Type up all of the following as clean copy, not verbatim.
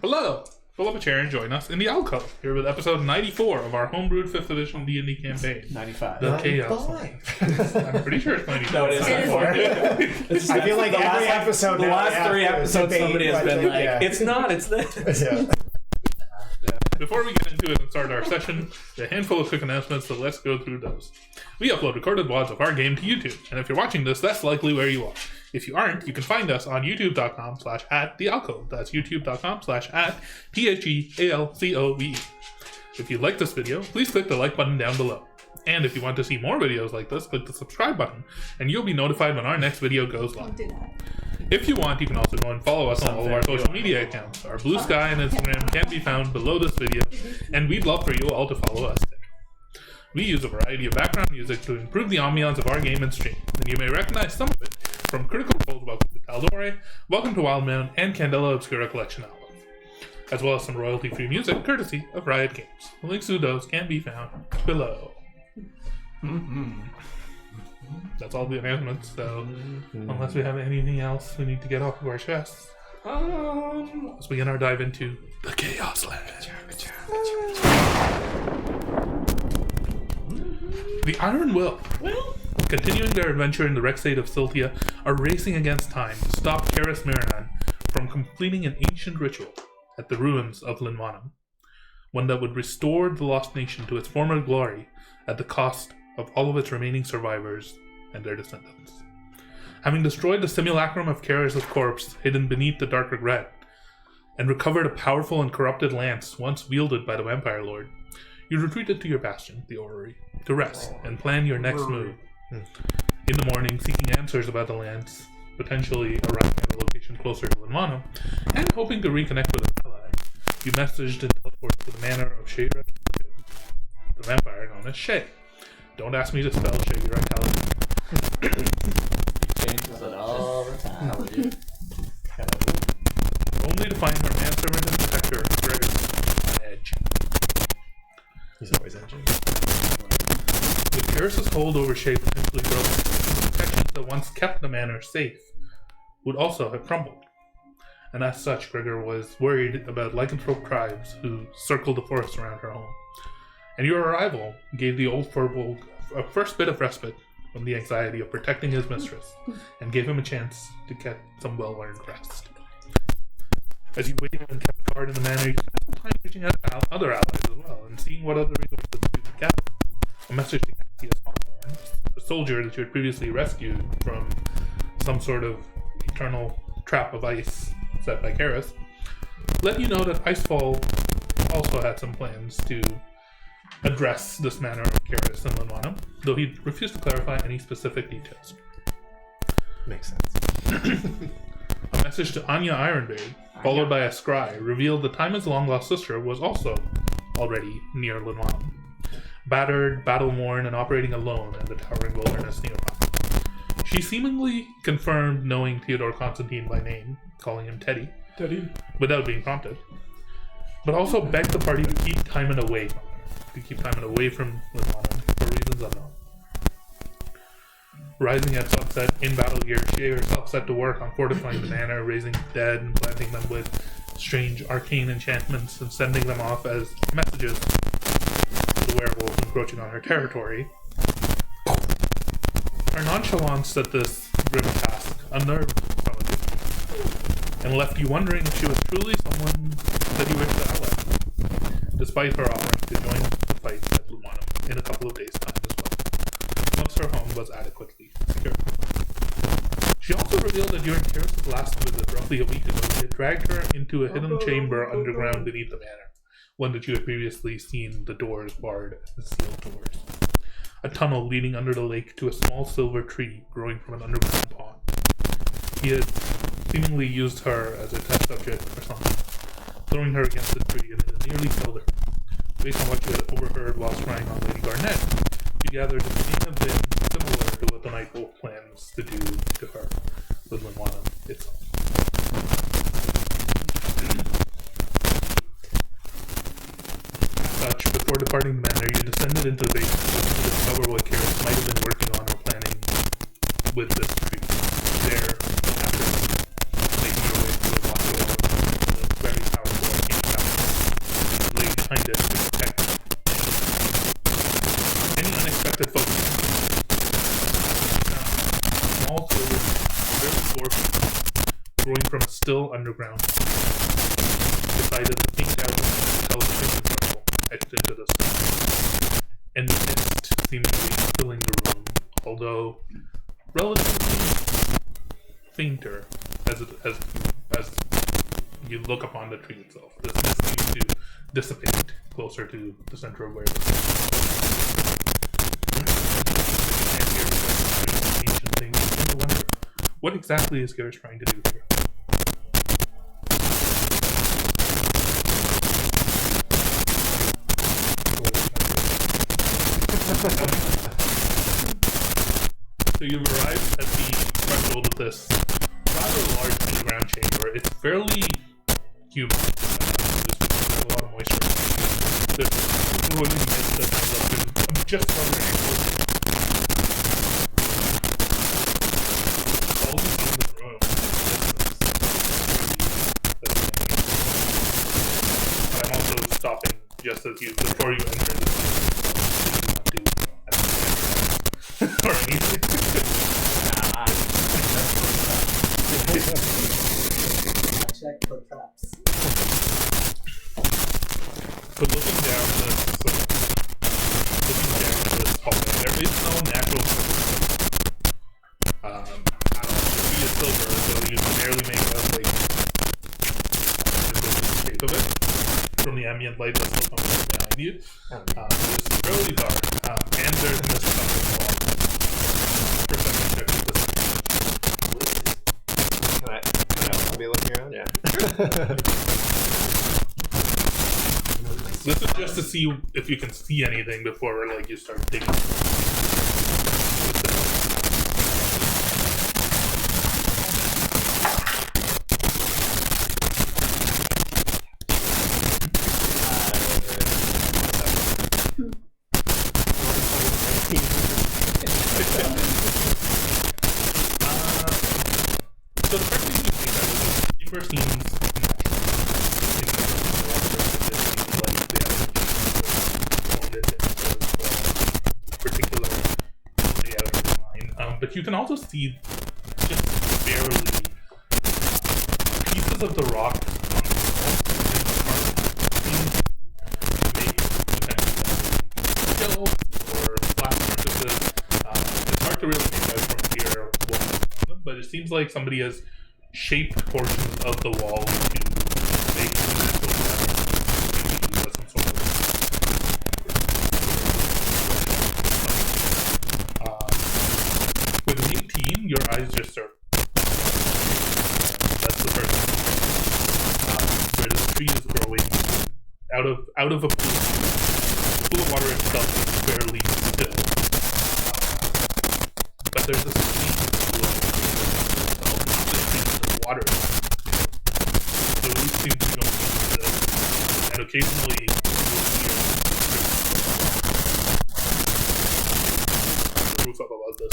Hello! Pull up a chair and join us in the alcove, here with episode 94 of our homebrewed 5th edition D&D campaign. 95. The Chaoslands. I'm pretty sure it's 94. No, it is 94. I feel like every episode the now last 3 episodes somebody has been like, yeah. it's not, it's this. Yeah. Before we get into it and start our session, a handful of quick announcements, so let's go through those. We upload recorded VODs of our game to YouTube, and if you're watching this, that's likely where you are. If you aren't, you can find us on youtube.com/@thealcove. That's youtube.com/@THEALCOVE. If you like this video, please click the like button down below. And if you want to see more videos like this, click the subscribe button, and you'll be notified when our next video goes live. Don't do that. If you want, you can also go and follow us on all of our social media accounts. Our Blue Sky and Instagram can be found below this video, and we'd love for you all to follow us there. We use a variety of background music to improve the ambiance of our game and stream, and you may recognize some of it from Critical Role's Welcome to Taldore, Welcome to Wildmount, and Candela Obscura collection albums, as well as some royalty-free music courtesy of Riot Games. The links to those can be found below. That's all the announcements, so unless we have anything else we need to get off of our chests, let's begin our dive into the Chaoslands. The Iron Will, continuing their adventure in the wreck state of Siltia, are racing against time to stop Karis Miranan from completing an ancient ritual at the ruins of Linwanum, one that would restore the Lost Nation to its former glory at the cost of all of its remaining survivors and their descendants. Having destroyed the simulacrum of Karis' corpse hidden beneath the Dark Regret, and recovered a powerful and corrupted lance once wielded by the Vampire Lord, you retreated to your bastion, the Orrery, to rest and plan your next move. In the morning, seeking answers about the lance, potentially arriving at a location closer to Linwanum, and hoping to reconnect with an ally, you messaged and teleported to the manor of Shayra, the vampire known as Shay. Don't ask me to spell Shay, you're Changes it all the time. only to find her manservant and protector, Gregor, on edge. He's always edging. With Karis' hold over Shay potentially broken, the protections that once kept the manor safe would also have crumbled. And as such, Gregor was worried about lycanthrope tribes who circled the forest around her home. And your arrival gave the old Furbolg a first bit of respite from the anxiety of protecting his mistress, and gave him a chance to get some well-earned rest. As you waited and kept guard in the manor, you spent some time reaching out to other allies as well, and seeing what other resources you could gather. A message to Cassius Hawthorne, a soldier that you had previously rescued from some sort of eternal trap of ice set by Karis, let you know that Icefall also had some plans to address this manner of Karis and Linwanum, though he refused to clarify any specific details. Makes sense. A message to Anya Ironbeard, followed by a scry, revealed that Timon's long-lost sister was also already near Linwanum, battered, battle-worn, and operating alone in the towering wilderness nearby. She seemingly confirmed knowing Theodore Constantine by name, calling him Teddy, without being prompted, but also begged the party to keep Timon away from her. To keep Timon away from Linwanum for reasons unknown. Rising at sunset in battle gear, she herself set to work on fortifying the manor, raising the dead and planting them with strange arcane enchantments and sending them off as messages to the werewolves encroaching on her territory. Her nonchalance at this grim task unnerved some of you, and left you wondering if she was truly someone that you wished to ally, despite her offering to join the fight at Linwanum in a couple of days' time as well, once her home was adequately secure. She also revealed that during Karis' last visit roughly a week ago, you had dragged her into a hidden chamber underground beneath the manor, one that you had previously seen the doors barred and sealed towards. A tunnel leading under the lake to a small silver tree growing from an underground pond. He had seemingly used her as a test subject or something, throwing her against the tree, and it nearly killed her. Based on what you had overheard while scrying on Lady Garnett, you gathered it may have been similar to what the Night Wolf plans to do to her with Linwanum itself. As such, before departing the manor, you descended into the basement to discover what Karis might have been working on or planning with this tree. There, after making your way to the very powerful started focusing. Small silver, very dwarf, growing from a still underground. Decided the pink television control etched into the sky, and the mist seemingly filling the room, although relatively fainter as you look upon the tree itself. This mist seems to dissipate closer to the center of where it is. Ancient things. I wonder, what exactly is Garrus trying to do here? So you've arrived at the threshold of this rather large underground chamber. It's fairly humid. There's a lot of moisture. There's rolling mist that comes up and I'm just wondering all the in the room. I'm also stopping just as you before you enter this. Or anything. Check for traps. So looking down this hallway, there is no natural silver. I don't know, the tree is silver, so you can barely make out like the shape of it from the ambient light that's still coming from behind you. It's fairly dark, and there's mist coming from the wall. Perception check with this. Can I also be looking around? Yeah. This is just to see if you can see anything before like you start digging. So the first thing you think of is deeper scenes particular layout in mind. But you can also see just barely pieces of the rock on the wall seem to make potentially or flat surfaces. It's hard to really make out from here what them, but it seems like somebody has shaped portions of the wall to make some sort of with an 18, your eyes just surf. That's the first thing. Where the tree is growing out of a pool. The pool of water itself is fairly still. But there's a sweet glow itself, not just the water. The roots seem to go into this, and occasionally you'll hear the roof up above this.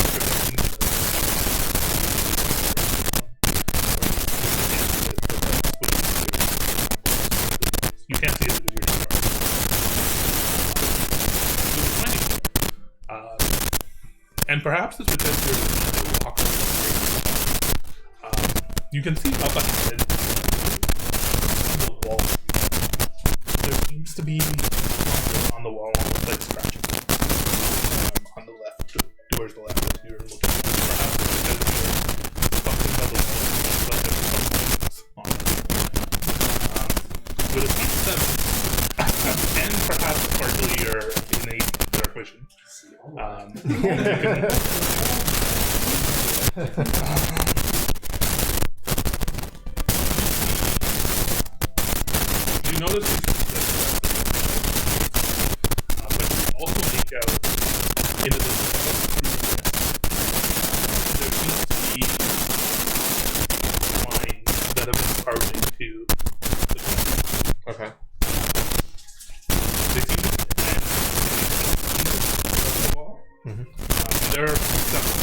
You can't see it because you're too far. And perhaps it's because you're walking. You can see up ahead on the wall. There seems to be something on the wall, almost like scratching. On the left, towards the left, as you're looking. Perhaps it's because you're something about the wall, but there's something on it. With a 27, and perhaps partly your innate dark vision. You notice but you also make out into this there seems to be lines that have been carved into the ground. Okay. They seem to end in the wall. There are several.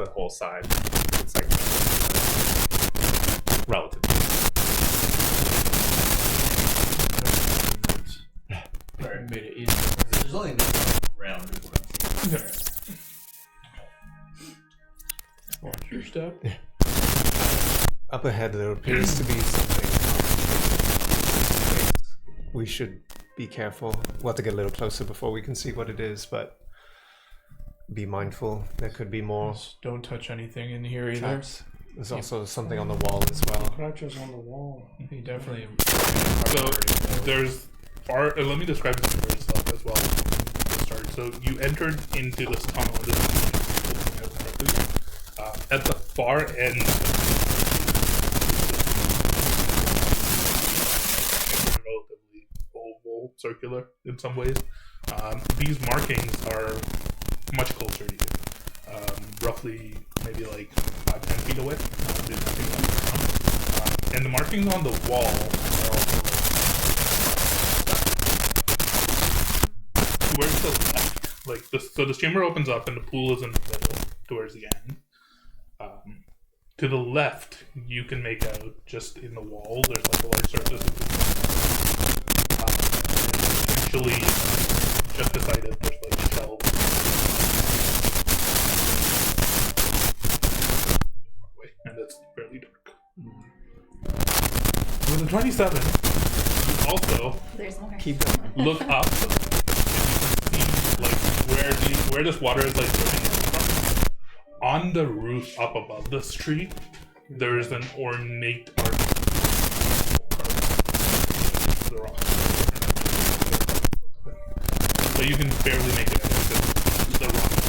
the whole side. It's like relative. Made it easy. There's only this round. Is what I'm saying. Watch your step. Up ahead, there appears to be something. We should be careful. We'll have to get a little closer before we can see what it is, but be mindful. There could be more Just don't touch anything in here either. traps. There's also something on the wall as well. Crouches on the wall. He definitely. So there's let me describe this for yourself as well. To start. So you entered into this tunnel. At the far end, relatively oval, circular in some ways. These markings are much closer to you. Roughly maybe like 5-10 feet away. And the markings on the wall are also towards the left. Like this, so this chamber opens up and the pool is in the middle towards the end. To the left, you can make out just in the wall. There's like a large surface. Essentially, just beside it, there's like shelves. And it's fairly dark. With a 27, you also There's more. Keep going. look up and you can see like where this water is like dripping from. On the roof up above this tree, there is an ornate art. The rock. So you can barely make it out because the rock is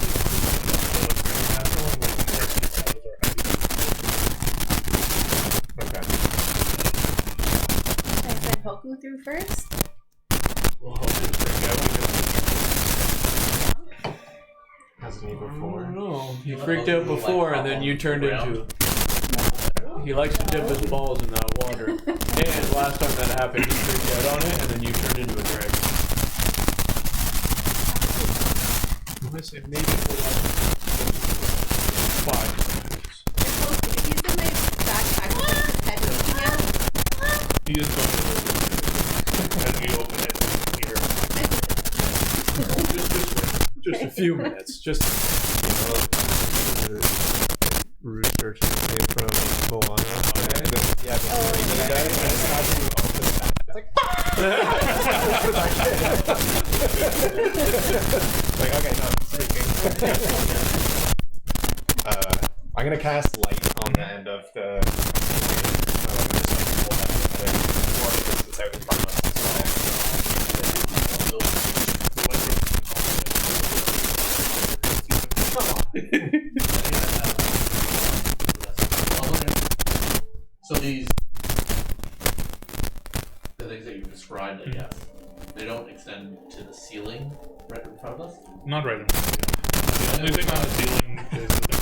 very natural and like the rest of the shadows are heavy. Okay. I said Poku through first. We'll hope it's bring out Hasn't he I before? don't know. He freaked out before, and then you turned into. He likes to dip his balls in that water. And last time that happened, he freaked out on it, and then you turned into a dragon. I'm gonna say maybe for like 5 minutes. If he's in my backpack with his head peeking out. He is going to as you open it here. Just a few minutes. Just Roost urchin came from Moana. Yeah, but like, okay, no, it's freaking. I'm gonna cast light on the end of the. It's out in front of us So these, the things that you described, I guess, they don't extend to the ceiling right in front of us? Not right in front of you. The only thing on the ceiling is the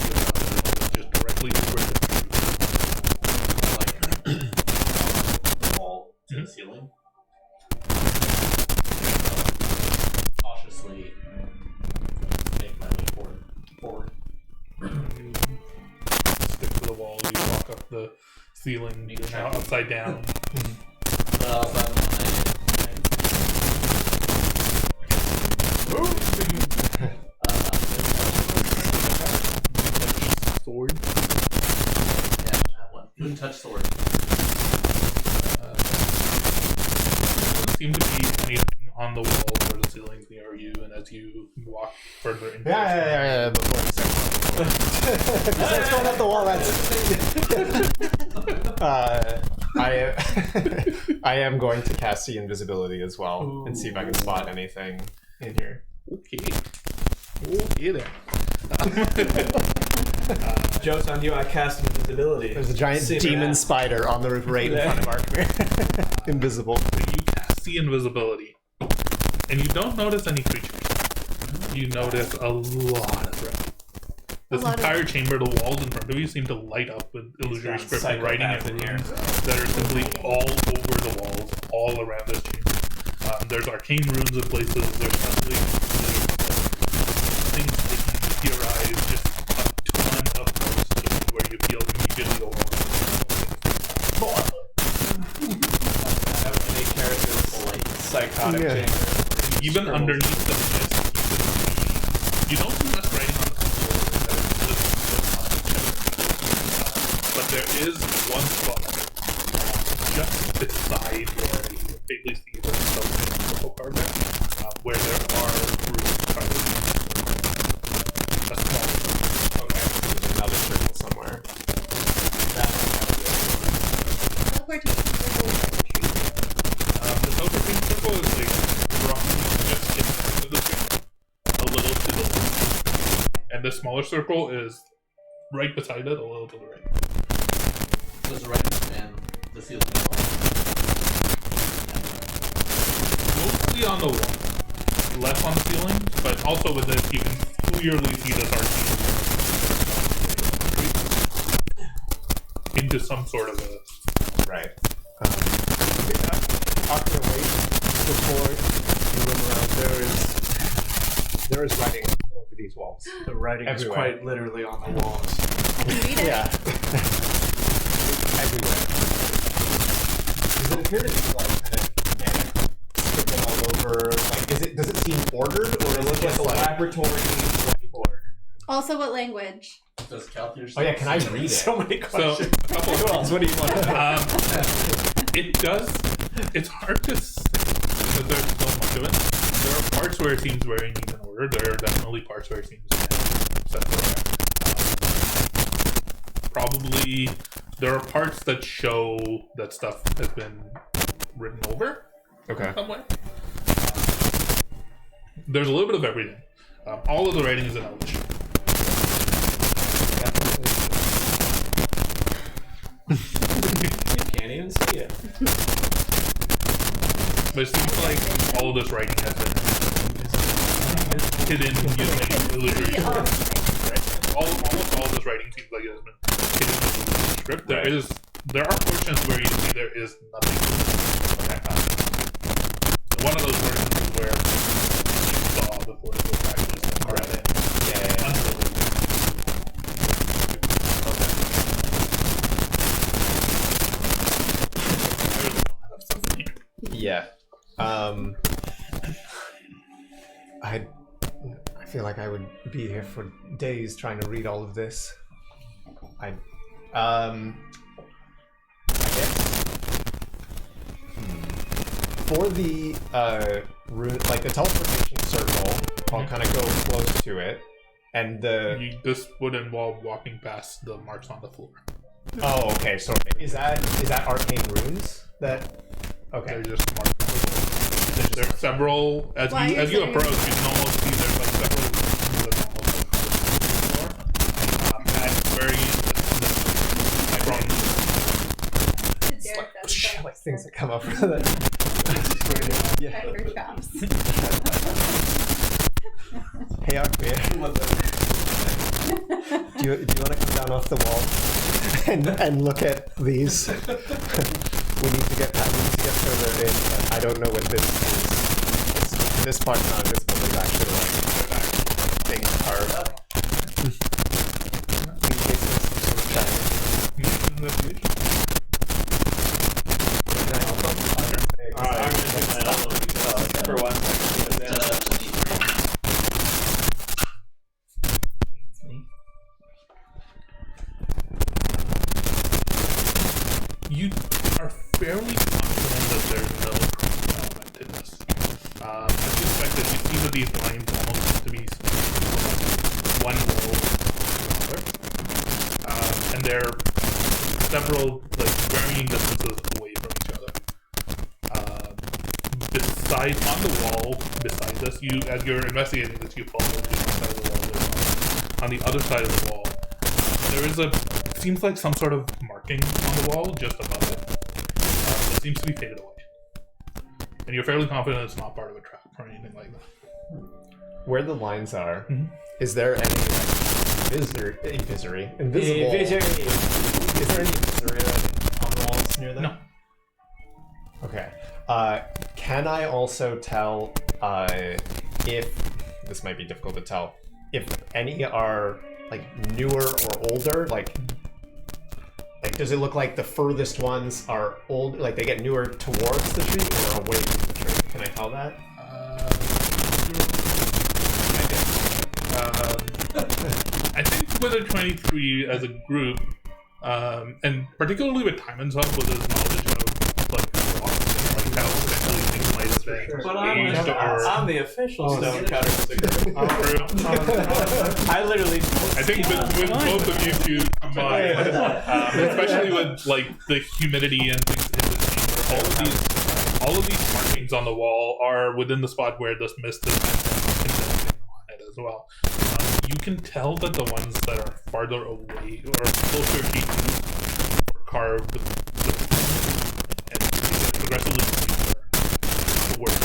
just directly over The wall to the ceiling? Cautiously make my way forward. stick to the wall. You walk up the ceiling. You're now upside down. Sword. Yeah, that one. Wouldn't touch sword. Doesn't seem to be anything on the walls or the ceilings near you, and as you walk further into Yeah, before the second one. That's going up the wall, I am going to cast see invisibility as well and see if I can spot anything in here. Okay. Okay then. Joke's on you, I cast invisibility. There's a giant See demon that. spider on the roof right in front of Arkmir. Invisible. You cast the invisibility, and you don't notice any creatures. You notice a lot of red. This entire chamber, the walls in front of you seem to light up with illusory script and writing in here that are simply all over the walls, all around this chamber. There's arcane runes in places, there's things that you your eyes, just a ton of chaotic Yeah. chamber. Even Scribbles. underneath the mist, you don't see much writing on the floor. But there is one spot just beside where you vaguely see the purple card there, where there are runes carved. A small one. Okay. Another circle somewhere. Teleportation circle is like a tree. The teleporting circle is like roughly just in front of the tree, a little to the left. And the smaller circle is right beside it, a little to the right. Does the writing span the ceiling at all? Mostly on the wall, less on the ceiling, but also with this you can clearly see the arcane into some sort of a. Right. After wait, before you run around, there is writing all over these walls. The writing Everywhere. is quite literally on the walls. Read it. Yeah. Everywhere. Does it appear to be like kind of scribbled all over? Like, does it seem ordered, or It is looks it just like a like? laboratory whiteboard. Also, what language? Does Calthir Oh yeah, can I read it? So many So, questions. a couple of things. What do you want? It does. It's hard to because there's so much of it. There are parts where it seems very neat and ordered. There are definitely parts where it seems set probably there are parts that show that stuff has been written over Okay. some way. There's a little bit of everything. All of the writing is in Elvish. You can't even see it. But it seems like all of this writing has been hidden using illusory Read all script. of it. Almost all of this writing seems like it has been hidden using illusory script. There are portions where you see there is nothing. One of those portions is where you saw before the practice and rather Yeah. I feel like I would be here for days trying to read all of this. I guess for the rune, like the teleportation circle, I'll kind of go close to it, and the This would involve walking past the marks on the floor. oh, okay. So is that arcane runes? That okay. They're just marks on the floor. There's several as Why you is there- approach, you can almost see there's like several rooms that almost like on the floor. And very from Derek does that. Like things that come up from that. Yeah. Pepper traps. Hey, Arkmir, do you want to come down off the wall and look at these? we need to get further in. But I don't know what this is. This part's not visible. There's actually like things carved. In case there's some sort of challenge. For one second. you are fairly confident that there's no element in this. As you expected, you see that these lines almost seem to be one row to another. And they're several, like, varying distances away from each other. On the wall, beside this, as you're investigating this, you follow the other side of the wall. On the other side of the wall, there is seems like some sort of marking on the wall just above it. It seems to be faded away. And you're fairly confident it's not part of a trap or anything like that. Where the lines are, Mhm. is there any like invisible? Is there any visitor on the walls near them? No. Okay. Can I also tell if this might be difficult to tell if any are like newer or older? Like does it look like the furthest ones are old? Like they get newer towards the tree or away from the tree? Can I tell that? I think with a 23 as a group, and particularly with Timon's help with his knowledge of like rocks and like how potentially things might have been But aged or I'm the official stonecutter. true. I literally. I think with both of you two combined, especially with like the humidity and things in the chamber, all of these markings on the wall are within the spot where this mist is condensing on it as well. You can tell that the ones that are farther away or closer to you were carved and progressively deeper towards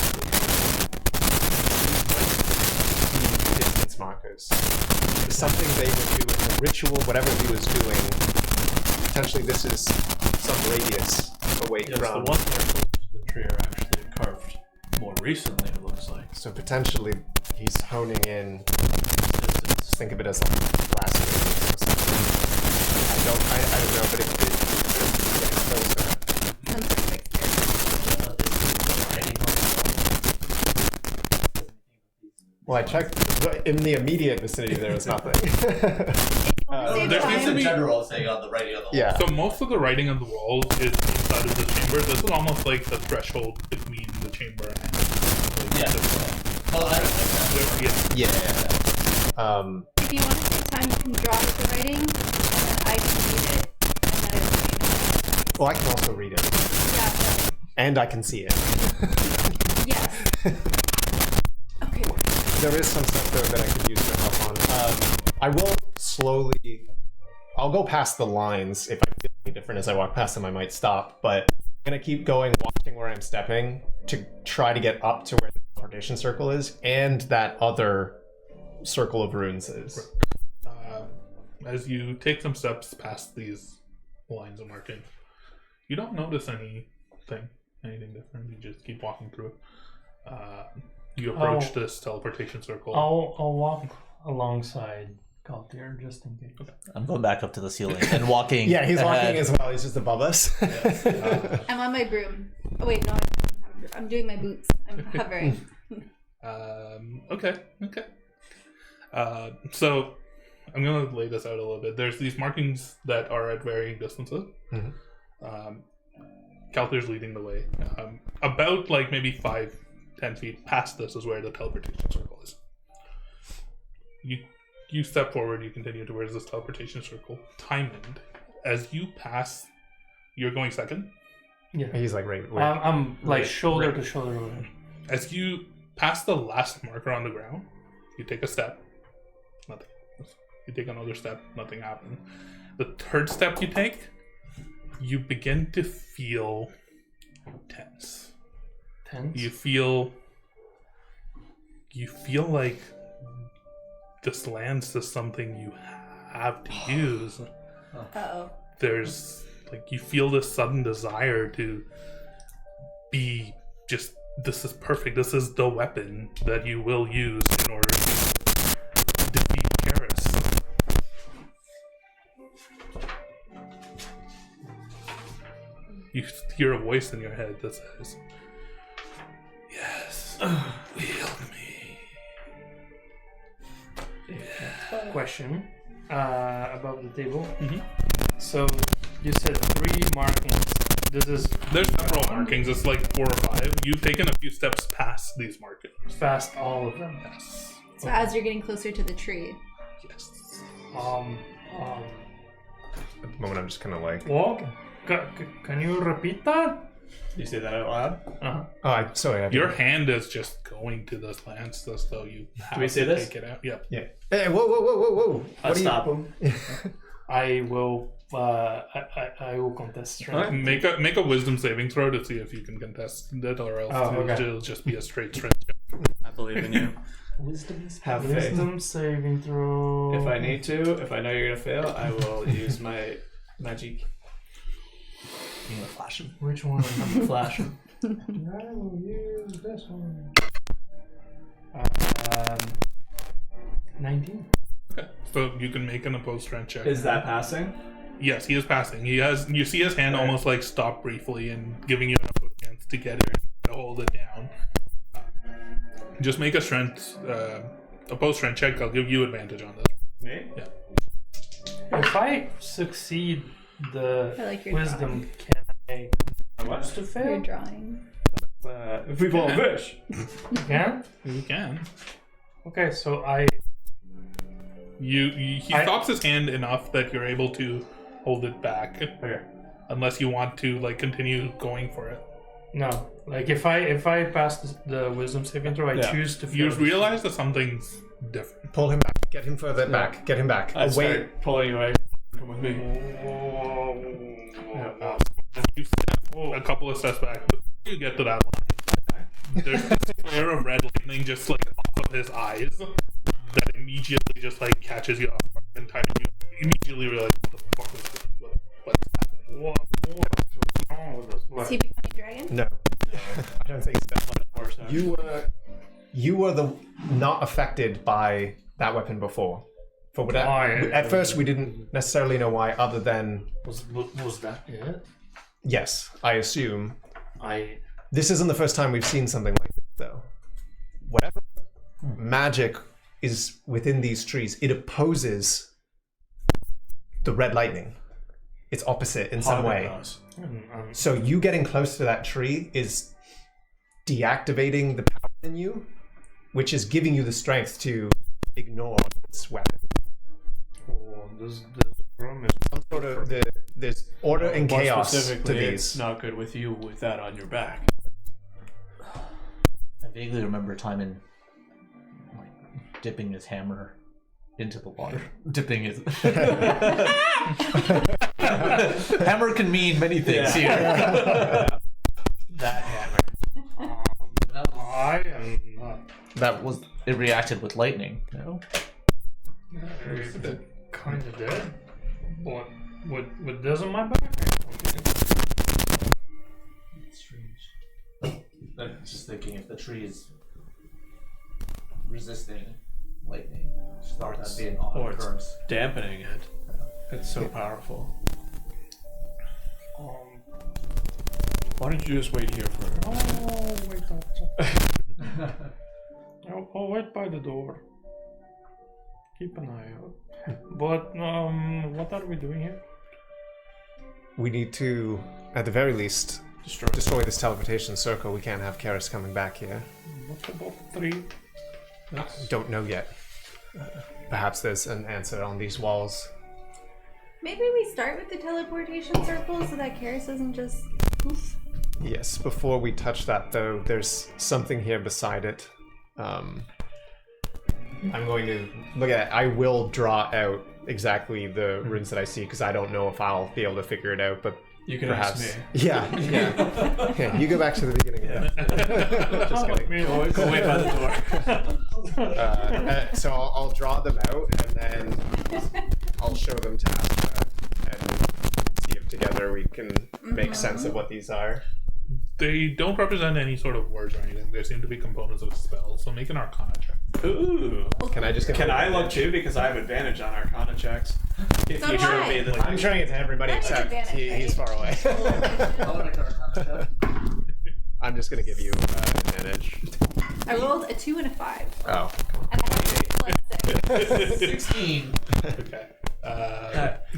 Distance markers. Something they would do in the ritual, whatever he was doing. Potentially, this is some radius away Yes, the from. ones that are close to the tree are actually carved more recently. It looks like. So potentially, he's honing in. Distance. Just think of it as like last radius. I don't know, but it could get closer. Sounds perfect. Well, I checked. But in the immediate vicinity, there was nothing. Save there time. seems to In be- general, saying on the writing on the Yeah. So most of the writing on the walls is inside of the chamber. This is almost like the threshold between the chamber and Yeah. Well, I don't think that. yeah. Yeah. If you want to save time, you can draw with the writing, and then I can read it, and then it'll be Well, I can also read it, yeah. and I can see it. Yes. Okay. There is some stuff there that I could use to help on. I will slowly. I'll go past the lines. If I feel any different as I walk past them, I might stop. But I'm gonna keep going, watching where I'm stepping to try to get up to where the teleportation circle is, and that other circle of runes is. As you take some steps past these lines of marking, you don't notice anything different. You just keep walking through. You approach this teleportation circle. I'll walk alongside Galtier just in case. I'm going back up to the ceiling and walking. Yeah, he's ahead. walking as well. He's just above us. I'm on my broom. Oh wait, no, I'm doing my boots. I'm hovering. Okay. So I'm gonna lay this out a little bit. There's these markings that are at varying distances. Calther's leading the way. About like maybe 5-10 feet past this is where the teleportation circle is. You step forward. You continue towards this teleportation circle. Timond, as you pass, you're going second. Yeah. He's like right. I'm like Right, shoulder right. to shoulder with him. As you pass the last marker on the ground, you take a step. Nothing. You take another step. Nothing happened. The third step you take, you begin to feel tense. Tense. You feel like this lands is something you have to use. Uh-oh. There's like you feel this sudden desire to be just this is perfect. This is the weapon that you will use in order to defeat Karis. You hear a voice in your head that says, "Yes, wield me." Question about the table. Mhm. So you said 3 markings. This is There's several markings. It's like 4 or 5. You've taken a few steps past these markings. past all of them. Yes. So as you're getting closer to the tree. Yes. At the moment, I'm just kind of like. What? Can you repeat that? You say that out loud? Uh-huh. Oh, I'm sorry. I Your didn't- hand is just going to this lance as though you have we say to this? take it out. Yep. Yeah. Hey, whoa! I'll What are you- stop him. I will. I will contest strength. Make a wisdom saving throw to see if you can contest it, or else Oh, okay. it'll just be a straight strength. I believe in you. Have faith. Wisdom saving throw. If I need to, if I know you're gonna fail, I will use my magic. I'm gonna flash him. Which one? Flash him. I will use this one. 19. Okay. So you can make an opposed strength check. Is that passing? Yes, he is passing. He has. You see his hand almost like stop briefly and giving you enough of a chance to get it and to hold it down. Just make a strength, opposed strength check. I'll give you advantage on this. Me? Yeah. If I succeed the I like your wisdom, can I what's to You're fail? drawing. If we pull a fish. You can? You can. Okay, so He stops his hand enough that you're able to hold it back. Okay. Unless you want to like continue going for it. No. Like if I pass the wisdom saving throw, I choose to You fail. realize that something's different. Pull him back. Get him further back. Get him back. I Wait. start pulling you away. Come with me. You step a couple of steps back before you get to that line. There's this flare of red lightning just like off of his eyes that immediately just like catches you off guard and time you immediately realize what the fuck is this? What's happening? What's wrong with this? Is he becoming a dragon? No. I don't think so. You were the not affected by that weapon before. For whatever. At first, we didn't necessarily know why, other than Was that it? yes, I assume. This isn't the first time we've seen something like this, though. Whatever magic is within these trees, it opposes the red lightning. It's opposite in some way. So you getting close to that tree is deactivating the power in you, which is giving you the strength to ignore this weapon. This room is Some sort of there's order and More chaos to specifically, it's these. not good with you with that on your back. I vaguely remember Timon like dipping his hammer into the water. Dipping his hammer can mean many things here. That hammer. I am not. That was it. Reacted with lightning. No. Kind of dead. What? With this on my back? Strange. I'm just thinking if the tree is resisting lightning, start that being odd Or it's occurrence. dampening it. It's so powerful. Why don't you just wait here for Oh, wait I'll wait by the door. Keep an eye out. But what are we doing here? We need to, at the very least, destroy this teleportation circle. We can't have Karis coming back here. What about the tree? Don't know yet. Perhaps there's an answer on these walls. Maybe we start with the teleportation circle so that Karis doesn't just poof. Yes, before we touch that though, there's something here beside it. I'm going to look at it. I will draw out exactly the runes that I see because I don't know if I'll be able to figure it out, but You can perhaps. ask me. Yeah. Yeah, you go back to the beginning of that. Just kidding. Go wait by the door. So I'll draw them out and then I'll show them to Astra and see if together we can make sense of what these are. They don't represent any sort of words or anything. They seem to be components of spells. So make an Arcana check. Ooh. Can I just get Can I look too? Because I have advantage on Arcana checks. If So you do show I. me the I'm showing it to everybody That is except advantage, right? he's far away. I'm just gonna give you advantage. I rolled a 2 and a 5. Oh. And I have +6. 16. Okay.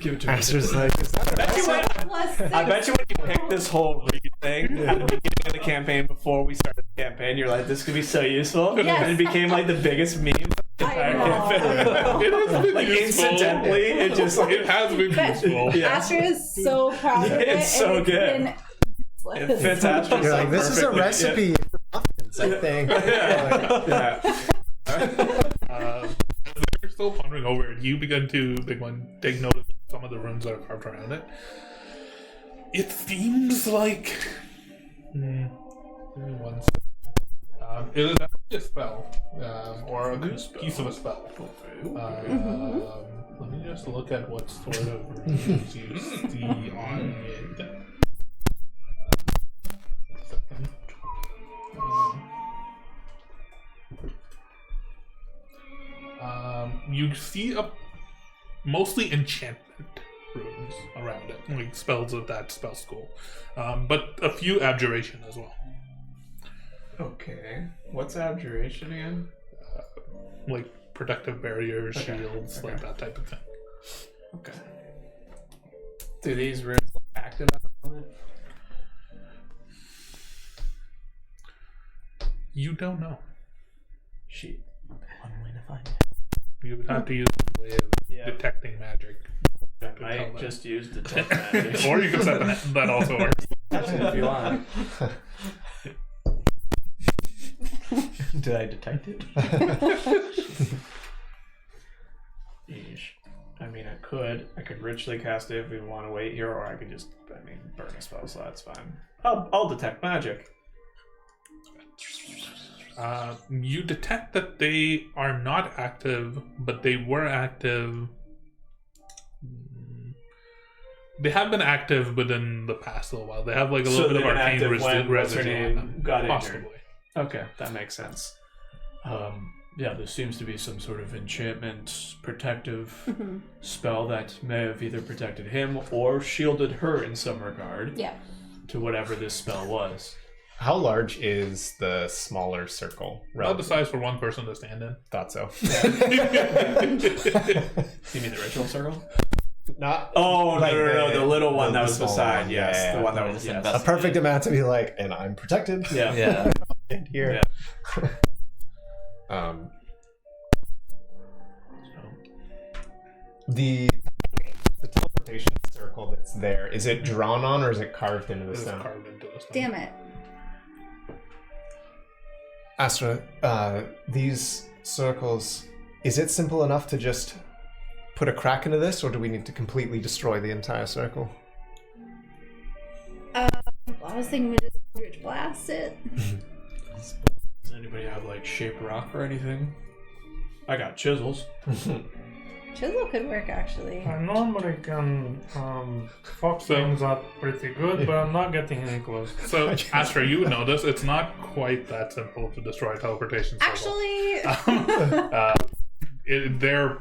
give it to me. Astra's like, is that Bet you when- +6. I bet you when you picked this whole read thing at the beginning of the campaign before we started the campaign, you're like, this could be so useful. Yes. And it became like the biggest meme of the I entire know. campaign. It has been Like useful. incidentally, it just like It has been But useful. Yeah. Astra is so proud of it. It's so and good. been it useless. fits Astra You're so like, this is a perfectly. recipe for muffins, I think. Yeah. As you're still pondering over it, you begin to take note of some of the runes that are carved around it. It seems like give me one second. It is actually a spell, or a piece of a spell. Let me just look at what sort of runes you see on it. A second. You see mostly enchantment runes around it, like spells of that spell school, but a few abjuration as well. Okay. What's abjuration again? Like protective barriers, Okay, shields, okay. like that type of thing. Okay. Do these runes look active at the moment? You don't know. Shit. One way to find it. You would have to use a way of Yeah. detecting magic. I tell might that. just use detect magic. Or you can set the net. That also works. If you want. Did I detect it? Yeesh. I mean, I could richly cast it if we want to wait here, or I could just, burn a spell, so that's fine. I'll detect magic. You detect that they are not active, but they were active. They have been active within the past little while. They have like a little bit of arcane residue on them. got Possibly. injured. Okay, that makes sense. Yeah, there seems to be some sort of enchantment protective spell that may have either protected him or shielded her in some regard Yeah. to whatever this spell was. How large is the smaller circle? About the size for one person to stand in. Thought so. You mean the ritual circle? Not. Oh, like no, the little one that was small beside, one. yes. Yeah, the one that was, Just yes. invest- a perfect amount to be like, and I'm protected. Yeah. Yeah. In here. Yeah. The teleportation circle that's there, is it drawn on or is it carved into the It's stone? carved into the stone. Damn it. Astra, these circles, is it simple enough to just put a crack into this, or do we need to completely destroy the entire circle? I was thinking we just Eldritch blast it. Does anybody have, like, shape rock or anything? I got chisels. Chisel could work, actually. I normally can fuck things up pretty good, but I'm not getting any close. So, Astra, you would know this. It's not quite that simple to destroy a teleportation circle. Actually, They're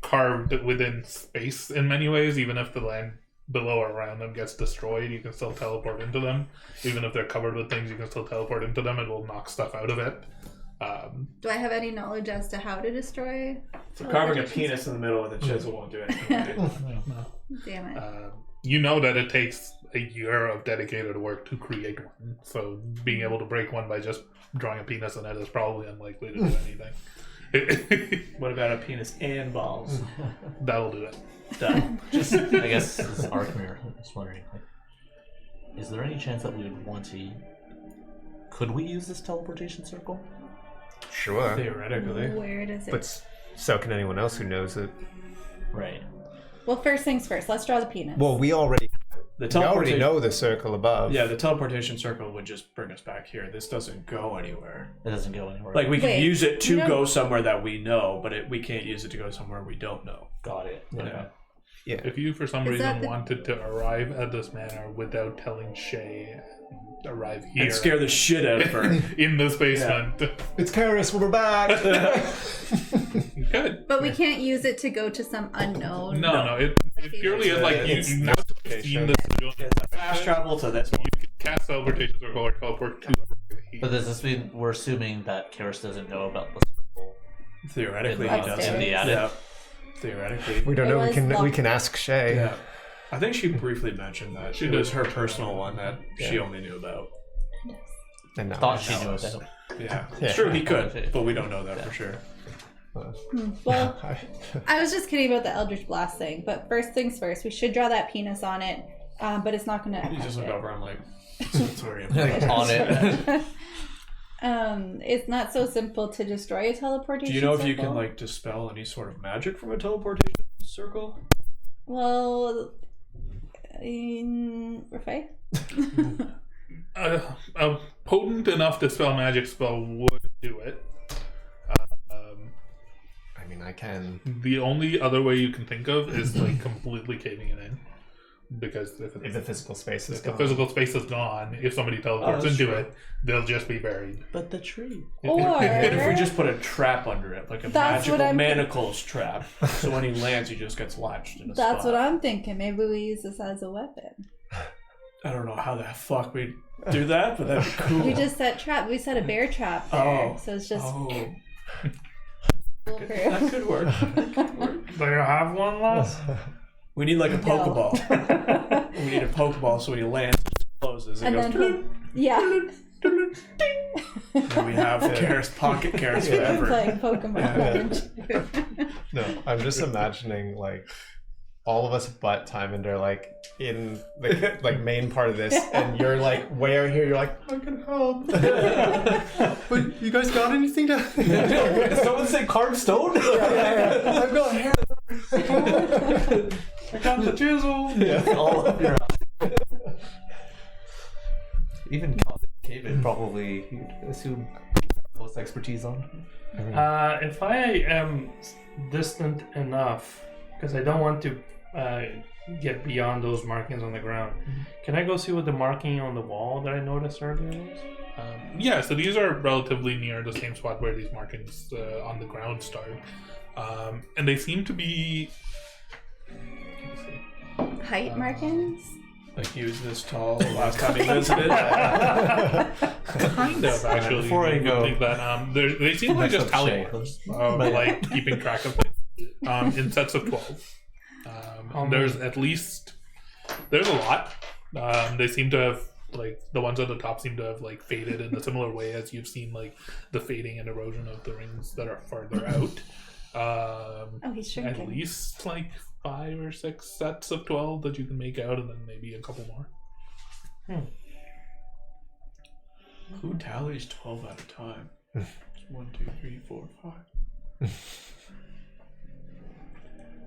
carved within space in many ways. Even if the land below or around them gets destroyed, you can still teleport into them. Even if they're covered with things, you can still teleport into them. It will knock stuff out of it. do I have any knowledge as to how to destroy? So carving a penis in the middle with a chisel won't do anything. Damn it. You know that it takes a year of dedicated work to create one. So being able to break one by just drawing a penis in it is probably unlikely to do anything. What about a penis and balls? That'll do it. Done. Just, I guess, this is Arkmir. I'm just wondering, like, is there any chance that we would want to... Could we use this teleportation circle? Sure. Theoretically. Where does it? But so can anyone else who knows it. Right. Well, first things first. Let's draw the penis. Well, we already The we already teleportation. know the circle above. Yeah, the teleportation circle would just bring us back here. This doesn't go anywhere. It doesn't go anywhere. Like, we can Wait, use it to you don't- go somewhere that we know, but we can't use it to go somewhere we don't know. Got it. Yeah. Yeah. If you, for some Is reason, that the- wanted to arrive at this manor without telling Shay, arrive here And scare the shit out of her. in this basement, It's Karis, we're back! you could. But we can't use it to go to some unknown. No. It purely is like It's you now seen this. Fast travel to this one. You can cast teleportation circle or teleport to. But does this mean we're assuming that Karis doesn't know about the circle Theoretically, in, he the- does. in the Upstairs. attic? Yeah. Theoretically. We don't It know. We was can locked. ask Shay. Yeah. I think she briefly mentioned that. She It did. was her personal one that she Yeah. only knew about. And now Thought we she know. knew about it. Yeah. Yeah. It's true, he could, but we don't know that for sure. Well, I was just kidding about the Eldritch Blast thing. But first things first, we should draw that penis on it. But it's not going to You just affect look it. over, I'm like, sorry. On it. It's not so simple to destroy a teleportation Do you know if you circle. can, like, dispel any sort of magic from a teleportation circle? Well, Rafai? A potent enough dispel magic spell would do it. I mean, I can. The only other way you can think of is like completely caving it in, because if If the physical space is the gone. physical space is gone, if somebody teleports that's into true. it, they'll just be buried. But the tree. Or What if we just put a trap under it, like a That's what magical I'm- manacles trap, so when he lands, he just gets latched in a That's spot? what I'm thinking. Maybe we use this as a weapon. I don't know how the fuck we. do that, but that'd be cool. We just set trap. We set a bear trap there, Oh. so it's just Oh, foolproof. that could work. Do you have one, lass? We need like a No. Pokeball. We need a Pokeball so when he lands, it closes. It And goes. then yeah, And we have pocket carrots forever. playing Pokemon. No, I'm just imagining like all of us but Time are like in the like main part of this, and you're like way out here. You're like, I can help. But you guys got anything to? Did someone say carved stone? I've got hair. I got the chisel. All of your even David probably you'd assume most expertise on. If I am distant enough, because I don't want to get beyond those markings on the ground, can I go see what the marking on the wall that I noticed earlier was? Yeah, so these are relatively near the same spot where these markings on the ground start. And they seem to be... Height markings. Like he was this tall the last time he visited. Kind of, actually. Before I you would go- think that, they seem like just tallymarks of like keeping track of things in sets of 12. There's at least... There's a lot. They seem to have, like, the ones at the top seem to have, like, faded in a similar way as you've seen, like, the fading and erosion of the rings that are farther out. Oh, he's shrinking. At least, like, 5 or 6 sets of 12 that you can make out, and then maybe a couple more. Who tallies 12 at a time? It's 1, 2, 3, 4, 5.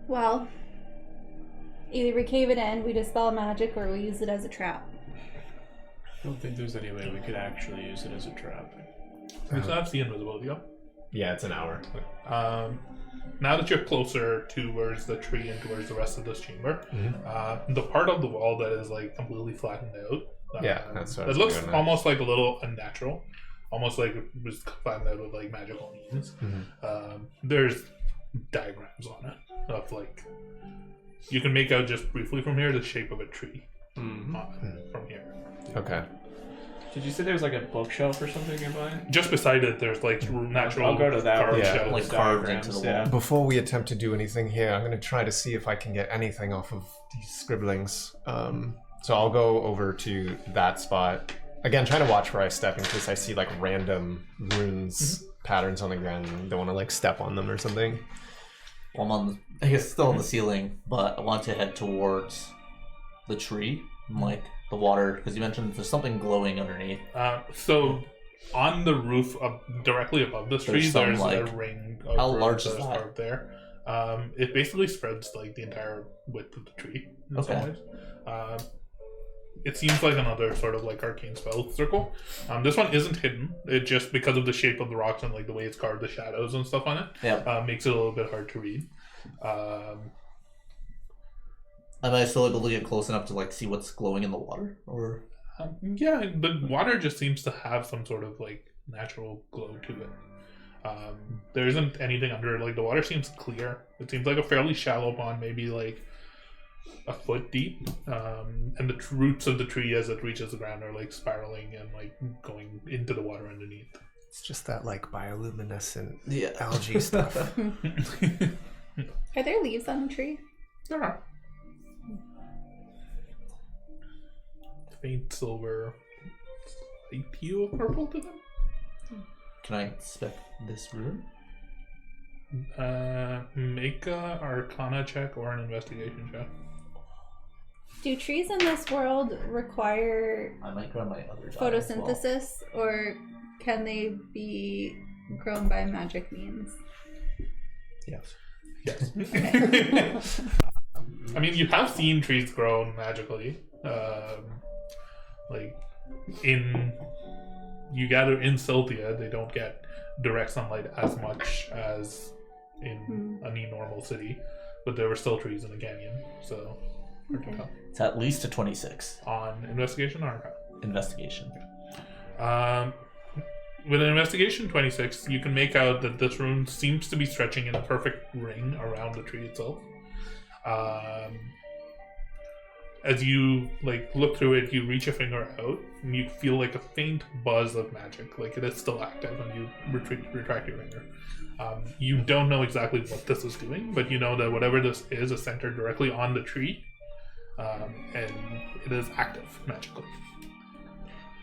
Well, either we cave it in, we dispel magic, or we use it as a trap. I don't think there's any way we could actually use it as a trap. We still have the invisibility up. Yeah, it's an hour. Now that you're closer towards the tree and towards the rest of this chamber, the part of the wall that is like completely flattened out, Yeah, that's what I it was looks doing. almost like a little unnatural, almost like it was flattened out with like magical means. There's diagrams on it of like you can make out just briefly from here the shape of a tree from here. Okay. Did you say there was like a bookshelf or something nearby? Just beside it, there's like natural I'll go to that carved one. Yeah, shelves. like carved into Diagrams, the wall. yeah. Before we attempt to do anything here, I'm going to try to see if I can get anything off of these scribblings. So I'll go over to that spot. Again, trying to watch where I step in case I see like random runes patterns on the ground and don't want to like step on them or something. Well, I'm on I guess still on the ceiling, but I want to head towards the tree and like the water because you mentioned there's something glowing underneath. So on the roof directly above the tree, some, there's a like- ring of how runes large is that's that? carved there. It basically spreads like the entire width of the tree in some Okay. ways. It seems like another sort of like arcane spell circle. This one isn't hidden. It just because of the shape of the rocks and like the way it's carved, the shadows and stuff on it, makes it a little bit hard to read. Am I still able to get close enough to like see what's glowing in the water? Or Yeah, the water just seems to have some sort of like natural glow to it. There isn't anything under it. Like the water seems clear. It seems like a fairly shallow pond, maybe like a foot deep. And the roots of the tree as it reaches the ground are like spiraling and like going into the water underneath. It's just that like bioluminescent yeah, algae stuff. Are there leaves on the tree? There are. Faint silver, light hue of purple to them. can I inspect this room? Make a Arcana check or an investigation check. Do trees in this world require I might grab my other die as well. photosynthesis, or can they be grown by magic means? Yes. Yes. Okay. I mean, you have seen trees grow magically. Like you gather in Sylthia, they don't get direct sunlight as much as in any normal city, but there were still trees in the canyon, so hard to Okay. tell. It's at least a 26 On investigation or Arcana? investigation. With an investigation 26, you can make out that this rune seems to be stretching in a perfect ring around the tree itself. as you like look through it, you reach a finger out, and you feel like a faint buzz of magic, like it is still active when you retract your finger. You don't know exactly what this is doing, but you know that whatever this is centered directly on the tree, and it is active magically.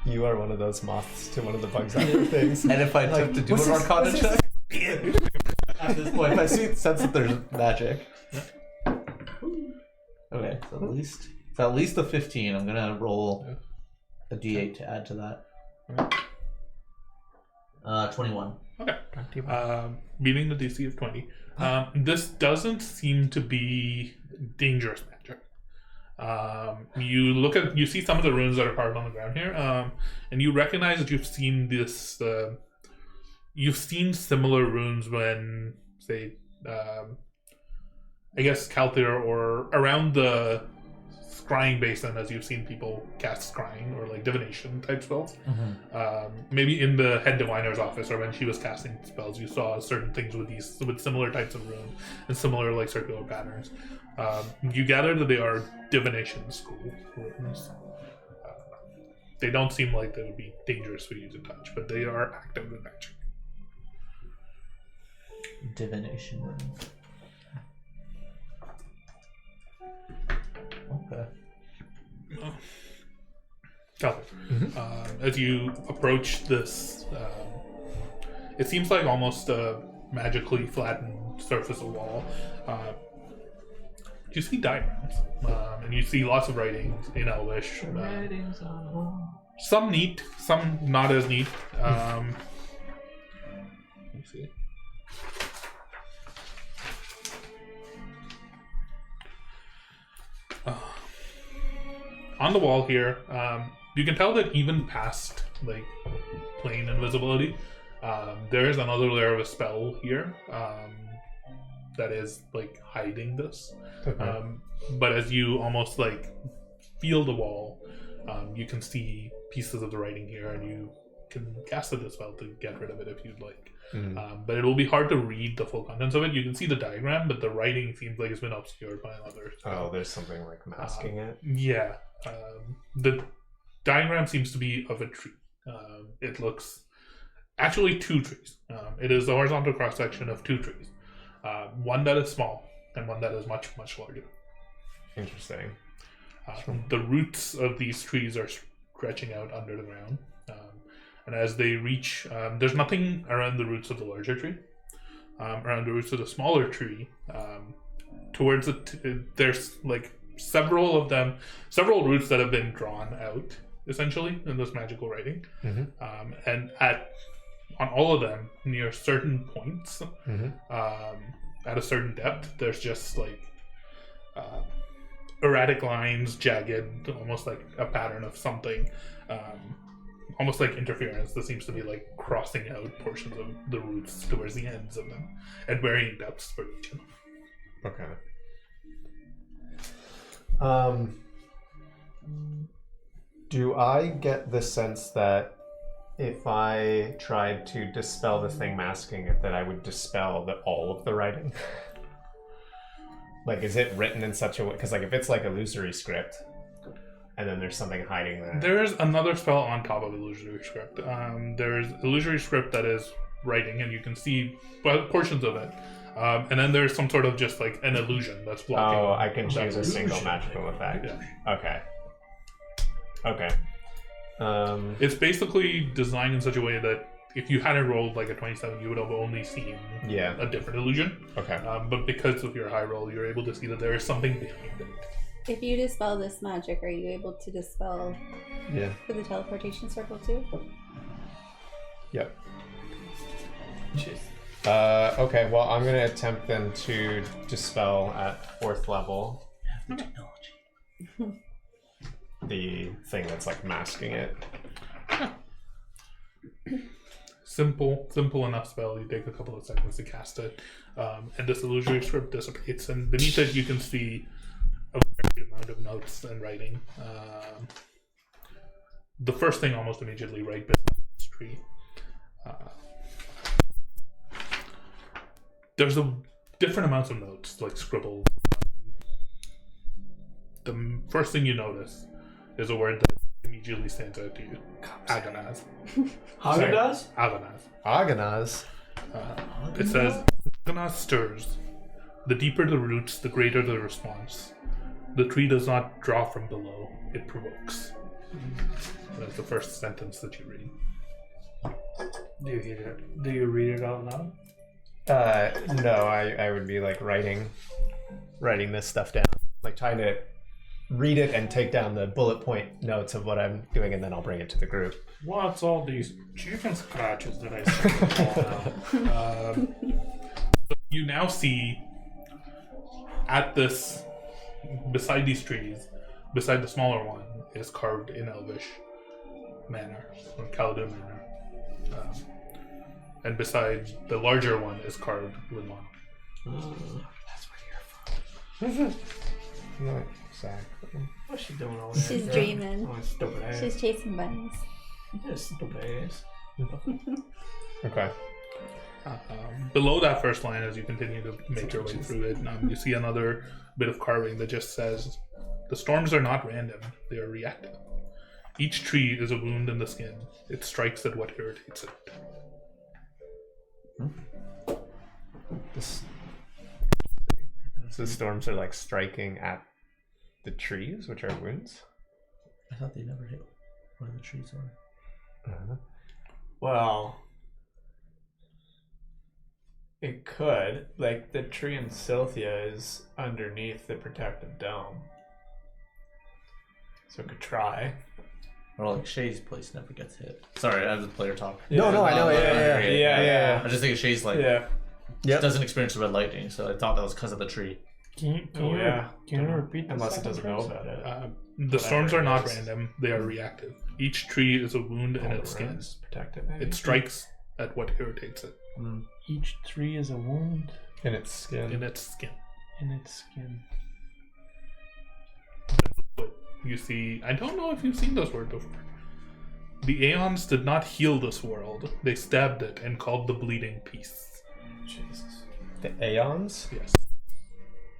You are one of those moths to one of the bugs after things. And if I attempt to do an Arcana check at this point, if I sense that there's magic. Okay, so at least a 15. I'm gonna roll a d8 to add to that. 21. Okay. Beating the DC of 20. This doesn't seem to be dangerous magic. You see some of the runes that are carved on the ground here, and you recognize that you've seen this. You've seen similar runes when, say, I guess Kalthir or around the scrying basin, as you've seen people cast scrying or like divination type spells. Maybe in the head diviner's office or when she was casting spells, you saw certain things with similar types of runes and similar like circular patterns. You gather that they are divination school runes. They don't seem like they would be dangerous for you to touch, but they are active with magic. Divination room. Okay. As you approach this, it seems like almost a magically flattened surface of wall. You see diagrams, and you see lots of writings in Elvish. Some neat, some not as neat. Let me see. On the wall here, you can tell that even past like plain invisibility, there is another layer of a spell here that is like hiding this. Okay. But as you almost like feel the wall, you can see pieces of the writing here, and you can cast a spell to get rid of it if you'd like. But it will be hard to read the full contents of it. You can see the diagram, but the writing seems like it's been obscured by another spell. Oh, there's something like masking it. Yeah. The diagram seems to be of a tree. It looks actually two trees. It is the horizontal cross section of two trees. One that is small and one that is much, much larger. Interesting. The roots of these trees are stretching out under the ground. And as they reach, there's nothing around the roots of the larger tree. Around the roots of the smaller tree, towards it, there's like several roots that have been drawn out, essentially, in this magical writing. And on all of them, near certain points, at a certain depth, there's just like erratic lines, jagged, almost like a pattern of something. Almost like interference that seems to be like crossing out portions of the roots towards the ends of them at varying depths for each of them. Okay. Do I get the sense that if I tried to dispel the thing masking it, that I would dispel all of the writing? Like, is it written in such a way? Because like, if it's like illusory script, and then there's something hiding there. There's another spell on top of illusory script. There's illusory script that is writing, and you can see portions of it. And then there's some sort of just like an illusion that's blocking. Oh, I can choose a illusion. single magical effect. Yeah. Okay. It's basically designed in such a way that if you hadn't rolled like a 27, you would have only seen a different illusion. Okay. But because of your high roll, you're able to see that there is something behind it. If you dispel this magic, are you able to dispel for the teleportation circle too? Yep. Okay, well, I'm going to attempt then to dispel at 4th level the thing that's like masking it. Simple enough spell. You take a couple of seconds to cast it, and this illusory script dissipates, and beneath it you can see a great amount of notes and writing. The first thing almost immediately right beside this tree. There's different amounts of notes, like scribbles. the first thing you notice is a word that immediately stands out to you. Agonaz. Haagen-Dazs? Agonaz. Argonaz. It says, Agonaz stirs. The deeper the roots, the greater the response. The tree does not draw from below, it provokes. That's the first sentence that you read. Do you hear it? Do you read it out loud? No, I would be like writing this stuff down, like trying to read it and take down the bullet point notes of what I'm doing, and then I'll bring it to the group. What's all these chicken scratches that I see on the wall now? You now see at this, beside these trees, beside the smaller one, is carved in Elvish manner, or Caledon manner. And beside the larger one is carved with one. That's where you're from. Not exactly. What's she doing over there? She's dreaming. Oh, stupid ass. She's chasing bunnies. Yes, stupid ass. Okay. Below that first line, as you continue to make your way through it, you see another bit of carving that just says, "The storms are not random, they are reactive. Each tree is a wound in the skin. It strikes at what irritates it." So the storms are like striking at the trees, which are wounds? I thought they never hit where the trees are. Well, it could. Like, the tree in Silthia is underneath the protective dome. So it could try. Or like Shay's place never gets hit. Sorry, I have the player talk. No, I know. Yeah. I just think Shay's like doesn't experience the red lightning, so I thought that was because of the tree. Can you repeat the Unless it second doesn't know phrase? about it. The storms are not it is. random, they are reactive. Each tree is a wound in All its skin. around is protective, maybe. It strikes at what irritates it Each tree is a wound In its skin. in its skin. in its skin. But you see, I don't know if you've seen this word before. The Aeons did not heal this world. They stabbed it and called the bleeding peace. Jesus. The Aeons? Yes.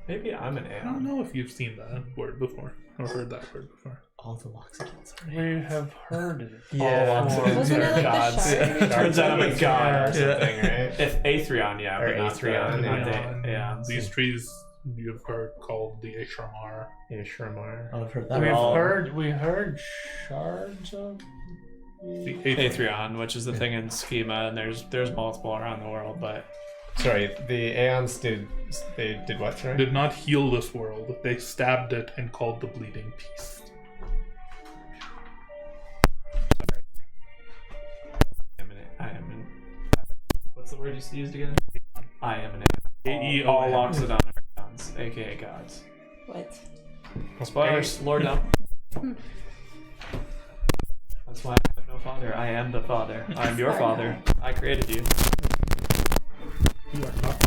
Maybe I'm an I don't Aeon. know if you've seen that word before or heard that word before. All the Loxodons are We have heard it. Yeah. Wasn't it like the gods. shark? Turns out I'm a god or Yeah. something, right? If Aetherion, yeah. Or but not Aetherion, the- yeah. These trees you've heard called the Ishramar. Ishramar. I've heard that. We heard shards of The Aetherion, which is the thing in Schema, and there's multiple around the world, but Sorry, the Aeons did what, sorry? Did not heal this world. They stabbed it and called the bleeding peace. I am an what's the word you used again? I am an A-E-O-N. All Loxodon are gods, aka gods. What? Spoilers, Lord Dump. That's why I have no father. I am the father. I am your father. I created you. You are not.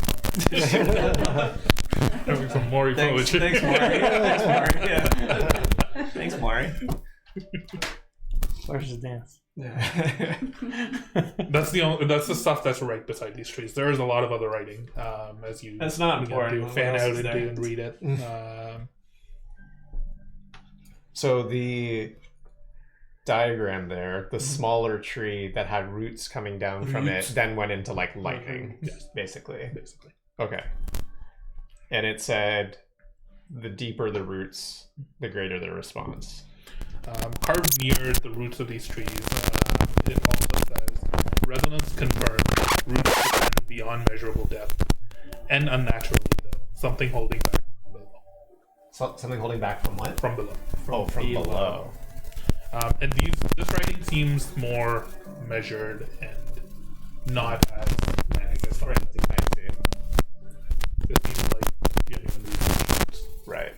Having some Maury Thanks, poetry. thanks, Maury. Thanks, Maury. Yeah. Thanks, Maury. Where's the dance? That's the stuff that's right beside these trees. There is a lot of other writing as you That's not begin important. to What fan else out is into there? and read it. So the diagram there, the smaller tree that had roots coming down from it, then went into like lightning, Yes. basically. Basically, Okay. And it said, the deeper the roots, the greater the response. carved near the roots of these trees, it also says, "Resonance confirmed. Roots descend beyond measurable depth, and unnaturally though. Something holding back from below." Something holding back from what? From below. From below. And this writing seems more measured and not as manic as Right. I see. It seems like genuinely roots. Right.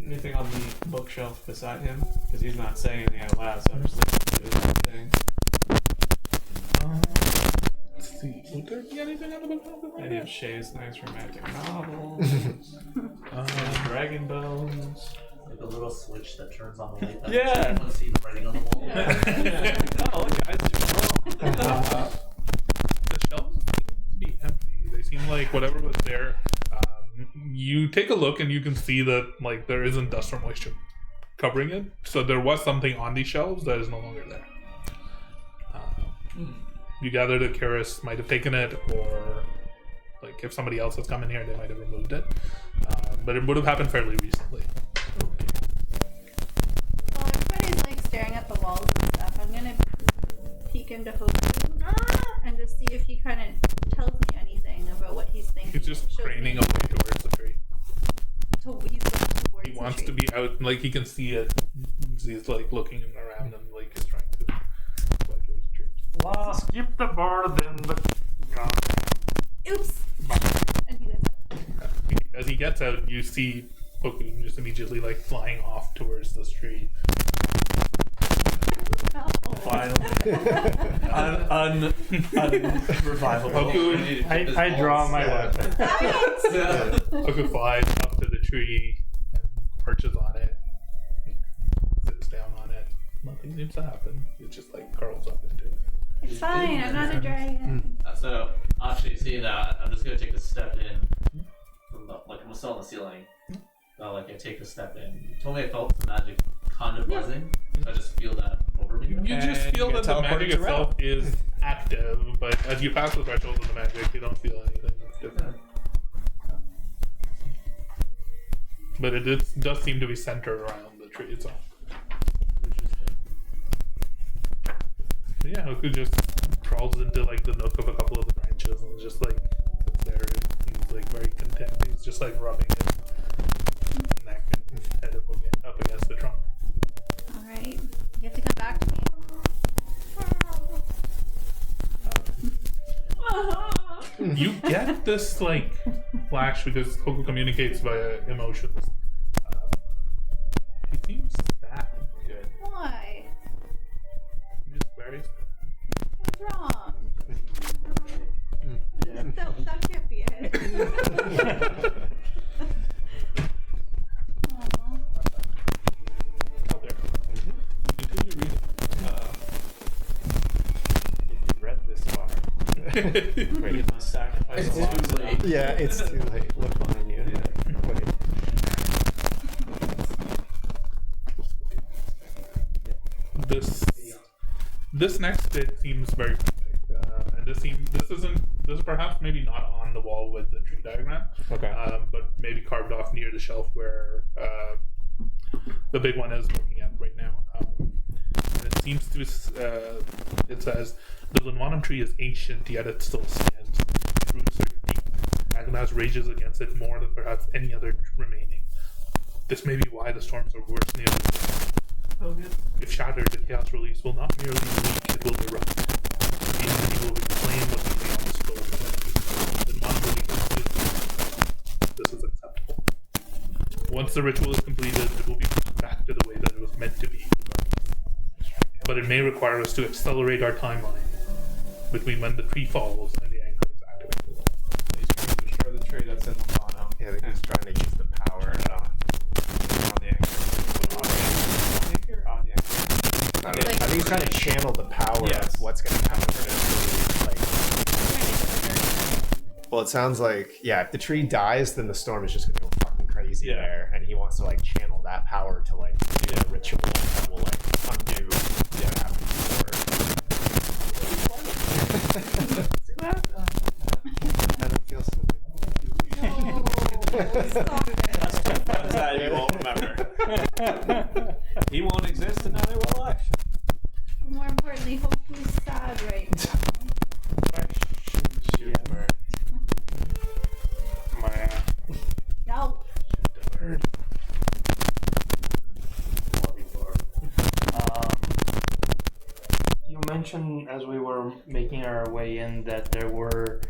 Anything on the bookshelf beside him? Because he's not saying anything out loud, so I'm just listening to his thing. Let's see. Would there be anything on the book? Any of Shay's nice romantic novels, Dragon Bones. Like a little switch that turns on the light. That Yeah. You want to see the writing on the wall. Yeah. Oh, look, guys, you're wrong. The shelves seem to be empty. They seem like whatever was there You take a look and you can see that like there isn't dust or moisture covering it. So there was something on these shelves that is no longer there. You gather that Karis might have taken it, or like if somebody else has come in here, they might have removed it. But it would have happened fairly recently. While everybody's like staring at the walls and stuff, I'm gonna peek into Hoku and just see if he kind of tells me anything about what he's thinking. He's just Shows craning me- away towards the tree. He's going towards He the wants tree. to be out, like he can see it. He's like looking around and like he's trying to fly towards the tree. Well, skip the bar, then the. Oops! And he goes, As he gets out, you see Hoku just immediately like flying off towards this tree. oh. Finally. Unrevivable. Hoku, I draw my weapon. Hoku flies up to the tree and perches on it. Sits down on it. Nothing seems to happen. It just like curls up into it. It's fine, I'm not a dragon. So, actually, seeing that, I'm just gonna take a step in. From the, like, I'm still on the ceiling. Like, I take a step in. You told me I felt the magic kind of buzzing. So I just feel that over me. You just And feel you that get the magic teleported to itself is active, but as you pass the threshold of the magic, you don't feel anything different. But does seem to be centered around the tree itself. So yeah, Hoku just crawls into like the nook of a couple of the branches and just like sits there. He's like very content. He's just like rubbing his neck and head up against the trunk. Alright, you have to come back to me. You get this like flash because Hoku communicates via emotions. He seems sad. Good. Why? Just very sad. What's wrong? That can't be it. Aw. Oh, there. Continue reading. If you read this far. You must sacrifice a lot. Too late. Yeah, it's too late. Look behind you. Wait. This next bit seems very perfect, and this is perhaps maybe not on the wall with the tree diagram, Okay. but maybe carved off near the shelf where the big one is looking at right now. And it seems to it says the Linwanum tree is ancient, yet it still stands. Its roots are deep. Agnaz rages against it more than perhaps any other remaining. This may be why the storms are worse near the If shattered, the chaos release will not merely leak, it will erupt. The entity will reclaim what the chaos stole from it. The non-belief is this is acceptable. Once the ritual is completed, it will be put back to the way that it was meant to be. But it may require us to accelerate our timeline between when the tree falls and the anchor is activated. He's trying to destroy the tree that's in the mono. Yeah, I think he's trying to use the power on the anchor. I think he's trying to channel the power Yes. of what's going to happen to the tree. Like, well, it sounds like, yeah, if the tree dies, then the storm is just going to go fucking crazy Yeah. there, and he wants to like channel that power to like do a ritual that will like undo what happened before. See that? I don't feel so good. Stop it. That's that you won't remember. He won't exist and neither will I. More importantly, Hoku's sad right now. No. You mentioned as we were making our way in that there were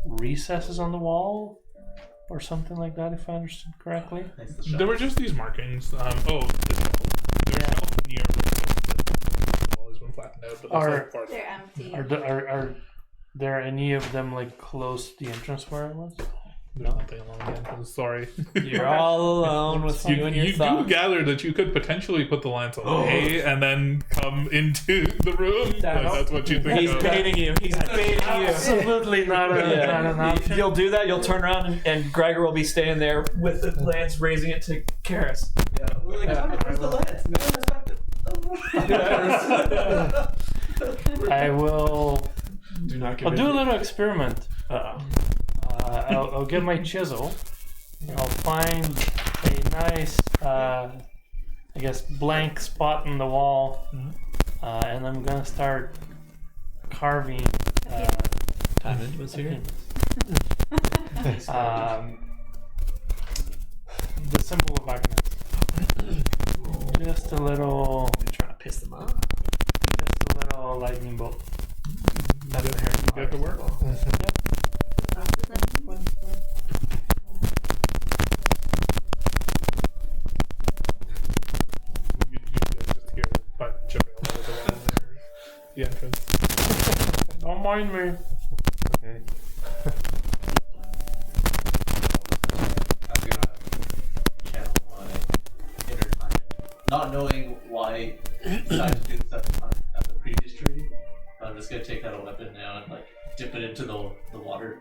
recesses on the wall or something like that, if I understood correctly. There were just these markings. The shelf. There's a shelf near the wall has been flattened out, but that's Are- like part of They're it. empty. Are there any of them like close to the entrance where it was? There's nothing along the entrance. Sorry. You're all alone with you and your You do thoughts. gather that you could potentially put the lance away and then come into the room. That's what you think He's of. baiting you. He's baiting you. Absolutely not an option. You'll do that. You'll turn around and Gregor will be standing there with the lance, raising it to Karis. We're like, where's the lance? No respect it. I will. Do not I'll do a little experiment. I'll get my chisel. I'll find a nice, I guess, blank spot in the wall, and I'm gonna start carving. Time into us here. The symbol of Agnes. Just a little. You're trying to piss them off. Just a little lightning bolt. That's the Harry You have to work. You guys just hear a bunch of elbows around there. The entrance. Don't mind me. Okay. I'm gonna channel my inner time, not knowing why I decided to do this at the previous tree. I'm just gonna take out a weapon now and like dip it into the water.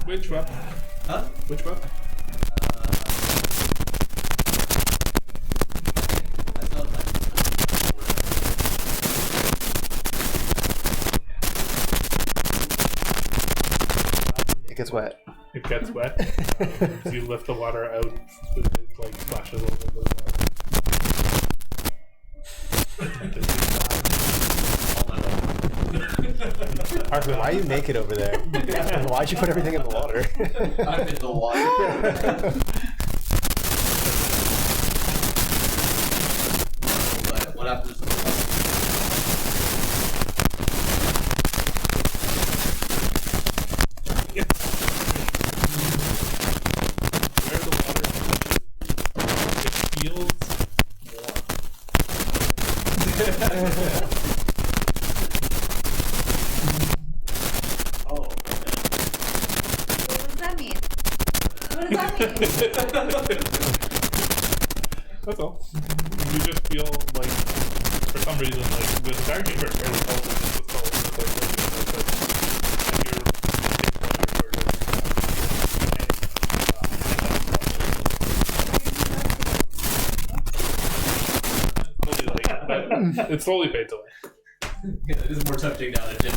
Which weapon? Huh? Which weapon? I still have It gets wet. It gets wet. So you lift the water out. It like splashes over the water. Arthur, why are you naked over there? Why'd you put everything in the water? I'm in the water. But what happens to the water? Where the water touches, it feels warm. Oh, What does that mean? What does that mean? That's all. You just feel like, for some reason, like the entire chamber is fairly cold. It's just cold. It's like it slowly fades away. yeah, it is more tempting now to dip.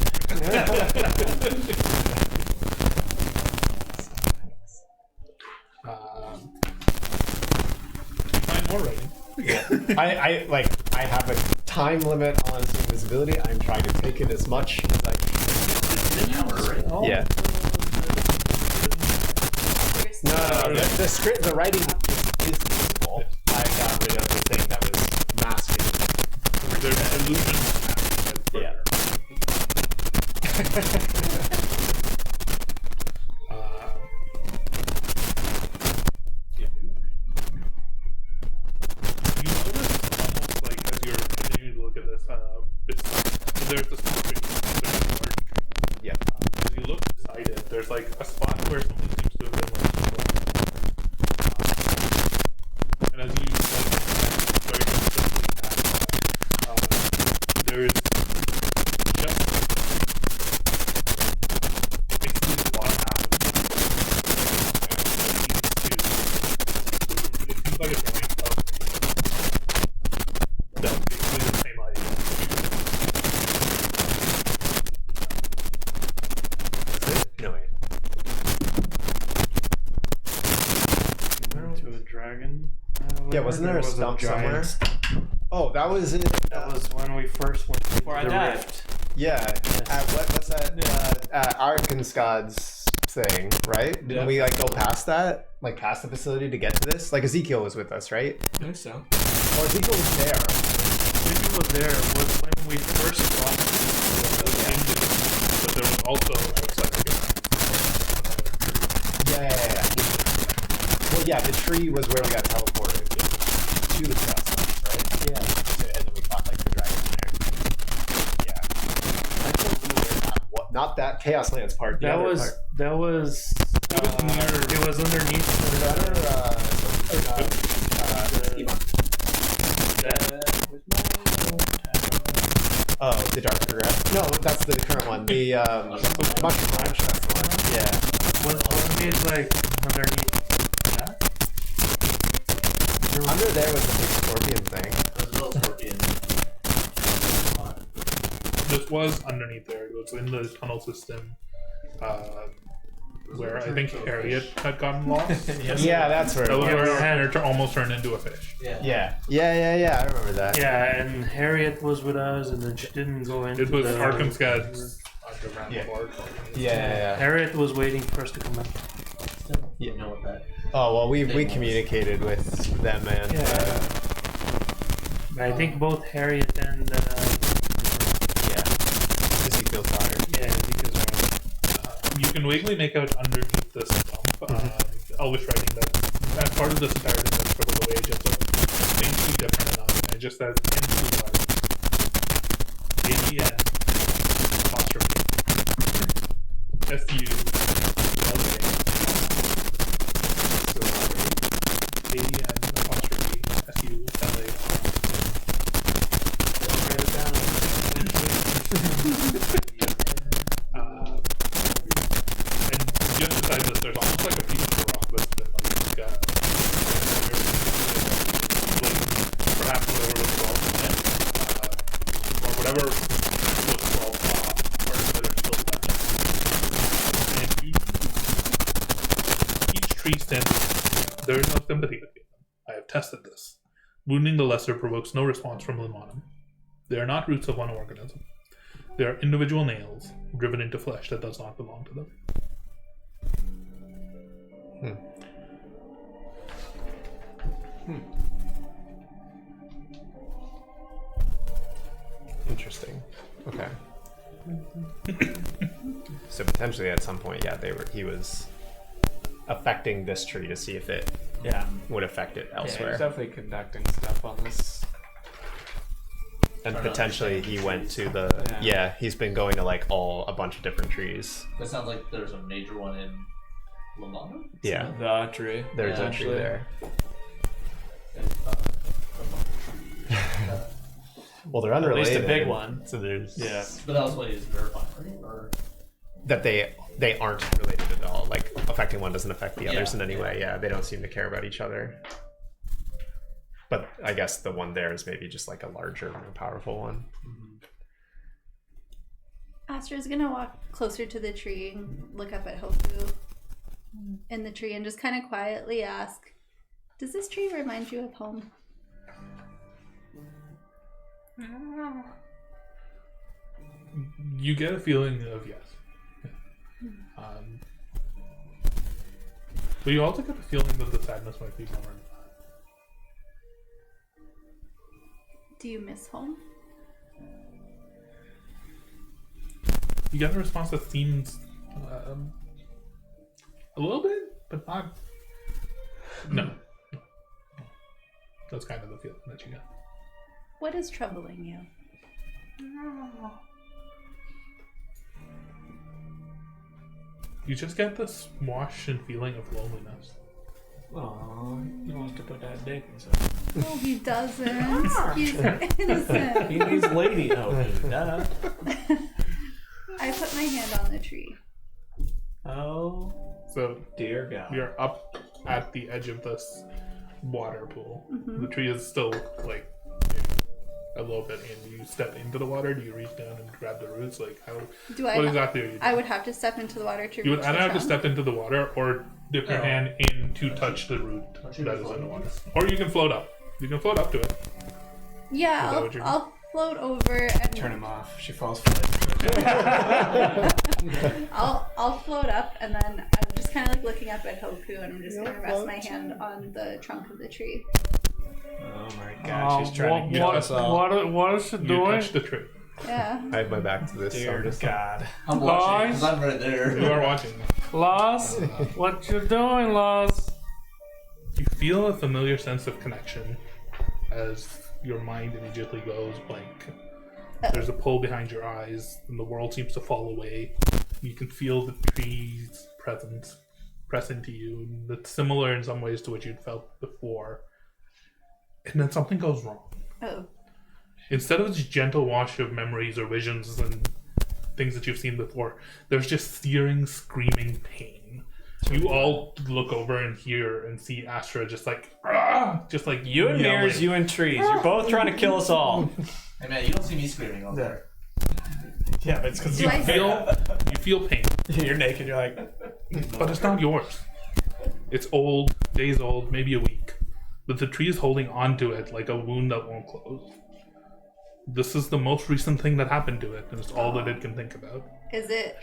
Find more writing. I have a time limit on invisibility. I'm trying to take it as much as I can. An hour, right? Yeah. No. The script, the writing is visible. I got rid of the thing that was masking. There's an illusion. Yeah. Yeah. You notice almost like as you're continuing to look at this, there's this tree, there's a large tree. Yeah. As you look beside it, there's like a spot where something seems to have been like, and as you like very specifically there's just basically water happening. It seems like it's going up. That's basically the same idea. No way. To a dragon. Yeah, wasn't there a was stump giant somewhere? Oh, that was it. That was when we first went to Before I the died. rift. Yeah. What's that? Arkansas's thing, right? Yeah. Didn't we like go past that? Like past the facility to get to this? Like Ezekiel was with us, right? I think so. Or Ezekiel was there. Maybe was there was when we first got But there was also outside the Yeah. Well, yeah, the tree was where we got teleported to the Chaoslands, right? Yeah. And then we fought like the dragon there. Yeah. I feel a little weird. Not that Chaoslands part. The other part. That was. It was near. It was underneath. Oh, the darker grass. No, that's the current one. The mushroom ranch. That's the one. Yeah. Was it like underneath that? Under there was the big scorpion thing. There's a little scorpion. This was underneath there. It was in the tunnel system, where I think Harriet had gotten lost. Yeah, that's where. That was It was. where Hannah almost turned into a fish. Yeah. Yeah. I remember that. Yeah, and Harriet was with us, and then she didn't go into It was the... Arkham's Gad's underground Yeah. park. Yeah. Harriet was waiting for us to come in. You know what that. Oh well, we communicated with them and. I think both Harriet and Yeah. Ezekiel Fire. because You can vaguely make out underneath this bump, Elvish writing that as part of this entire Trouble the Way, just faintly different enough. And it just says into ADN apostrophe SU ADN apostrophe SU LA. And just beside this, there's almost like a piece of rock that's been perhaps whatever was 12 or whatever was 12 parts that are still left. And each tree stands, there is no sympathy between them. I have tested this. Wounding the lesser provokes no response from Limonum. They are not roots of one organism. They are individual nails driven into flesh that does not belong to them. Interesting. Okay. So potentially at some point, yeah, he was affecting this tree to see if it would affect it Yeah, elsewhere. he's definitely conducting stuff on this. And potentially he went to the he's been going to like a bunch of different trees. That sounds like there's a major one in Lamana. Yeah, The tree. there's Yeah, a tree actually. there. And, Well, they're At unrelated. least a big one. So there's Yeah. but that was what he's verifying, right? Or that they aren't related at all. Like affecting one doesn't affect the others Yeah, in any yeah. way. Yeah, they don't seem to care about each other. But I guess the one there is maybe just like a larger, more powerful one. Astra's gonna walk closer to the tree and look up at Hofu in the tree and just kind of quietly ask, does this tree remind you of home? You get a feeling of yes. But you also get the feeling that the sadness might be more in that. Do you miss home? You get a response that seems a little bit, but not. No. That's kind of the feeling that you get. What is troubling you? You just get this wash and feeling of loneliness. Aww, he wants to put that dick inside. No, he doesn't. He's innocent. He's lady. Oh, duh. I put my hand on the tree. Oh, So dear God. you're up at the edge of this water pool. The tree is still like a little bit in. Do you step into the water? Do you reach down and grab the roots? Like how? Do What exactly are you doing? I would have to step into the water to You would reach either the have to trunk. step into the water or dip your hand in to touch the root that is in the water. Or you can float up. You can float up to it. Yeah, Is that what you're I'll float over and Turn him off. She falls for it. I'll float up and then I'm just kind of like looking up at Hoku and I'm just gonna rest my hand on the trunk of the tree. Oh my God, she's trying to get what, us all. what is she You doing? touch the tree. Yeah. I have my back to this. Dear so God. I'm watching because I'm right You there. are watching. Lars, what you doing, Lars? You feel a familiar sense of connection as your mind immediately goes blank. There's a pull behind your eyes, and the world seems to fall away. You can feel the tree's presence press into you, and it's similar in some ways to what you'd felt before. And then something goes wrong. Oh. Instead of this gentle wash of memories or visions and things that you've seen before, there's just searing, screaming pain. You all look over and hear and see Astra just like, "Ah!" just like You and yelling. mirrors, you and trees. You're both trying to kill us all. Hey man, you don't see me screaming over there. Yeah, but it's because Do I You feel pain, you're naked. You're like, but it's not yours. It's old, days old, maybe a week. But the tree is holding on to it like a wound that won't close. This is the most recent thing that happened to it, and it's all that it can think about. Is it?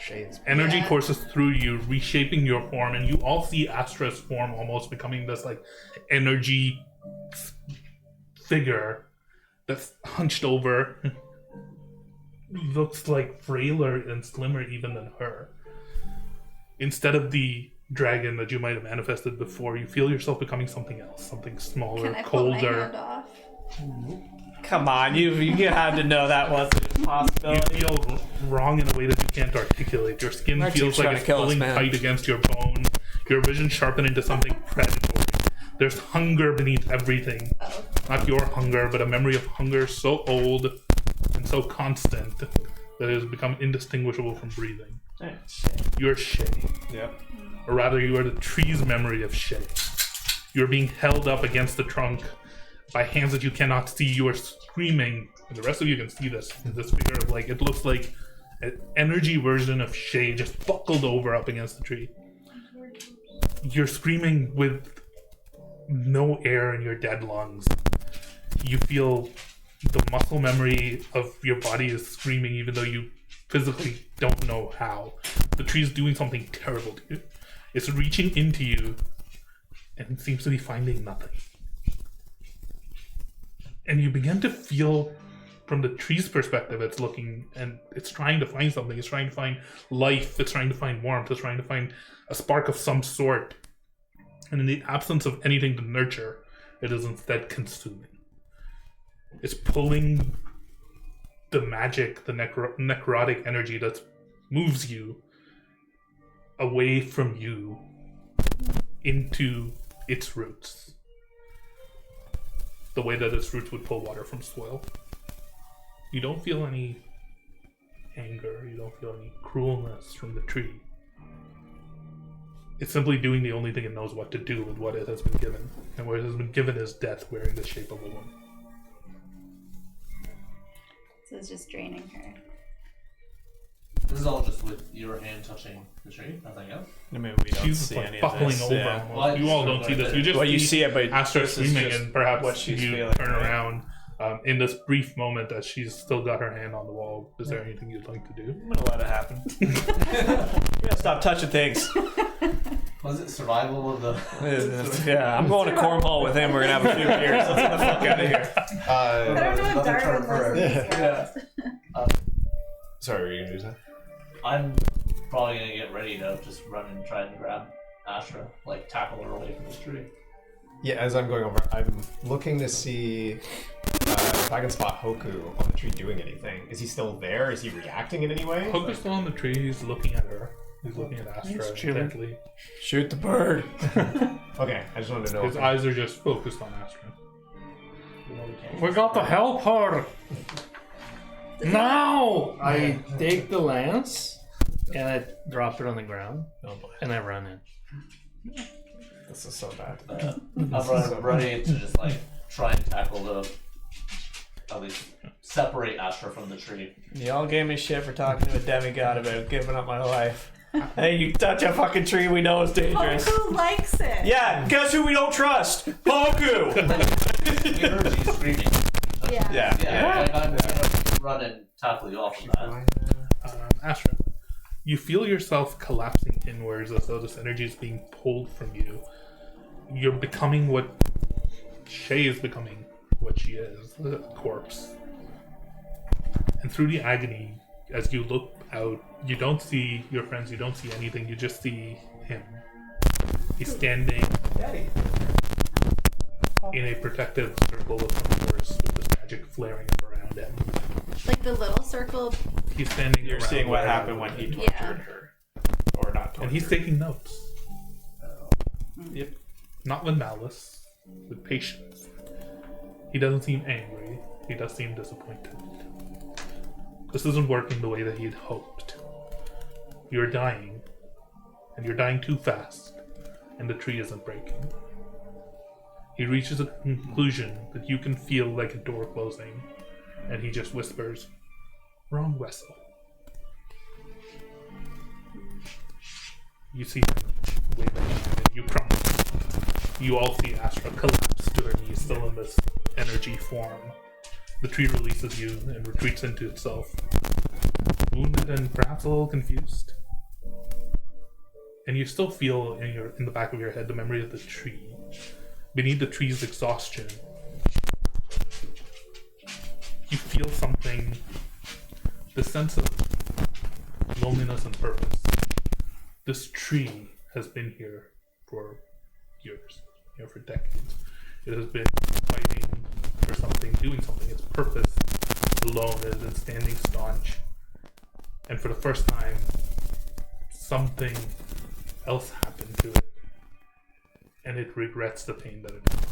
Energy Yeah. courses through you, reshaping your form, and you all see Astra's form almost becoming this like energy figure that's hunched over. Looks like frailer and slimmer even than her. Instead of the dragon that you might have manifested before, you feel yourself becoming something else, something smaller, Can I pull my colder. hand off? come on, you had to know that wasn't a You possibility. feel wrong in a way that you can't articulate. Your skin Mark feels keeps like trying it's to kill us, pulling man. tight against your bone. Your vision sharpened into something predatory. There's hunger beneath everything. Oh. Not your hunger, but a memory of hunger so old and so constant that it has become indistinguishable from breathing. You're Shay. Yep. Or rather, you are the tree's memory of Shay. You're being held up against the trunk by hands that you cannot see. You are screaming, and the rest of you can see this figure of like, it looks like an energy version of Shay just buckled over up against the tree. You're screaming with no air in your dead lungs. You feel the muscle memory of your body is screaming even though you physically don't know how. The tree is doing something terrible to you. It's reaching into you and it seems to be finding nothing. And you begin to feel, from the tree's perspective, it's looking and it's trying to find something. It's trying to find life. It's trying to find warmth. It's trying to find a spark of some sort. And in the absence of anything to nurture, it is instead consuming. It's pulling the magic, the necrotic energy that moves you away from you into its roots. The way that its roots would pull water from soil. You don't feel any anger, you don't feel any cruelness from the tree. It's simply doing the only thing it knows what to do with what it has been given. And what it has been given is death wearing the shape of a woman. So it's just draining her. This is all just with your hand touching the tree, nothing else. I mean, we don't She's see like any of buckling this. over Yeah. almost. Well, You all don't see this. You just Well, you see it, but Astra this is screaming, just and perhaps what she's you feeling, turn right? around in this brief moment as she's still got her hand on the wall. Is there anything you'd like to do? I'm gonna let it happen. You gotta stop touching things. Was it survival of the... Yeah, I'm going to cornhole with him. We're gonna have a few beers. Let's get the fuck out of here. I don't know if another term Darwin for listens. it. Yeah. Sorry, were you gonna do that? I'm probably gonna get ready to just run and try and grab Astra, like tackle her away from this tree. Yeah, as I'm going over, I'm looking to see if I can spot Hoku on the tree doing anything. Is he still there? Is he reacting in any way? Hoku's still on the tree. He's looking at her. He's looking at Astra chilling. intently. Shoot the bird. Okay, I just wanted to know. His eyes are just focused on Astra. We got to help her. Now I take the lance and I drop it on the ground Oh boy, and I run in. this is so bad. I'm ready to just like try and tackle at least separate Astra from the tree. Y'all gave me shit for talking to a demigod about giving up my life. Hey, you touch a fucking tree we know is dangerous. Who likes it? Yeah, guess who we don't trust? Poku! You heard she's screaming. Yeah. Yeah. Like I'm gonna run and tackle you off of that. Astra, you feel yourself collapsing inwards as though this energy is being pulled from you. You're becoming what Shay is becoming, what she is, a corpse. And through the agony, as you look out, you don't see your friends, you don't see anything, you just see him. He's standing in a protective circle of some force with this magic flaring up around him. Like the little circle. He's standing You're around seeing what where- happened when he tortured Yeah. her. And he's taking notes. Yep. Not with malice, with patience. He doesn't seem angry. He does seem disappointed. This isn't working the way that he had hoped. You're dying, and you're dying too fast, and the tree isn't breaking. He reaches a conclusion that you can feel like a door closing, and he just whispers, "Wrong vessel." You see him wave at you, and you crumble. You all see Astra collapse to her knees, still in this energy form. The tree releases you and retreats into itself, wounded and perhaps a little confused. And you still feel in the back of your head the memory of the tree. Beneath the tree's exhaustion, you feel something, the sense of loneliness and purpose. This tree has been here for years, for decades. It has been fighting for something, doing something. Its purpose alone is in standing staunch. And for the first time, something else happened to it. And it regrets the pain that it caused.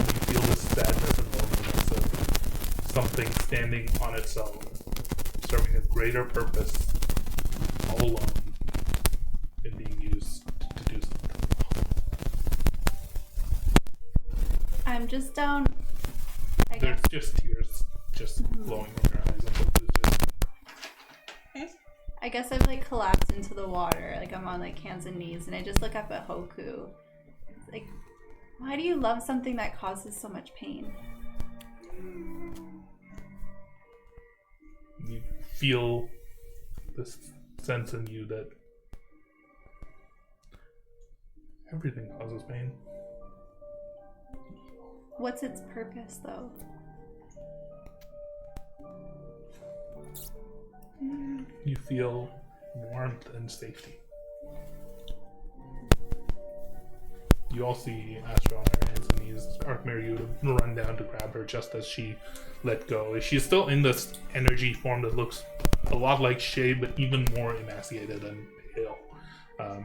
You feel this sadness and loneliness of something standing on itself, serving a greater purpose, all alone, and being used to do something. I'm just down. I There's guess. just tears just flowing from your eyes, and it's just I guess I've like collapsed into the water. Like I'm on like hands and knees, and I just look up at Hoku. It's like, why do you love something that causes so much pain? you feel this sense in you that everything causes pain. What's its purpose, though? You feel warmth and safety. You all see Astra on her hands and knees. Arkmir, you run down to grab her just as she let go. She's still in this energy form that looks a lot like Shay, but even more emaciated and pale.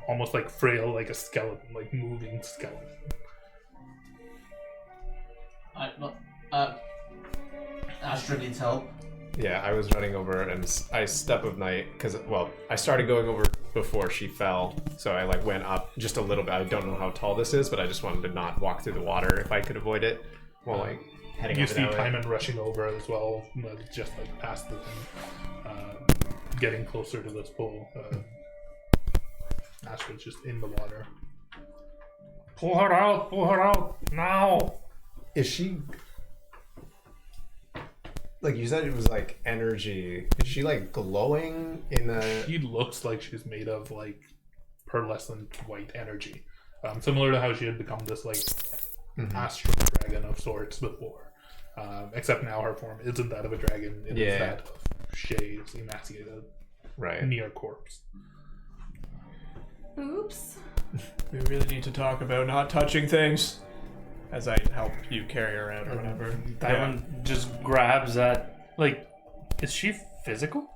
Almost like frail, like a skeleton, like moving skeleton. Astra needs help. Yeah, I was running over and I step of night because, well, I started going over before she fell, so I like went up just a little bit. I don't know how tall this is, but I just wanted to not walk through the water if I could avoid it. Well, like heading You over see that way. Timon rushing over as well, just like past the thing, getting closer to this pool. Astra's just in the water. Pull her out now. Is she like you said? It was like energy. Is she like glowing in a? She looks like she's made of like pearlescent white energy, similar to how she had become this like astral dragon of sorts before. Except now her form isn't that of a dragon; it is that of Shay's emaciated, near corpse. Oops. We really need to talk about not touching things. As I help you carry her out or whatever. Diamond just grabs at, like, is she physical?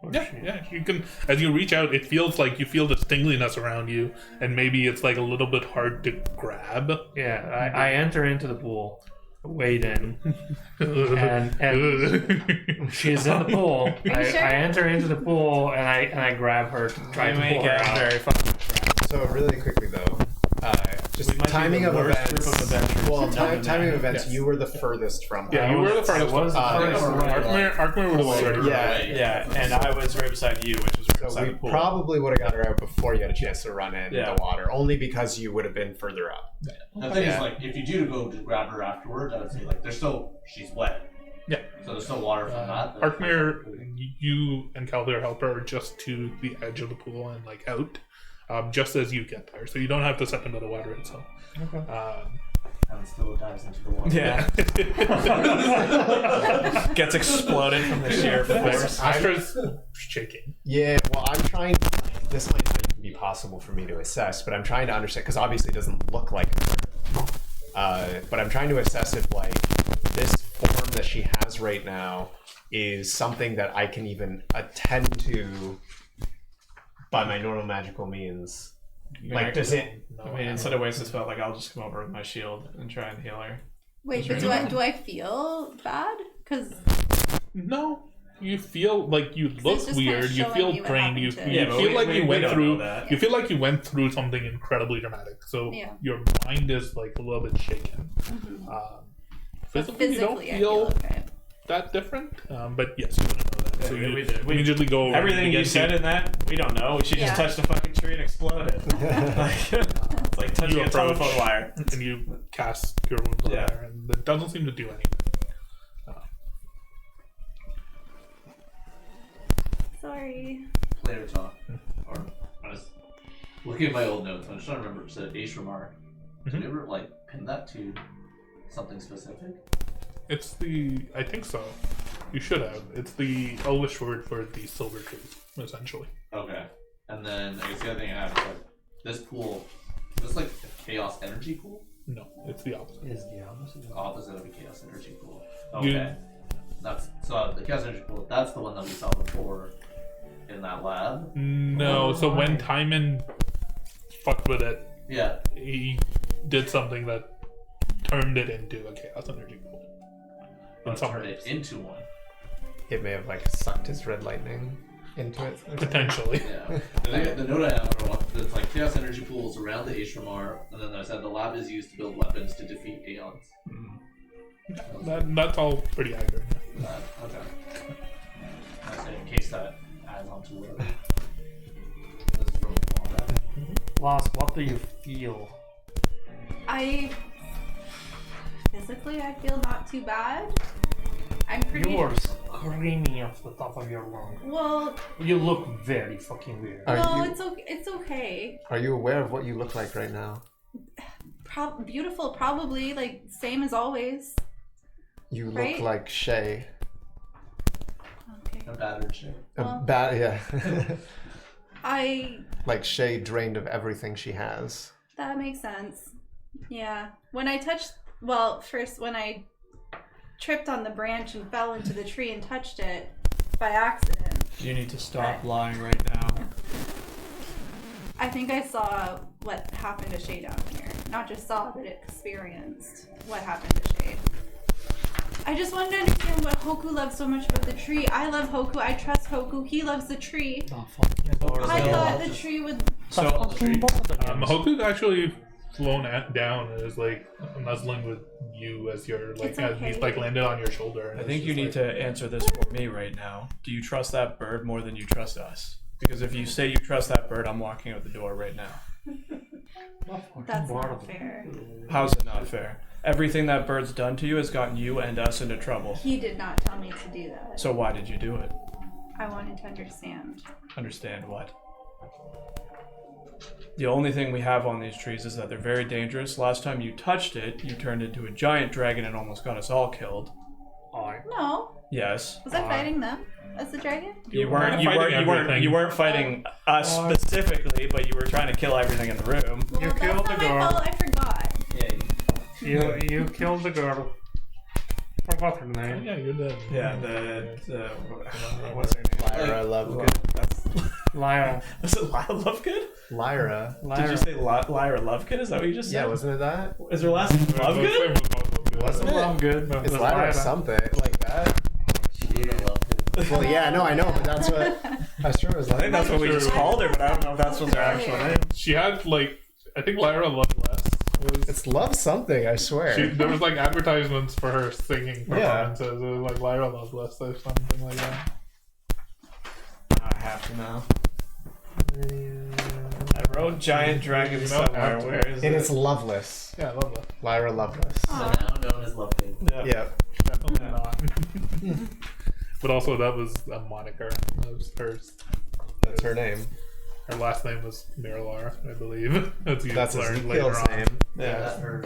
Or is she- Yeah. You can, as you reach out, it feels like you feel this tingliness around you, and maybe it's like a little bit hard to grab. Yeah, I enter into the pool, wade in, and she's in the pool. I enter into the pool and I grab her to try to pull her out. very fun. So really quickly though, just We might be timing the of worst events. group of adventurers Well, in timing of events. Yes. You were the furthest from her. Yeah, you were the first. I was the first one. Arkmir would have already. Yeah, and I was right beside you, which was right So beside we the pool. probably would have got her out before you had a chance to run in Yeah. the water, only because you would have been further up. The thing is, like, if you do go to grab her afterwards, I would say, like, she's wet. Yeah. So there's still water from that. Arkmir, you and Calder help her just to the edge of the pool and like out, just as you get there, so you don't have to step into the water itself. And still dives into the water. Yeah. Gets exploded from the sheer force. Astra's shaking. Yeah, well, I'm trying. This might not even be possible for me to assess, but I'm trying to understand because obviously it doesn't look like her. But I'm trying to assess if like this form that she has right now is something that I can even attend to by my normal magical means. You Like, can does it? I mean, instead of waste a spell, like I'll just come over with my shield and try and heal her. Wait, but do I feel bad? Because No, you feel like you it's look just weird. kinda You showing feel me what drained. You, happened to- you Yeah, but feel we- like we- you we went don't through. know that. You feel like you went through something incredibly dramatic. So Yeah. your mind is like a little bit shaken. Physically, you don't physically I feel feel okay. that different. But yes, you wouldn't know that. Yeah, So you we did. We- immediately go over Everything and you begin said to- in that, we don't know. She Yeah. just touched a fucking tree and exploded. It's like touching You a approach. telephone wire. and you cast Cure Wounds on Yeah. her, and it doesn't seem to do anything. Sorry. Player talk. Or I was looking at my old notes. I'm just trying to remember. It said Ace remark. Did you ever like pin that to something specific? It's the. I think so. You should have. It's the Elvish word for the silver tree, essentially. Okay. And then I guess the other thing I have is like this pool. Is this like a chaos energy pool? No, it's the opposite. Is the opposite. Opposite of a chaos energy pool. You- Okay. That's so the chaos energy pool. That's the one that we saw before in that lab. No, so when Timon fucked with it, Yeah. he did something that turned it into a chaos energy pool. In some Turned ways. it into one. It may have like sucked his red lightning into it. Potentially. Yeah. The note I have are what it's like chaos energy pools around the Ashramar, and then I said the lab is used to build weapons to defeat Aeons. That's all pretty accurate. Okay. I say in case that adds on to whatever. This is from combat. Lost, what do you feel? Physically, I feel not too bad. I'm pretty. You are screaming off the top of your lung. Well, You look very fucking weird. Are well, you- it's okay. It's okay. Are you aware of what you look like right now? Beautiful, probably like same as always. You look Right? like Shay. Okay. A battered ship. Well- Yeah. I Like Shay drained of everything she has. That makes sense. Yeah. When I first when I tripped on the branch and fell into the tree and touched it by accident, You need to stop lying right now. I think I saw what happened to Shay down here. Not just saw, but experienced what happened to Shay. I just wanted to understand what Hoku loves so much about the tree. I love Hoku. I trust Hoku. He loves the tree. Oh, fuck. I Yeah. thought the tree would. So, Hoku's actually flown down and is like nuzzling with you as you're like It's as okay. he's like landed on your shoulder. And I it's think you just need like- to answer this for me right now. Do you trust that bird more than you trust us? Because if you say you trust that bird, I'm walking out the door right now. That's not fair. How's it not fair? Everything that bird's done to you has gotten you and us into trouble. He did not tell me to do that. So why did you do it? I wanted to understand. Understand what? The only thing we have on these trees is that they're very dangerous. Last time you touched it, you turned into a giant dragon and almost got us all killed. No. Yes. Was I fighting them as the dragon? You were weren't fighting fighting us specifically, but you were trying to kill everything in the room. Well, that's killed not the my girl. fault. I forgot. Yeah. You killed the girl. Forgot her name. Yeah, you're dead. Yeah, the what's her name? Lyra Lovegood. That's Lyra. was it Lyra Lovegood? Lyra. Did you say Lyra Lovegood? Is that what you just said? Yeah, wasn't it that? Is her last name Lovegood? Wasn't it? I'm good. It's Lyra something like that. She would have loved it. Well, yeah, no, I know, but that's what I sure was I like. think that's what we just called her, but I don't know if that's what her actual name. She had like I think Lyra loved less. It's love something, I swear. There was like advertisements for her singing Yeah. performances. It was like Lyra loved less or something like that. I have to know. I wrote giant dragon You don't somewhere. have to. Where is And it? it's Loveless. Yeah, I love that. Lyra Loveless. So now known as Love Babe. Yeah. Yeah. Definitely not. But also that was a moniker. That was hers. That's her name. Her last name was Miralar, I believe. As you That's learned later Ezekiel's on. name. Yeah. That's her.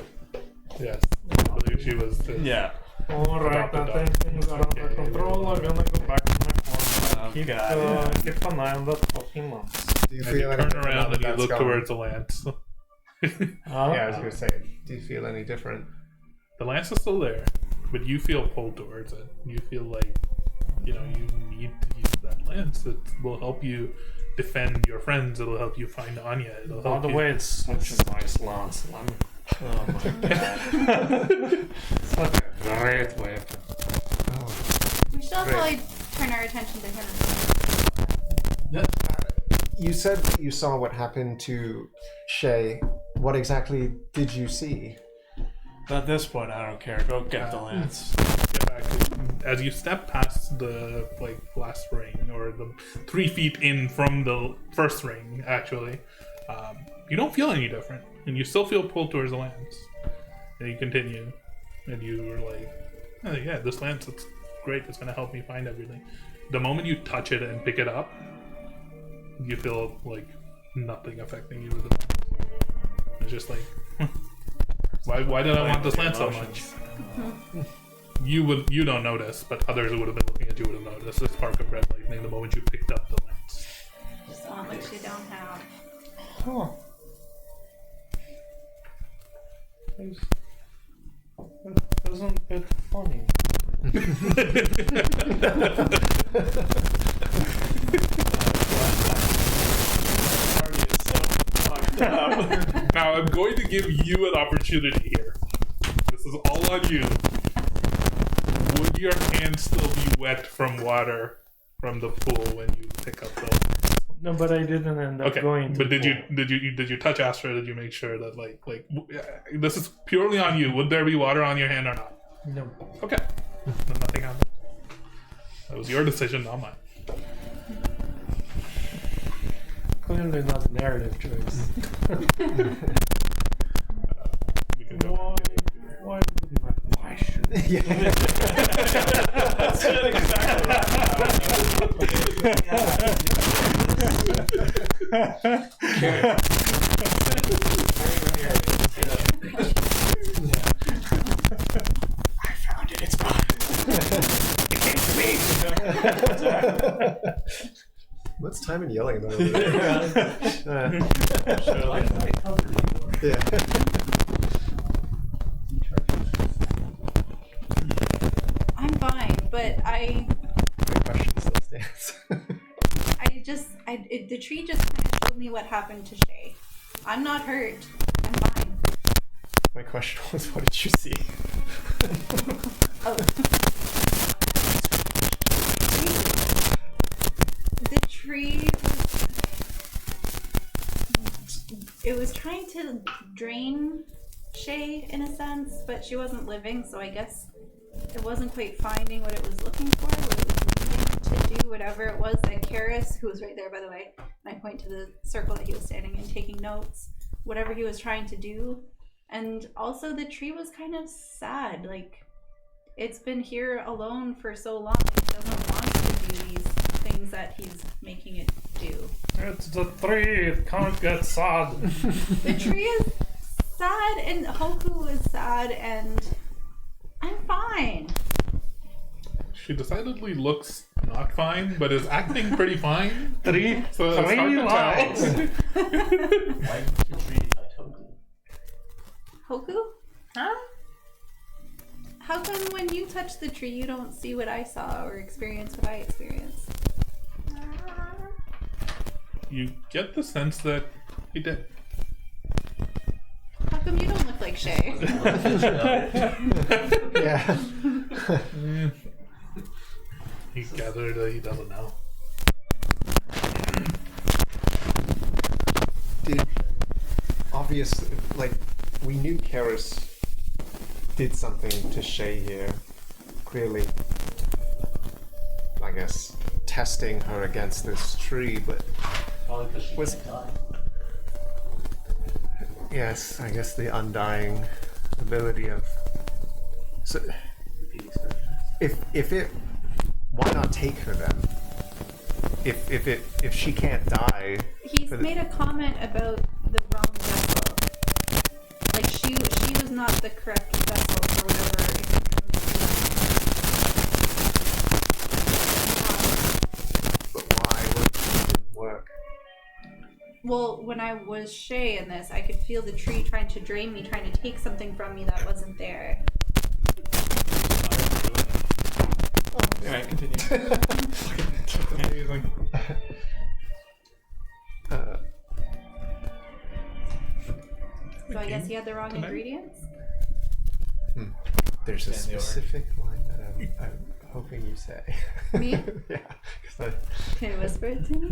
Yes, I believe she was. His, Yeah. Alright, I think things are under control. I'm gonna go back to my corner. Keep, got it. keep an eye on that fucking monster. Do you As feel you any turn different now around that and you that's look gone? towards the lance. Yeah, I was gonna say, do you feel any different? The lance is still there, but you feel pulled towards it. You feel like, you need to use that lance. It will help you defend your friends. It'll help you find Anya. It'll By help the you. way, it's such a nice lance. Oh my god. Such a great weapon. We should also Great. turn our attention to him. You said that you saw what happened to Shay. What exactly did you see? At this point, I don't care. Go get the lance. Get back to, as you step past the last ring, or the 3 feet in from the first ring, actually, you don't feel any different, and you still feel pulled towards the lance. And you continue, and you were like, oh, yeah, this lance, it's great. It's gonna help me find everything. The moment you touch it and pick it up, you feel like nothing affecting you with the lance. It's just like, why did I want this lance so much? You don't notice, but others who would have been looking at you would have noticed the spark of red lightning the moment you picked up the lance. Just want what you don't have. Huh. Isn't it funny? Now I'm going to give you an opportunity here. This is all on you. Would your hands still be wet from water from the pool when you pick up the? No, but I didn't end up Okay, going to but the did you touch Astra? Did you make sure that this is purely on you? Would there be water on your hand or not? No. Okay, then nothing happened. That was your decision, not mine. Clearly not a narrative choice. We can go. Why should Yeah. That's exactly I found it. It's mine. It came to me. What's time and yelling about over there? Yeah. I'm fine, but My question still stands. the tree just kind of showed me what happened to Shay. I'm not hurt. I'm fine. My question was, what did you see? Oh. The tree it was trying to drain Shay in a sense, but she wasn't living, so I guess it wasn't quite finding what it was looking for, what it was needing to do, whatever it was that Karis, who was right there by the way, and I point to the circle that he was standing in taking notes, whatever he was trying to do. And also the tree was kind of sad, like it's been here alone for so long, it doesn't want to do these things that he's making it do. It's the tree, it can't get sad. The tree is sad and Hoku is sad and I'm fine. She decidedly looks not fine, but is acting pretty fine. Three So it's hard to lies. tell. Why did you treat Toku? Hoku? Huh? How come when you touch the tree you don't see what I saw or experience what I experienced? You get the sense that he did. How come you don't look like Shay? Yeah. He gathered that he doesn't know. Did obviously, we knew Karis did something to Shay here. Clearly, I guess, testing her against this tree, but Probably because she Was- can't die. yes, I guess the undying ability of. So, Repeat experiment. if it, why not take her then? If she can't die, He's made a comment about the wrong vessel. Like she was not the correct vessel for whatever but why? What didn't work? well, when I was Shay in this, I could feel the tree trying to drain me, trying to take something from me that wasn't there. Alright, continue. Amazing. I guess he had the wrong tonight? ingredients. There's a Stand the order. specific line that I'm hoping you say. Me? Yeah. 'Cause Can you whisper it to me?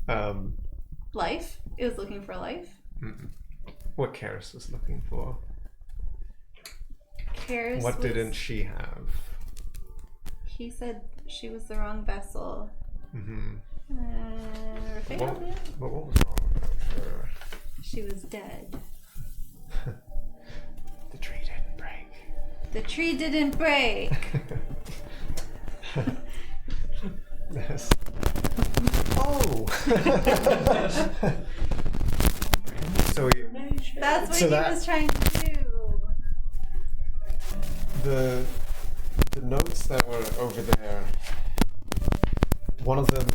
no. Life? It was looking for life. What Karis was looking for? Karis What was- didn't she have? He said she was the wrong vessel. Mm-hmm. Raphael did? But what was wrong about her? She was dead. The tree didn't break. The tree didn't break. Yes. Oh. So That's what So he that- was trying to do. the notes that were over there, one of them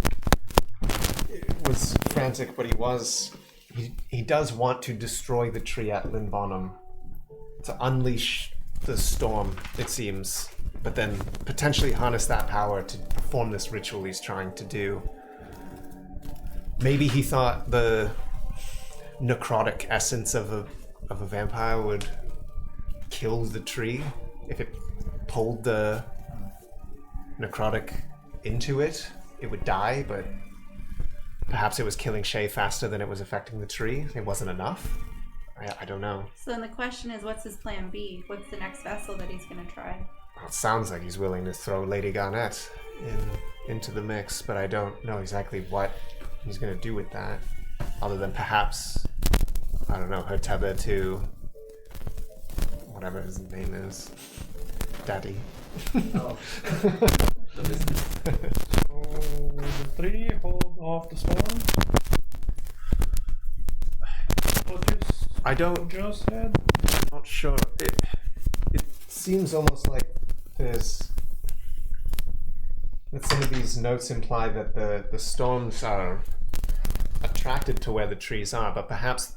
was frantic, but he does want to destroy the tree at Linbonham to unleash the storm, it seems, but then potentially harness that power to perform this ritual he's trying to do. Maybe he thought the necrotic essence of a vampire would kill the tree if it pulled the necrotic into it. It would die, but perhaps it was killing Shay faster than it was affecting the tree. It wasn't enough. I don't know. So then the question is, what's his plan B? What's the next vessel that he's going to try? Well, it sounds like he's willing to throw Lady Garnett into the mix, but I don't know exactly what he's going to do with that, other than perhaps, I don't know, her tether to whatever his name is, Daddy. Oh. The business. So the three hold off the storm. What I don't. just said? Not sure. It seems almost like that some of these notes imply that the storms are attracted to where the trees are, but perhaps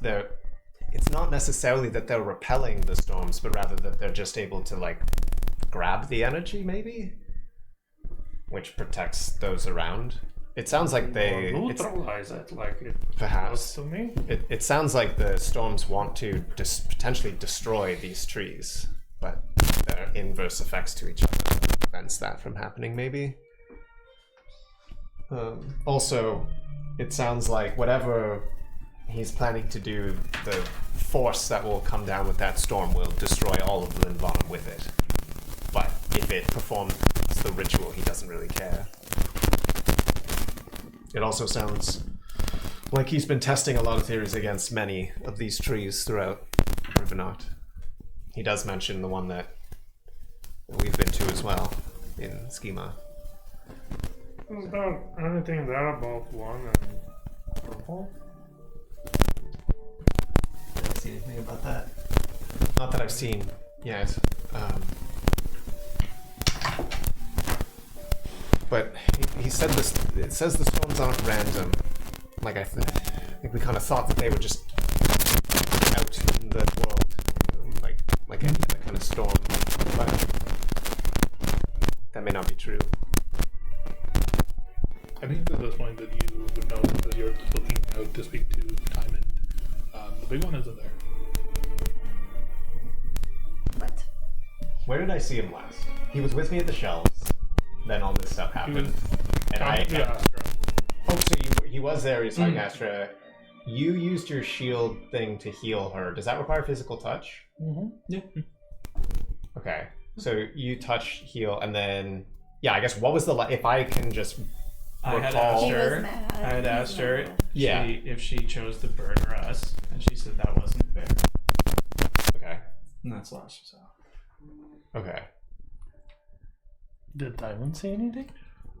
it's not necessarily that they're repelling the storms, but rather that they're just able to like grab the energy, maybe, which protects those around. It sounds like Or neutralize it, like it perhaps. to me. It sounds like the storms want to potentially destroy these trees, but their inverse effects to each other prevents that from happening, maybe. Also, it sounds like whatever he's planning to do, the force that will come down with that storm will destroy all of Linbonham with it. But if it performs the ritual, he doesn't really care. It also sounds like he's been testing a lot of theories against many of these trees throughout Riverknot. He does mention the one that we've been to as well in Schema. Is there anything there about one and purple? Didn't see anything about that. Not that I've seen yet. But he said this. It says the storms aren't random. Like I think we kind of thought that they were just out in the world, like any other kind of storm. But that may not be true. I think at this point that you would know that you're looking out to speak to Diamond. The big one isn't there. What? Where did I see him last? He was with me at the shelves. Then all this stuff He happened. was And talking to Astra. Oh, so he was there. He's fighting Astra. You used your shield thing to heal her. Does that require physical touch? Mm-hmm. Yeah. Okay. So you touch, heal, and then I guess what was the if I can just I had recall. asked He was her. mad. I had He was asked her mad. Yeah. if she chose to burn or us, and she said that wasn't fair. Okay. And that's last. So Okay. Did Diamond say anything?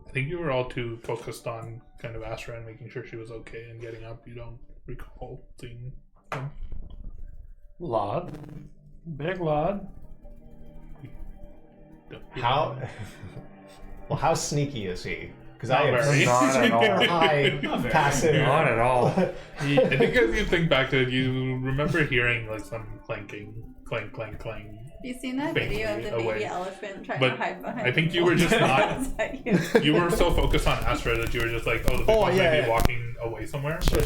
I think you were all too focused on kind of Astra and making sure she was okay and getting up. You don't recall seeing them. Lod. Big Lod. How? Well, how sneaky is he? Because Not I have very. Not at all. high passive. Not at all. I think as you think back to it, you remember hearing like some clanking, clank, clank, clang you seen that video of the away. baby elephant trying But to hide behind? I think you were just not. Is that you? You were so focused on Astra that you were just like, oh, the big one's maybe walking away somewhere. Sure.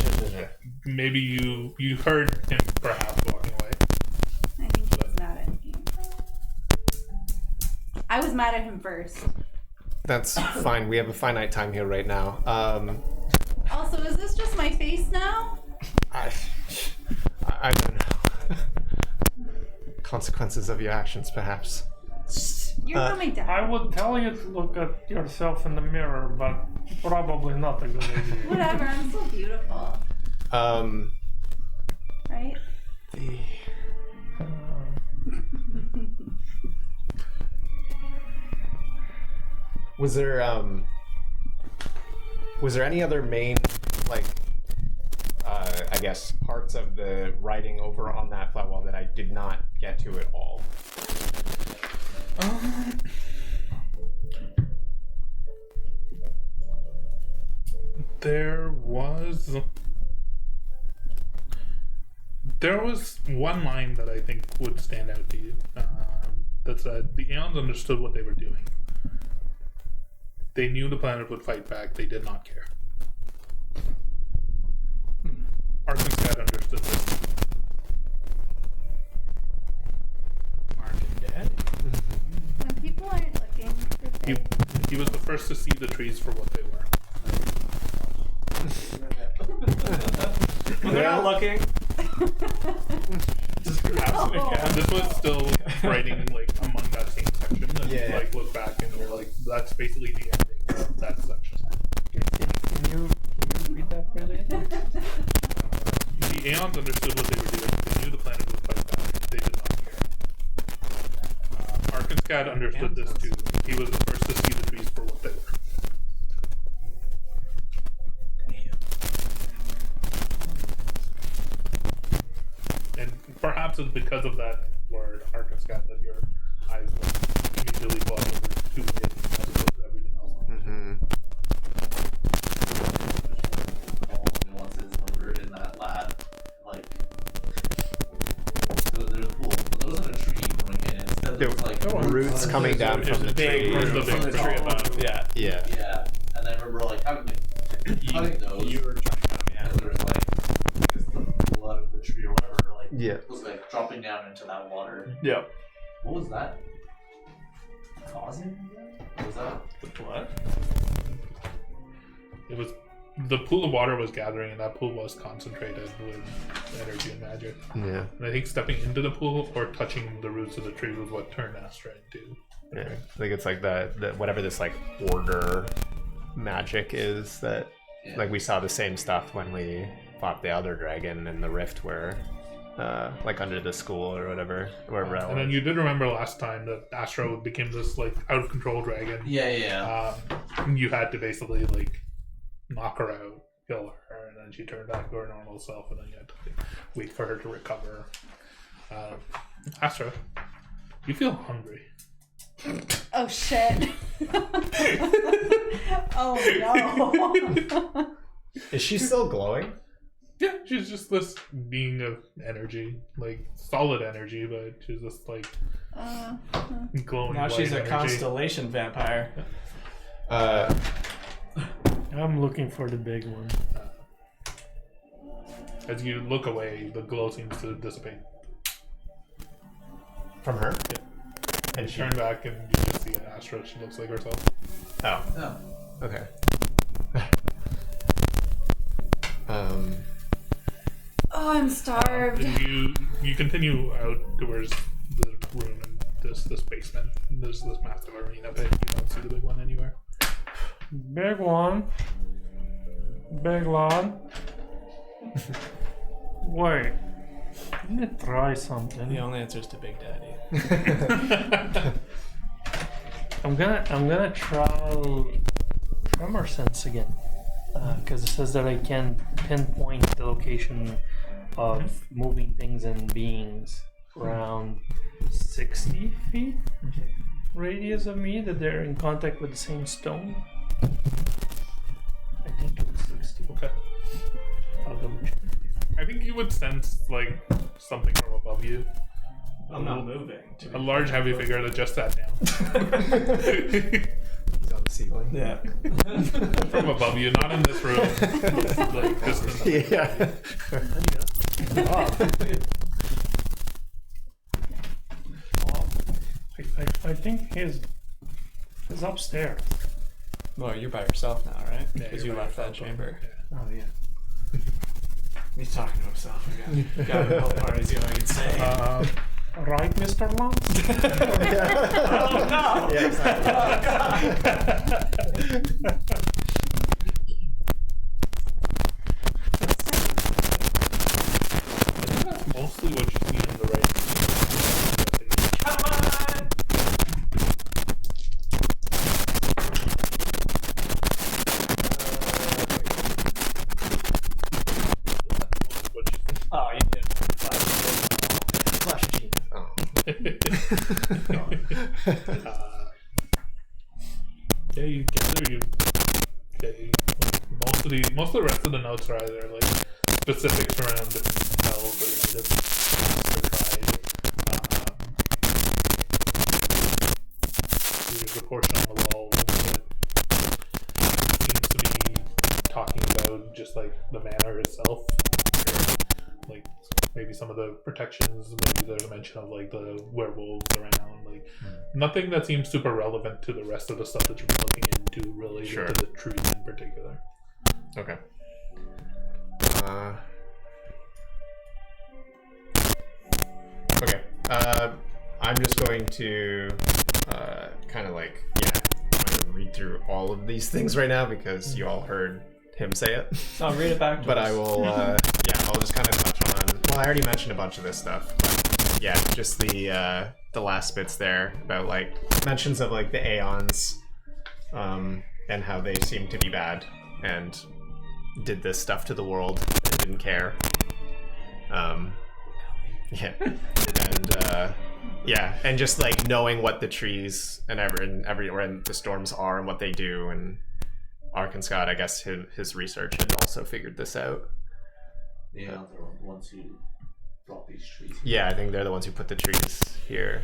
Maybe you heard him perhaps walking away. I think he was mad at me. I was mad at him first. That's fine. We have a finite time here right now. Also, is this just my face now? I don't know. Consequences of your actions, perhaps. You're not my dad. I would tell you to look at yourself in the mirror, but probably not a good idea. Whatever, I'm so beautiful. Right? Was there any other main, like, I guess, parts of the writing over on that flat wall that I did not get to at all? There was one line that I think would stand out to you. That said, the Aeons understood what they were doing. They knew the planet would fight back. They did not care. Arkansas understood this. Mark and Dad. When people aren't looking for things. He was the first to see the trees for what they were. They're not looking. Just grabs it again. And this was still writing like among that same section. And Yeah. like look back and we're like, that's basically the ending of that section. Can you read that really? The Aeons understood what they were doing. They knew the planet would fight back. They did not care. Arkansas understood this too. He was the first to see the trees for what they were. And perhaps it's because of that word, Arkansas, that your eyes will immediately gloss over to it as opposed to everything else. All the nuances over in that lab. Like, so there's a pool, but there wasn't a tree growing in it. Instead, there was like Roots coming down from the tree. From the tree above. Yeah. Yeah. Yeah, and I remember like having like cutting those. You were trying to cut them, and there was like I guess the blood of the tree or whatever, like Yeah. was like dropping down into that water. Yeah. What was that causing? What was that? What? It was the pool of water was gathering, and that pool was concentrated with energy and magic. Yeah. And I think stepping into the pool or touching the roots of the tree was what turned Astra into. Yeah. I think it's like the whatever this like order magic is that like we saw the same stuff when we fought the other dragon in the rift where like under the school or whatever wherever that And then was. you did remember last time that Astra became this like out of control dragon. Yeah. You had to basically like knock her out, kill her, and then she turned back to her normal self, and then you had to like, wait for her to recover. Astra, you feel hungry. Oh shit. Oh no. Is she still glowing? Yeah, she's just this being of energy, like solid energy, but she's just like glowing. Now she's a white energy. constellation vampire. I'm looking for the big one. As you look away, the glow seems to dissipate. From her? And you turn back and you just see an Astra. She looks like herself. Oh. Oh. Okay. Oh, I'm starved. And you continue out towards the room and this basement. There's this massive arena pit. You don't see the big one anywhere. Big one. Big lad. Wait. Let me try something. The only answer is to Big Daddy. I'm gonna try tremor sense again, because it says that I can pinpoint the location of moving things and beings around 60 feet radius of me, that they're in contact with the same stone. I think it's 60. Okay. I'll double check. I think you would sense like something from above you. I'm not moving. A large, heavy figure that just sat down. He's on the ceiling. Yeah. From above you, not in this room. Like, distant. Yeah. I think he's upstairs. Well, you're by yourself now, right? Yeah, Because you're you by left that yourself. chamber. Yeah. Oh, yeah. He's talking to himself again. Got him how far he's going insane. Right, Mr. Long? Oh, no! Yeah, That's mostly what you see in the right. Come on! What you see. Oh, you did. Flash gene. Oh. Yeah, you get there. Most of the rest of the notes are either like specifics around different spells or just there's a portion on the wall that seems to be talking about just like the manor itself, like maybe some of the protections. Maybe there's a mention of like the werewolves around. Like nothing that seems super relevant to the rest of the stuff that you've been looking into related Sure. to the trees in particular. Okay. Okay. I'm just going to kind of like, yeah, I'm gonna read through all of these things right now because you all heard him say it. I'll read it back to But us. I will, yeah, I'll just kind of touch on. Well, I already mentioned a bunch of this stuff. But yeah, just the last bits there about like mentions of like the Aeons, and how they seem to be bad and did this stuff to the world and didn't care. Yeah, and yeah, and just like knowing what the trees and everywhere and the storms are and what they do, and Arkansas, I guess his research had also figured this out. Yeah, they're the ones who brought these trees. Yeah, I think they're the ones who put the trees here,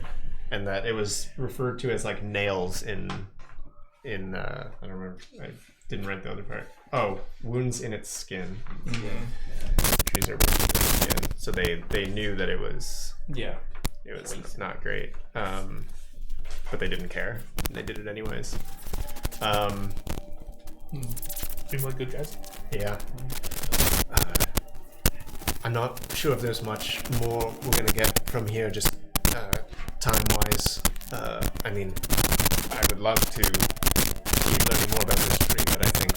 and that it was referred to as like nails in I don't remember. I didn't write the other part. Oh, wounds in its skin. Mm-hmm. Trees are wounds in its skin, so they knew that it was Yeah. not great, but they didn't care. They did it anyways. Seem like good guys. Yeah. I'm not sure if there's much more we're gonna get from here, just time-wise. I mean, I would love to keep learning more about this tree, but I think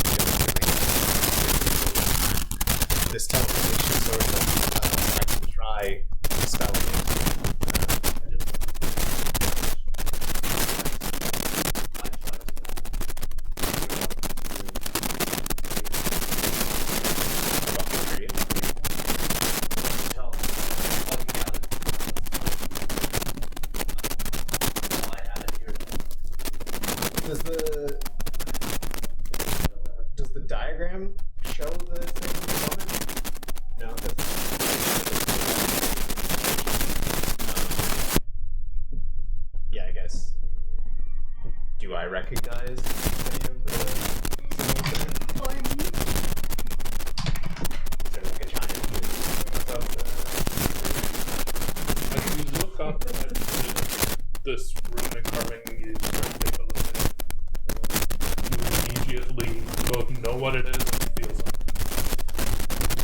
this teleportation sort of I can try spelling it. Does the diagram show the thing above it? No, it doesn't. Yeah, I guess. Do I recognize any of the symbols there? Is there like a giant above I can look up at this runic carving you take a look at it. You immediately both know what it is and feel something.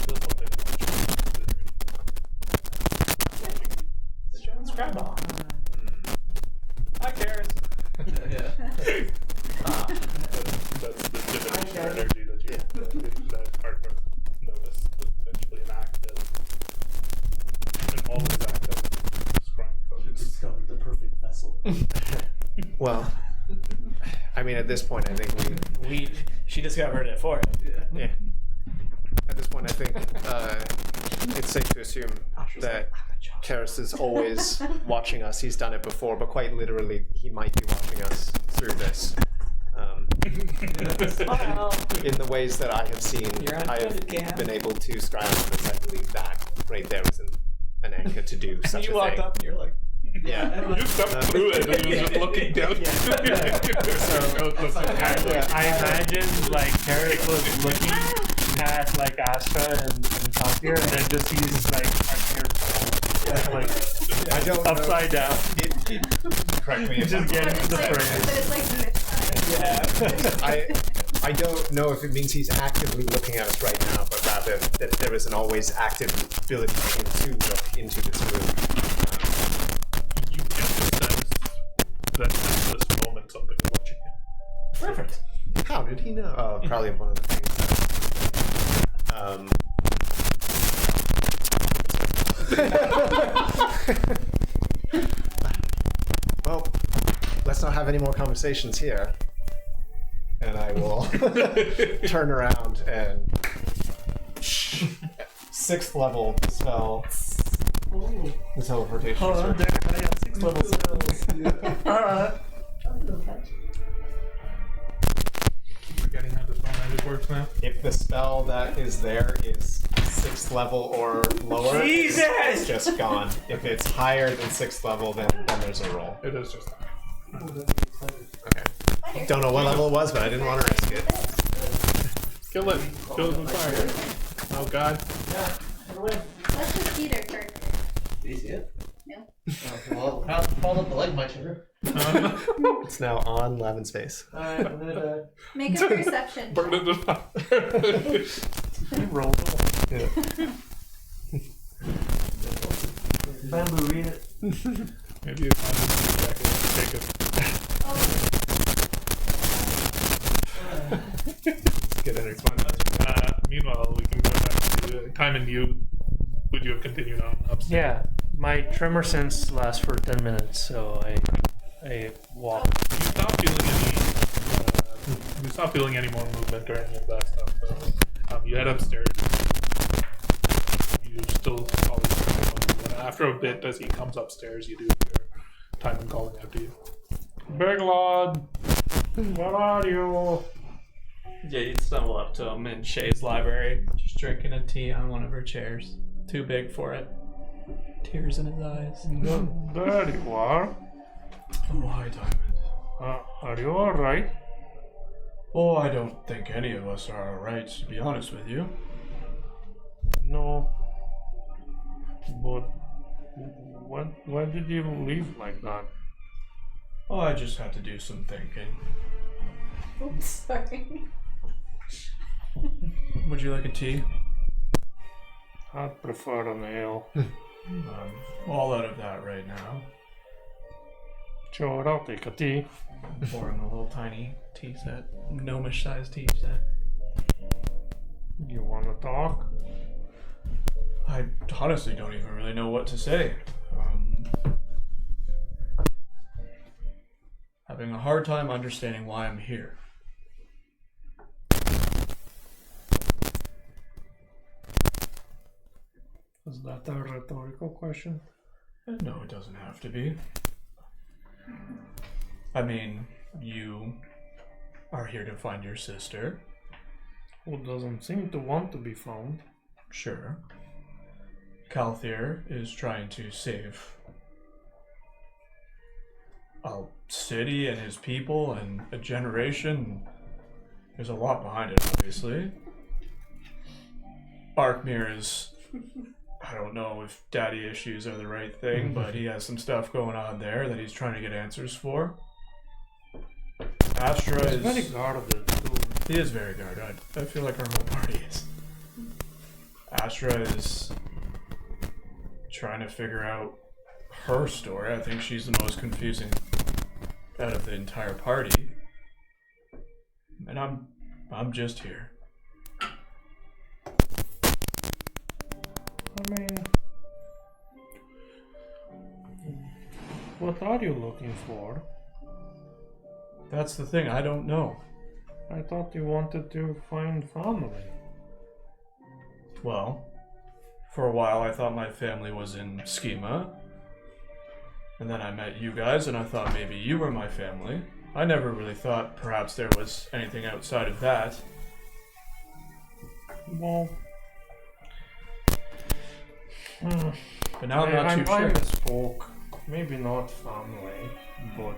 Feel something. Scrap off. Hi, Karis. Yeah. That's the divination energy that you that partner noticed essentially enacted. And all is active. Scrying focus. Discovered the perfect vessel. Well, I mean, at this point, I think She discovered it for him. yeah. At this point, I think it's safe to assume that Karis is always watching us. He's done it before, but quite literally, he might be watching us through this. In the ways that I have seen, You're I have unfitted, Cam. been able to scry on this. I believe that right there was an anchor to do such You a walked thing. up and you're like, Yeah. You stepped through it and he was just looking down. I imagine like Carrot was looking at like Astra and Takir, and then just sees like like I don't upside down. know. Correct me if Just I'm get wrong. into the But frame. it's like fish eye. I don't know if it means he's actively looking at us right now, but rather that there is an always active ability to look into this room. You get the sense that at this moment something is watching you. Perfect. How did he know? Oh, probably one of the things. Well, let's not have any more conversations here. And I will turn around and 6th level spell the teleportation. Oh, I'm circle. there. I got 6 level spells. Forgetting how this spell magic works now. If the spell that is there is 6th level or lower, Jesus! it's just gone. If it's higher than 6th level, then there's a roll. It is just. Okay. Don't know what level it was, but I didn't want to risk it. Kill it. Kill it with fire. Oh god. Let's just see their character. Do you see it? No. Oh, well, follow up the leg, my sugar. It's now on Lavin's face. Alright, I'm gonna Make a perception. Burn it to fire. Roll. Yeah. Bamboo, read it. Maybe it's on his jacket. Take it. Good energy. Meanwhile, we can go back to time and you. Would you have continued on upstairs? Yeah, my tremor sense lasts for 10 minutes, so I walk. You stop feeling any. You stop feeling any more movement or any of that stuff. So, you head upstairs. You still probably. And after a bit, as he comes upstairs, you do hear Timon calling out to you. Big Lord, where are you? Yeah, you'd stumble up to him in Shay's library, just drinking a tea on one of her chairs. Too big for it. Tears in his eyes. There you are. Oh, hi, Diamond. Are you alright? Oh, I don't think any of us are alright, to be honest with you. No. But why did you leave like that? Oh, I just had to do some thinking. Oops, sorry. Would you like a tea? I'd prefer an ale. I'm all out of that right now. Sure, I'll take a tea. Pouring a little tiny tea set, gnomish sized tea set. You wanna talk? I honestly don't even really know what to say. Having a hard time understanding why I'm here. Is that a rhetorical question? No, it doesn't have to be. I mean, you are here to find your sister. Who doesn't seem to want to be found? Sure. Calthier is trying to save a city and his people and a generation. There's a lot behind it, obviously. Arkmir is... I don't know if daddy issues are the right thing, but he has some stuff going on there that he's trying to get answers for. Astra He's is... very guarded too. He is very guarded. I feel like our whole party is. Astra is trying to figure out her story. I think she's the most confusing out of the entire party. And I'm just here. I mean, what are you looking for? That's the thing, I don't know. I thought you wanted to find family. Well, for a while I thought my family was in Schema. And then I met you guys and I thought maybe you were my family. I never really thought perhaps there was anything outside of that. Well, But now I'm not too I sure. misspoke. maybe not family, but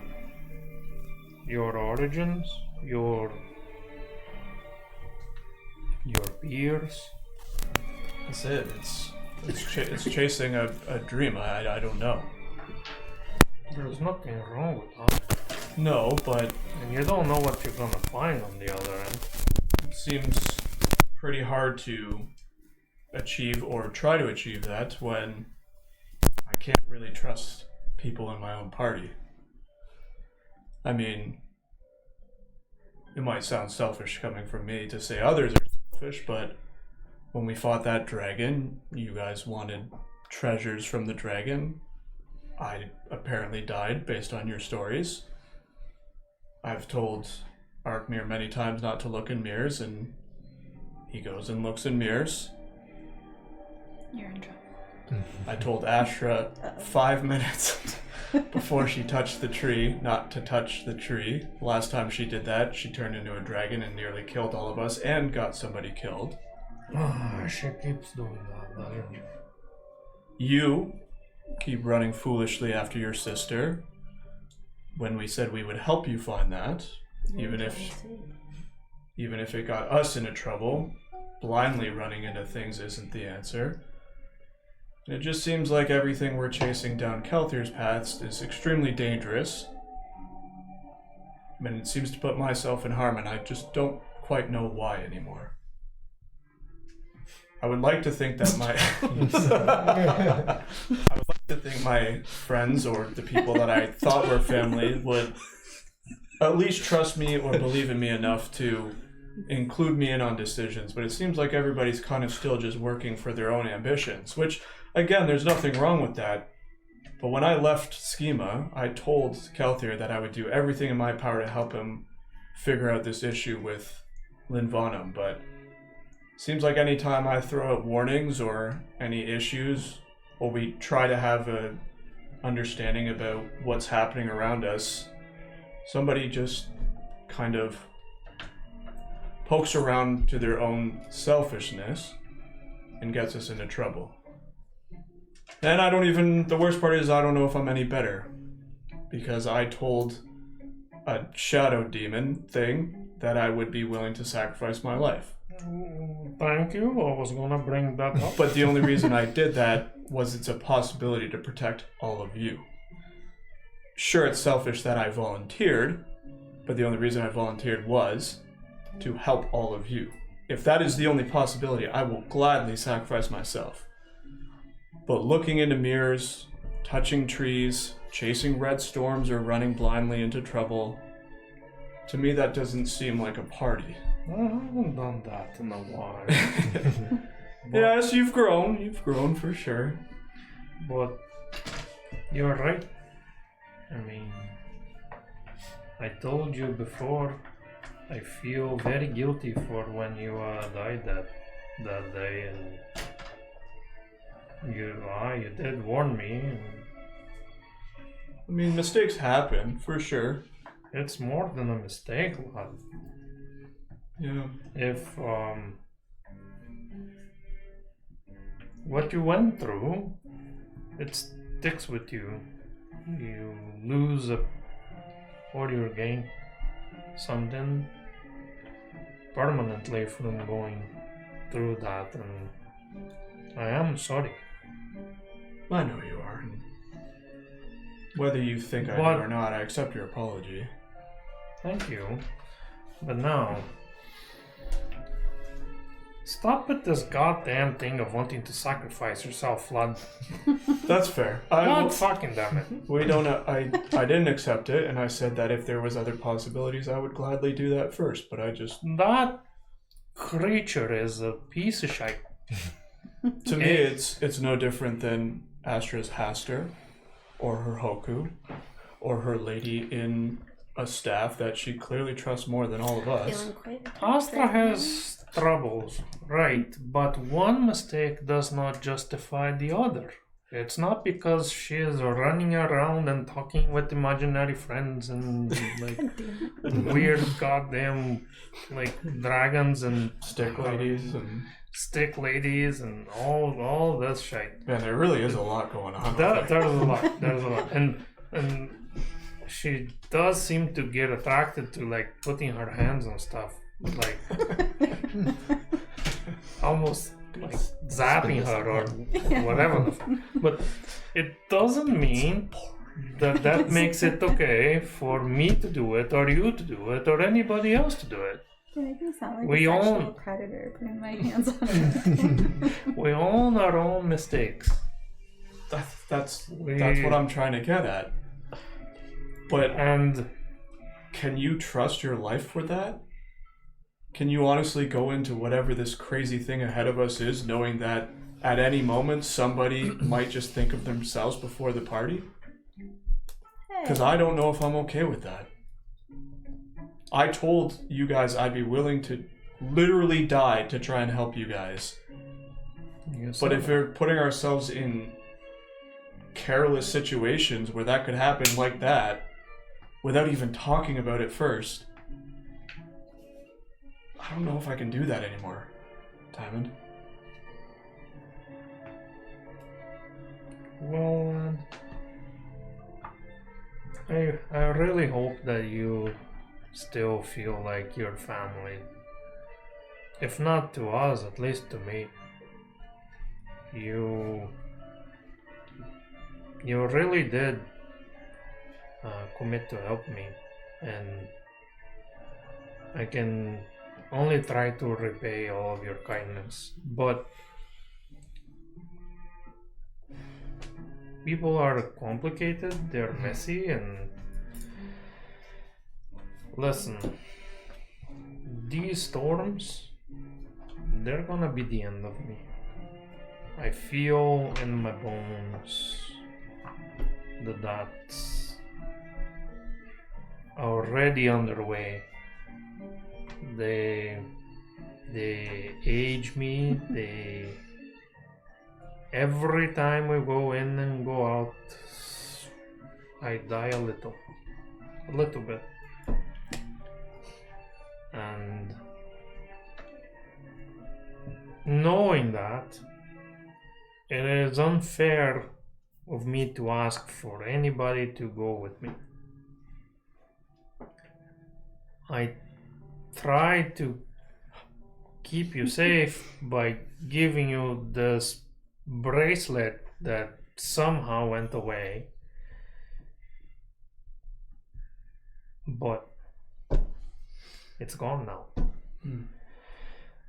your origins, your peers. That's it. It's chasing a dream. I don't know. There's nothing wrong with that. No, but And you don't know what you're gonna find on the other end. it seems pretty hard to achieve or try to achieve that when I can't really trust people in my own party. I mean, it might sound selfish coming from me to say others are selfish, but when we fought that dragon, you guys wanted treasures from the dragon. I apparently died based on your stories. I've told Arkmir many times not to look in mirrors, and he goes and looks in mirrors. You're in trouble. I told Astra 5 minutes before she touched the tree not to touch the tree. Last time she did that, she turned into a dragon and nearly killed all of us and got somebody killed. She keeps doing that, doesn't she? You keep running foolishly after your sister when we said we would help you find that, even if it got us into trouble. Blindly running into things isn't the answer. And it just seems like everything we're chasing down Kelthir's paths is extremely dangerous. I mean, it seems to put myself in harm, and I just don't quite know why anymore. I would like to think that my friends or the people that I thought were family would at least trust me or believe in me enough to include me in on decisions, but it seems like everybody's kind of still just working for their own ambitions, which, again, there's nothing wrong with that. But when I left Schema, I told Kelthir that I would do everything in my power to help him figure out this issue with Linvanum, but seems like any time I throw out warnings or any issues, or we try to have a understanding about what's happening around us, somebody just kind of pokes around to their own selfishness and gets us into trouble. And the worst part is I don't know if I'm any better, because I told a shadow demon thing that I would be willing to sacrifice my life. Thank you, I was gonna bring that up. But the only reason I did that was it's a possibility to protect all of you. Sure, it's selfish that I volunteered, but the only reason I volunteered was to help all of you. If that is the only possibility, I will gladly sacrifice myself. But looking into mirrors, touching trees, chasing red storms, or running blindly into trouble, to me that doesn't seem like a party. I haven't done that in a while. Yes, you've grown for sure. But you're right. I mean, I told you before, I feel very guilty for when you died that day, and you did warn me. And I mean, mistakes happen, for sure. it's more than a mistake, lad. Yeah. If what you went through, it sticks with you. You lose or you gain something permanently from going through that, and I am sorry. I know you are. And whether you think I do or not, I accept your apology. Thank you. But now, stop with this goddamn thing of wanting to sacrifice yourself, lad. That's fair. God fucking damn it. We don't. I didn't accept it, and I said that if there was other possibilities, I would gladly do that first. But I just That creature is a piece of shit. to me, it's no different than Astra's Haster, or her Hoku, or her lady in a staff that she clearly trusts more than all of us. Feeling quite Astra has troubles, right, but one mistake does not justify the other. It's not because she is running around and talking with imaginary friends and like weird goddamn like dragons and Stick ladies and stick ladies and all this shit. Man, there really is a lot going on. There's a lot, and she does seem to get attracted to like putting her hands on stuff, like almost like zapping her or whatever. But it doesn't mean that makes it okay for me to do it, or you to do it, or anybody else to do it. You're making me sound like We a sexual own- predator putting my hands on her. We own our own mistakes. That's what I'm trying to get at. But And can you trust your life for that? Can you honestly go into whatever this crazy thing ahead of us is, knowing that at any moment somebody might just think of themselves before the party? Because I don't know if I'm okay with that. I told you guys I'd be willing to literally die to try and help you guys. But if we're putting ourselves in careless situations where that could happen like that, without even talking about it first, I don't know if I can do that anymore, Diamond. Well, I really hope that you still feel like you're family. If not to us, at least to me. You really did commit to help me, and I can only try to repay all of your kindness. But people are complicated, they're messy, and listen, these storms, they're gonna be the end of me. I feel in my bones that that's already underway. They age me, every time we go in and go out, I die a little bit. And knowing that, it is unfair of me to ask for anybody to go with me. I try to keep you safe by giving you this bracelet that somehow went away, but it's gone now.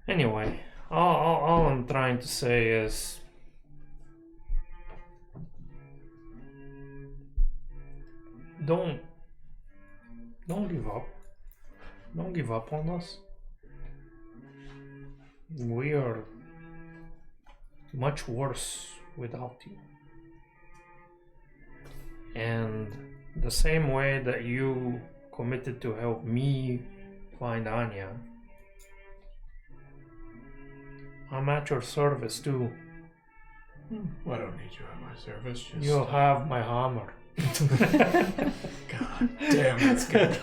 Anyway, all I'm trying to say is don't give up. Don't give up on us. We are much worse without you. And the same way that you committed to help me find Anya, I'm at your service too. Well, I don't need you at my service. Just You'll have my hammer. God damn, that's good.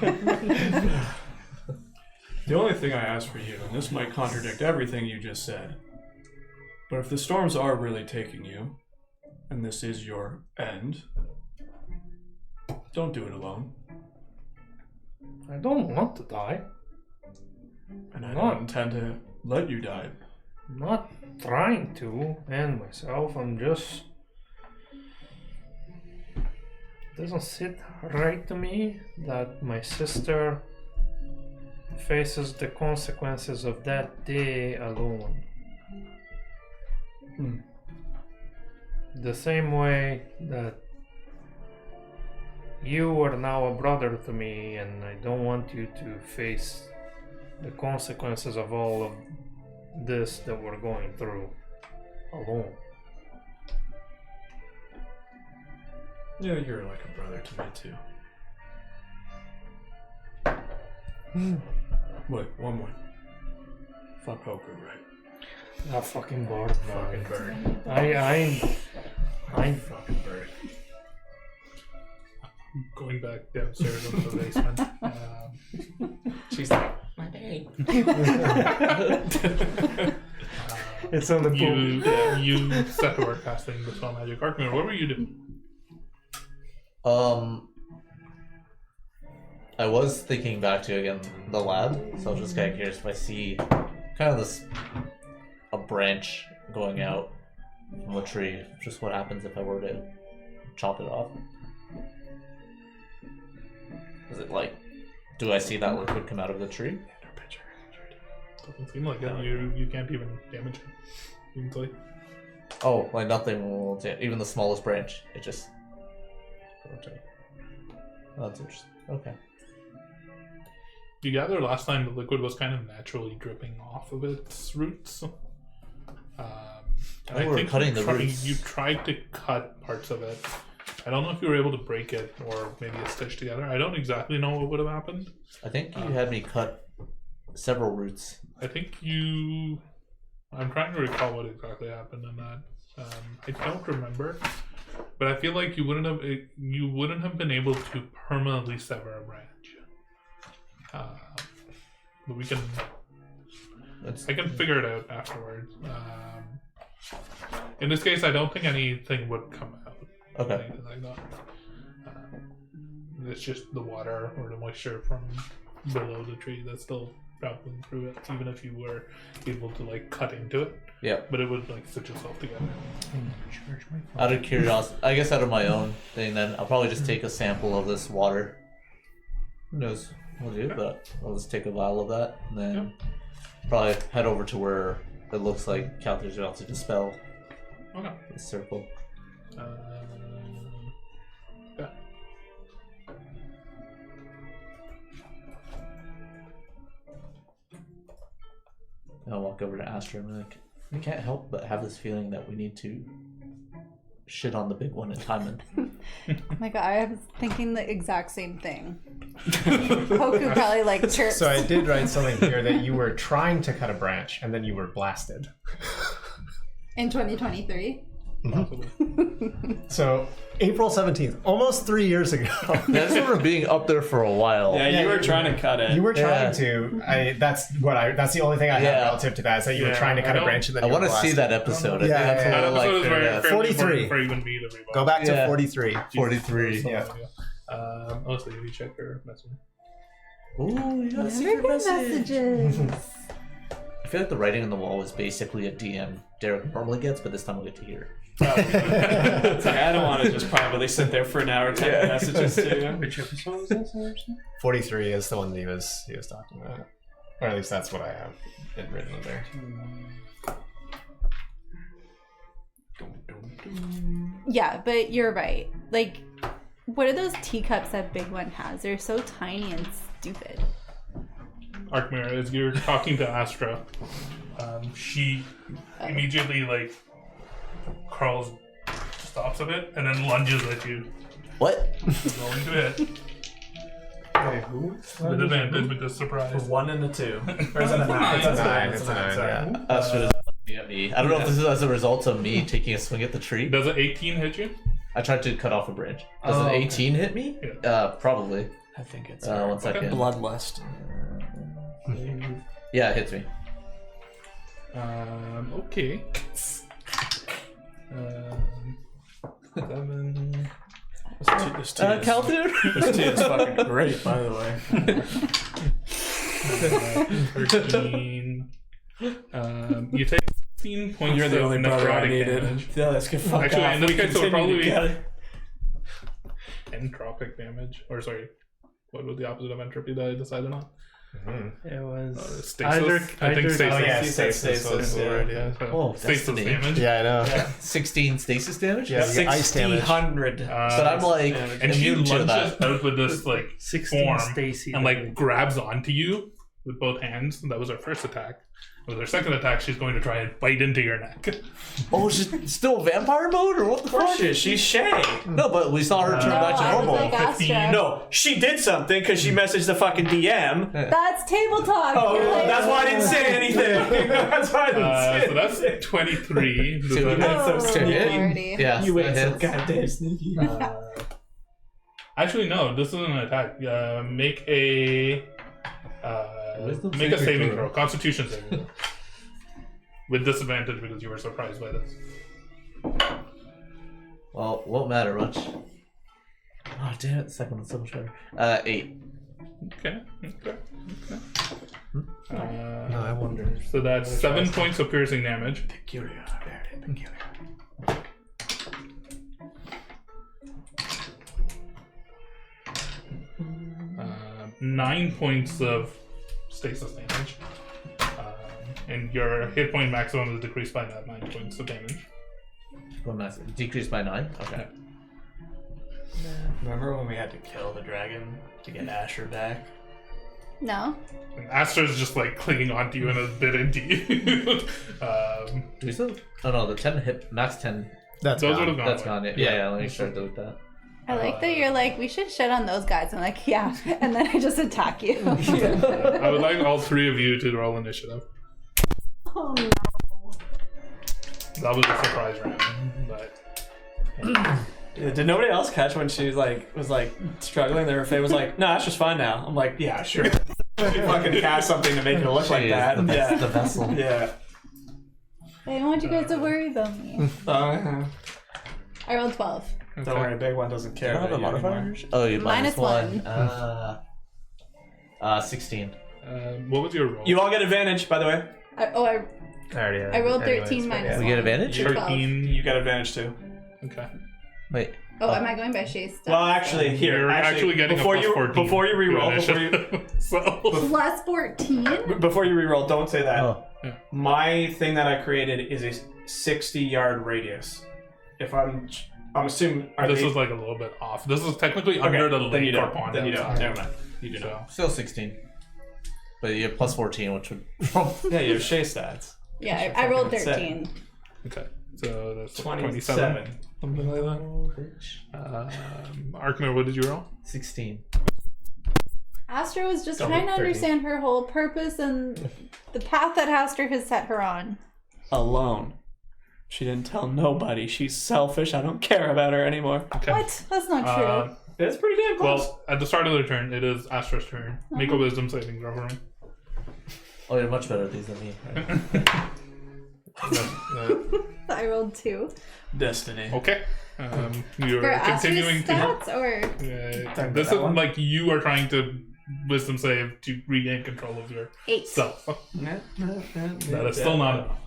The only thing I ask for you, and this might contradict everything you just said, but if the storms are really taking you, and this is your end, don't do it alone. I don't want to die. And I don't intend to let you die. I'm not trying to end myself. I'm just... It doesn't sit right to me that my sister faces the consequences of that day alone. The same way that you are now a brother to me, and I don't want you to face the consequences of all of this that we're going through alone. Yeah, you're like a brother to me too. Wait, one more. Fuck Hoku, right? That fucking bird. Fucking bird. I Fucking bird. Going back downstairs into the basement. She's like, my day. It's on the pool. You set to work casting the spell magic. Arkmir, what were you doing? I was thinking back to again the lab, so I was just kind of curious if I see kind of a branch going out from a tree. Just what happens if I were to chop it off? Is it like, do I see that liquid come out of the tree? Doesn't seem like it. You can't even damage it easily. Oh, like nothing will even the smallest branch. It just. Oh, that's interesting. Okay. You gather last time the liquid was kind of naturally dripping off of its roots. And we were cutting the roots. You tried to cut parts of it. I don't know if you were able to break it or maybe it's stitched together. I don't exactly know what would have happened. I think you had me cut several roots. I think you. I'm trying to recall what exactly happened in that. I don't remember, but I feel like you wouldn't have been able to permanently sever a branch. But we can. I can figure it out afterwards. In this case, I don't think anything would come out. Okay. Anything like that. It's just the water or the moisture from below the tree that's still traveling through it, even if you were able to like cut into it. Yeah. But it would like stitch itself together. Out of curiosity, I guess out of my own thing, then I'll probably just take a sample of this water. Who knows what I'll do, but I'll just take a vial of that and then probably head over to where it looks like Calthier's about to dispel the circle. Yeah. I'll walk over to Astra and be like, we can't help but have this feeling that we need to shit on the big one in Timon. Oh my god, I was thinking the exact same thing. Hoku probably like chirps. So I did write something here that you were trying to cut a branch and then you were blasted. In 2023. So April 17th, almost 3 years ago. I just remember being up there for a while. Yeah, you were trying to cut it. You were trying to. That's the only thing I have relative to that is that you were trying to cut a branch and then I you want were to see blasted. that episode. I Yeah, think that's yeah, what That I like. episode is very, fairly 43. important for even me to read. Go back to Yeah. 43. 43. Yeah. Also, you check your message. Ooh, you got a secret message. I feel like the writing on the wall is basically a DM Derek normally gets, but this time we'll get to hear it. It's like, I don't want to just privately sit there for an hour typing messages to you. Which episode was this? 43 is the one that he was talking about. Or at least that's what I have it written in there. Yeah, but you're right. Like, what are those teacups that Big One has? They're so tiny and stupid. Arkmir, as you're talking to Astra, she immediately like stops a bit and then lunges at you. What? Going to hit. Wait, who? With advantage because surprise. 1 and a 2. Or is it a 9? It's a 9. It's a 9, yeah. Astra is looking at me. I don't know if this is as a result of me taking a swing at the tree. Does an 18 hit you? I tried to cut off a branch. Does an 18 hit me? Probably. I think it's 1 second. Bloodlust. Yeah, it hits me. Okay. 7. This tea is Calthir? this tea is fucking great, by the way. 13. You take 16 points You're the of only brother I necrotic needed. damage. Yeah, let's get fucked Actually, off. in this case, it'll Continue probably be together. entropic damage. Or sorry, what was the opposite of entropy that I decided on? It was Stasis. I think stasis. Oh, yeah, was stasis. the word, yeah. So Oh, that's stasis the name. damage. Yeah, I know. 16 stasis damage? Yeah, you get ice damage. 1600. But I'm like, And she immune to lunges that. out with this like 16 form Stacy and like damage. grabs onto you with both hands. That was her first attack. With her second attack, she's going to try and bite into your neck. Oh, she's still vampire mode or what the fuck? Shit, she's Shay. No, but we saw her turn No, back to I was normal. like Astra. No, she did something because she messaged the fucking DM. That's table talk. Oh, You're like- that's why I didn't say anything. That's why I didn't say So that's 23. Does So that we hit? Oh, so hit? Lordy. Yeah, You that ain't so hits. goddamn sneaky. Actually, no. This isn't an attack. Make a Wisdom make a saving saving throw. throw. Constitution saving throw. with disadvantage because you were surprised by this. Well, won't matter much. Oh damn it! The second one's so much better. 8. Okay. No, I wonder. So that's 7 points of piercing damage. Peculiar. 9 points of stasis damage. And your hit point maximum is decreased by that 9 points of damage. Decreased by 9. Okay. Remember when we had to kill the dragon to get Asher back? No. And Astra's just like clinging onto you and is bit into you. Do we still? Oh no, the 10 hit max 10. That's Those gone. would have gone. That's away. gone. Yeah. Let me start with that. I like that you're like, we should shit on those guys. I'm like, yeah. And then I just attack you. I would like all 3 of you to roll initiative. Oh no. That was a surprise round, but Did nobody else catch when she was struggling? Their face was like, "No, that's just fine now." I'm like, "Yeah, sure." She fucking cast something to make it look like She is that. the vessel. Yeah. I don't want you guys to worry about me. Yeah. I rolled 12. Don't worry, big one doesn't care. I don't have a about you modifier. anymore. Oh, you Minus -1. one. 16. what was your roll? You all get advantage, by the way. I I rolled 13 minus We get advantage. You- 13. You get advantage too. Okay. Wait. Oh, am I going by Shay's stuff? Well, actually, here. You're actually getting before a plus you 14. before you reroll, So Plus 14? before you reroll, don't say that. Oh. My thing that I created is a 60-yard radius. If I'm assuming this is like a little bit off. This is technically under the then you lake or don't. pond. Then you don't. outside. Never mind. You do not. Still 16. But you have plus 14, which would. Yeah, you have Shay stats. Yeah, I rolled fucking 13. Okay. So that's 27. Something like that. Arkner, what did you roll? 16. Astra was just Don't trying to look 13. understand her whole purpose and the path that Astra has set her on. Alone. She didn't tell nobody. She's selfish. I don't care about her anymore. Okay. What? That's not true. It's pretty damn close. Well, at the start of their turn, it is Astra's turn. Make a wisdom saving throw for me. Oh, you're much better at these than me. Right? I rolled 2. Destiny. Okay. You're For Astra's continuing to. stats, or This that is one? like you are trying to wisdom save to regain control of your 8. self. That is still not enough.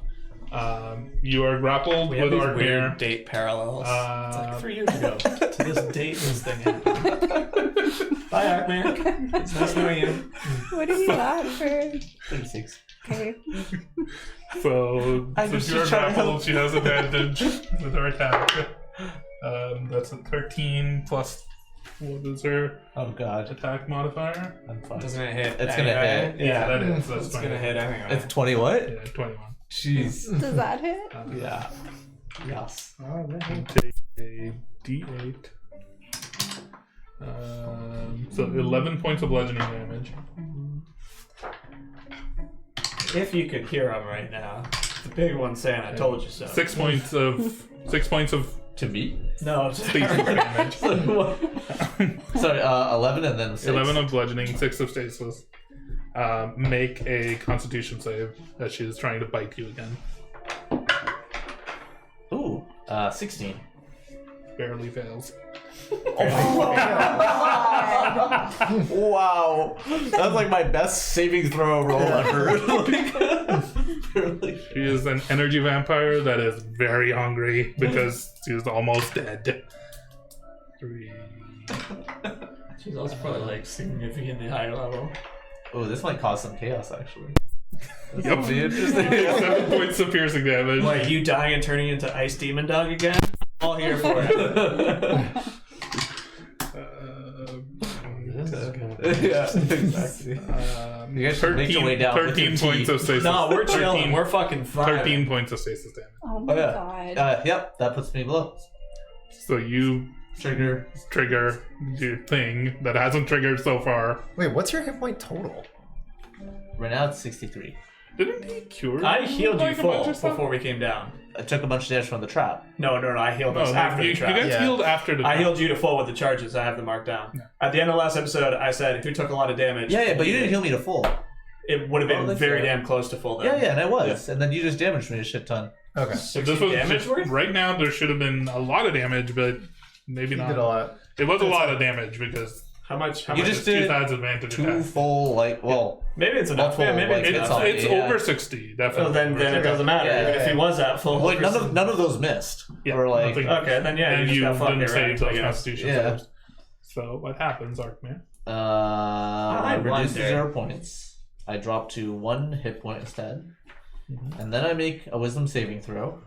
You are grappled We have with these Arkner. weird date parallels. It's like 3 years ago. To this date, this thing happened. Bye, Arkman. It's nice knowing you. What did you got for? 36. Okay. So I'm since just you're trying to grappled, help. she has advantage with her attack. That's a 13 plus. What is her Oh god. attack modifier? I'm fine. Doesn't it hit? It's gonna anyway? hit. Yeah, that is. That's It's fine. gonna hit anyway. It's 20 what? Yeah, 21. Jeez. Does that hit? Yeah. Yes. Take a d8. So 11 points of bludgeoning damage. If you could hear him right now, the big one saying, "I told you so." 6 points of To me? No, stasis damage. Sorry, 11 and then 6. 11 of bludgeoning, 6 of stasis. Make a Constitution save as she is trying to bite you again. Ooh, 16. Barely fails. Wow. That's like my best saving throw roll ever. Barely. She is an energy vampire that is very hungry because she is almost dead. 3. she's also probably like significantly higher level. Oh, this might cause some chaos actually. This Yep. will be interesting. 7 points of piercing damage. Like you dying and turning into Ice Demon Dog again? All here for it. Yeah, exactly. You guys should make your way down with 13 your points tea. of stasis. No, we're chilling. 13 We're fucking fine. 13 points of stasis damage. Oh my Oh yeah. god. Yep, that puts me below. So you trigger your thing that hasn't triggered so far. Wait, what's your hit point total? Right now it's 63. Didn't he cure I healed you like a bunch full of stuff? before we came down. I took a bunch of damage from the trap. No, I healed No, us after you, the trap. you guys Yeah. healed after the I trap. healed you to full with the charges. I have them marked down. At the end of last episode, I said who took a lot of damage. Yeah, but you didn't heal me to full. it would have been that's very fair. damn close to full. Yeah, Then. yeah, and I was. And then you just damaged me a shit ton. Okay. So this was damage just, worth? right now. There should have been a lot of damage, but maybe You not. did a lot. It was a lot of damage because How much? You just did two sides advantage Two attack. full, maybe it's enough. multiple, Yeah, maybe like, it's It's, enough. it's Yeah. over 60, definitely. So then it doesn't matter. Yeah. Even if he was at full. Like none of those missed. Yeah, Or like nothing. Okay, then yeah, and you you just got didn't fucked save right, those I guess. constitution Yeah. saves. So what happens, Arkman? I reduce to wonder. 0 points. I drop to 1 hit point instead. And then I make a wisdom saving throw.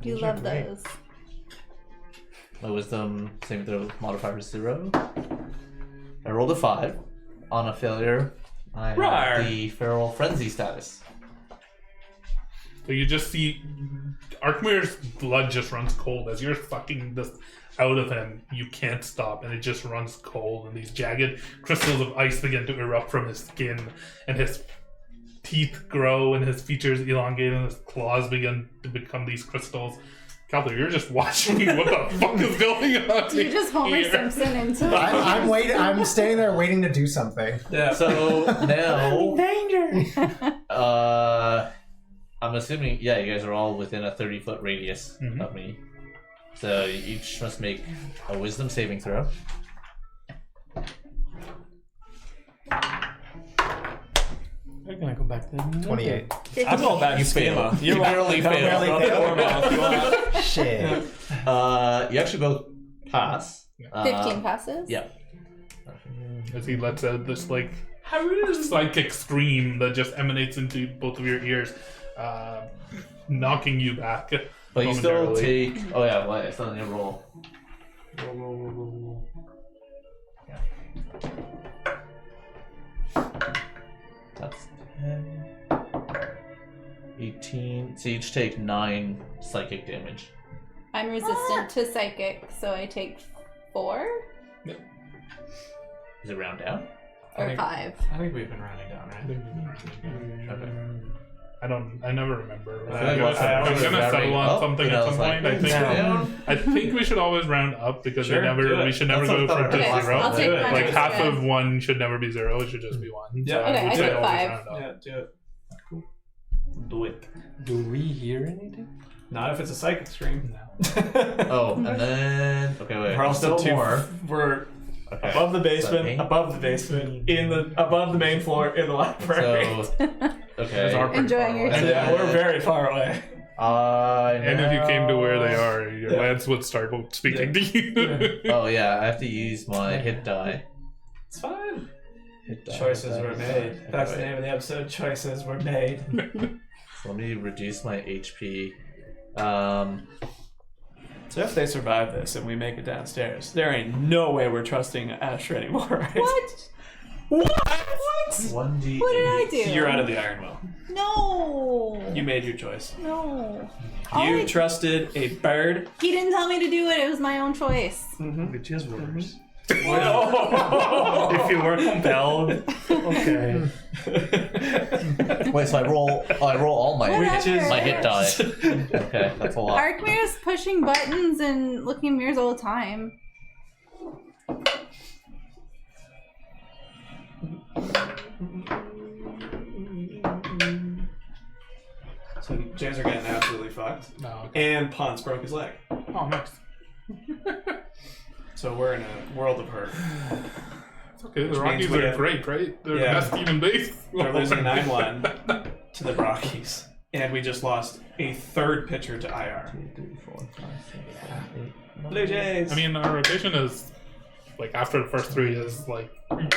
You love those. My wisdom saving throw modifier is 0. I rolled a 5. On a failure, I Rawr. have the feral frenzy status. So you just see Arkmir's blood just runs cold as you're sucking this out of him. You can't stop, and it just runs cold. And these jagged crystals of ice begin to erupt from his skin, and his teeth grow, and his features elongate, and his claws begin to become these crystals. Calder, you're just watching. What the fuck is going on? You just Homer here? Simpson into I'm waiting. I'm standing there waiting to do something. Yeah. So now, danger. I'm assuming, yeah, you guys are all within a 30-foot radius Mhm. of me. So you each must make a wisdom saving throw. We're gonna go back to 28. I'm going back to schema. You barely failed. Shit. You actually both pass. 15 passes. Yeah. As he lets out this like psychic scream that just emanates into both of your ears, knocking you back. But you still momentarily. take. Oh yeah, what? It's not in your roll. That's 10. 18. So you each take 9 psychic damage. I'm resistant to psychic, so I take 4 Is it round down? or 5. I think we've been rounding down, right? Okay. I never remember. I feel like I'm I was gonna settle rounding on up, something and at I some was like, point. I think. down. I think we should always round up because Sure, do it. we should never That's go what I for thought just Okay, zero. I'll take Do it. mine Like as half well. of one should never be 0. It should just be 1. Yeah. So Okay, would I say took always 5. round up. Yeah, do it. Do it. Do we hear anything? Not if it's a psychic scream. Oh, and then. Okay, wait. We're also still more. We're Okay. above the basement, Okay. above the basement, above the main floor, in the library. So. Okay. Those are pretty Enjoying far your away. And yeah, then- we're very far away. And if you came to where they are, your Yeah. lance would start speaking to you. Oh yeah, I have to use my hit die. It's fine. Hit die. Choices were made. That's the Okay. name of the episode. Choices were made. So let me reduce my HP. So if they survive this and we make it downstairs, there ain't no way we're trusting Astra anymore, right? What? What? 1d8. What did I do? You're out of the Iron Will. No. You made your choice. No. You trusted a bird. He didn't tell me to do it. It was my own choice. Which is worse. Oh. If you were compelled. Okay. Wait, so I roll all my Whatever. my hit die. Okay, that's a lot. Arkmir's pushing buttons and looking in mirrors all the time. So James are getting absolutely fucked. No, okay. And Ponce broke his leg. Oh, nice. So we're in a world of hurt. It's okay. The Which Rockies means we are have- great, right? They're Yeah. the best team in base. They're losing 9-1 to the Rockies. And we just lost a third pitcher to IR. 2, 3, 4, 5, 6, 7, 8, Blue Jays! I mean, our rotation is like after the first 3 is like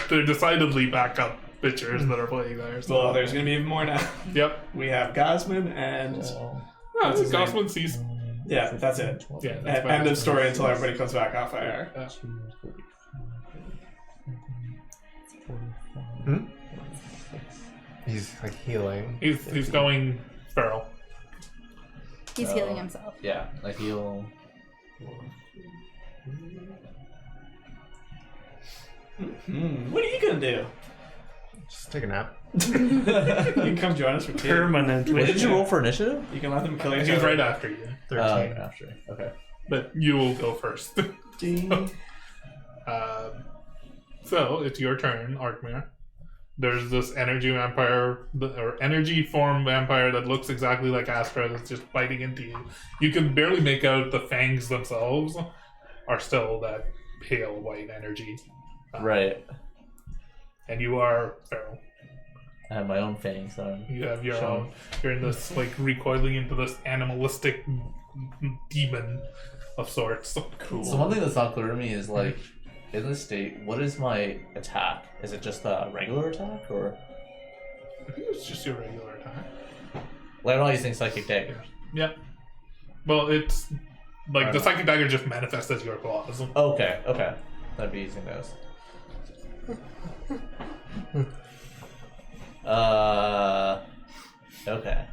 they're decidedly backup pitchers that are playing there. So well, there's going to be even more now. yep. We have Gosman and... No, What's his name? Gossman sees. Yeah, that's it. Yeah, that's And end of story until everybody comes back off IR. He's like healing. He's going feral. He's healing himself. Yeah, I heal. What are you going to do? Just take a nap. You can come join us for tea. Permanently. What did you roll for initiative? You can let them kill each He's other. right after you, 13. After. Okay. but you will go first. So it's your turn, Arkmir. there's this energy vampire, or energy form vampire that looks exactly like Astra that's just biting into you. You can barely make out the fangs themselves are still that pale white energy. Right. And you are feral. I have my own fangs on. You have your Sure. own. You're in this, like, recoiling into this animalistic demon of sorts. Cool. So one thing that's not clear to me is, like, in this state, what is my attack? Is it just a regular attack, or? I think it's just your regular attack. Like, I'm not using psychic daggers. Yeah. Well, it's like the psychic dagger just manifests as your claws. Okay. I'd be using those. Okay.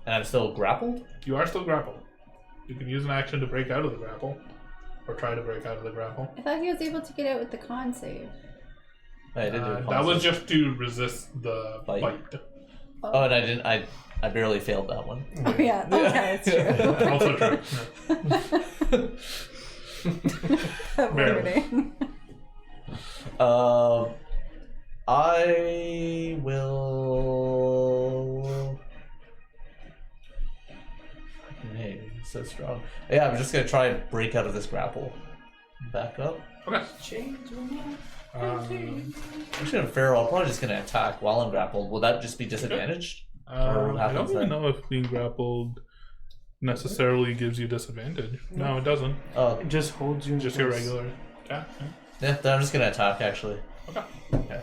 And I'm still grappled? You are still grappled. You can use an action to break out of the grapple, or try to break out of the grapple. I thought he was able to get out with the con save. I did do a That was con just to resist the Bite. bite. Oh, and I didn't. I barely failed that one. Oh yeah, that's true. Also true. Yeah. Riveting. I will. Hey, so strong. Yeah, I'm just gonna try and break out of this grapple. Back up. Okay. Actually, I'm feral. I'm probably just gonna attack while I'm grappled. Will that just be disadvantaged? Or what I don't happens even then? know if being grappled necessarily gives you disadvantage. No, it doesn't. Oh, It just holds you in Just your place. regular attack. Yeah. yeah. Then I'm just gonna attack. Actually. Okay. Okay.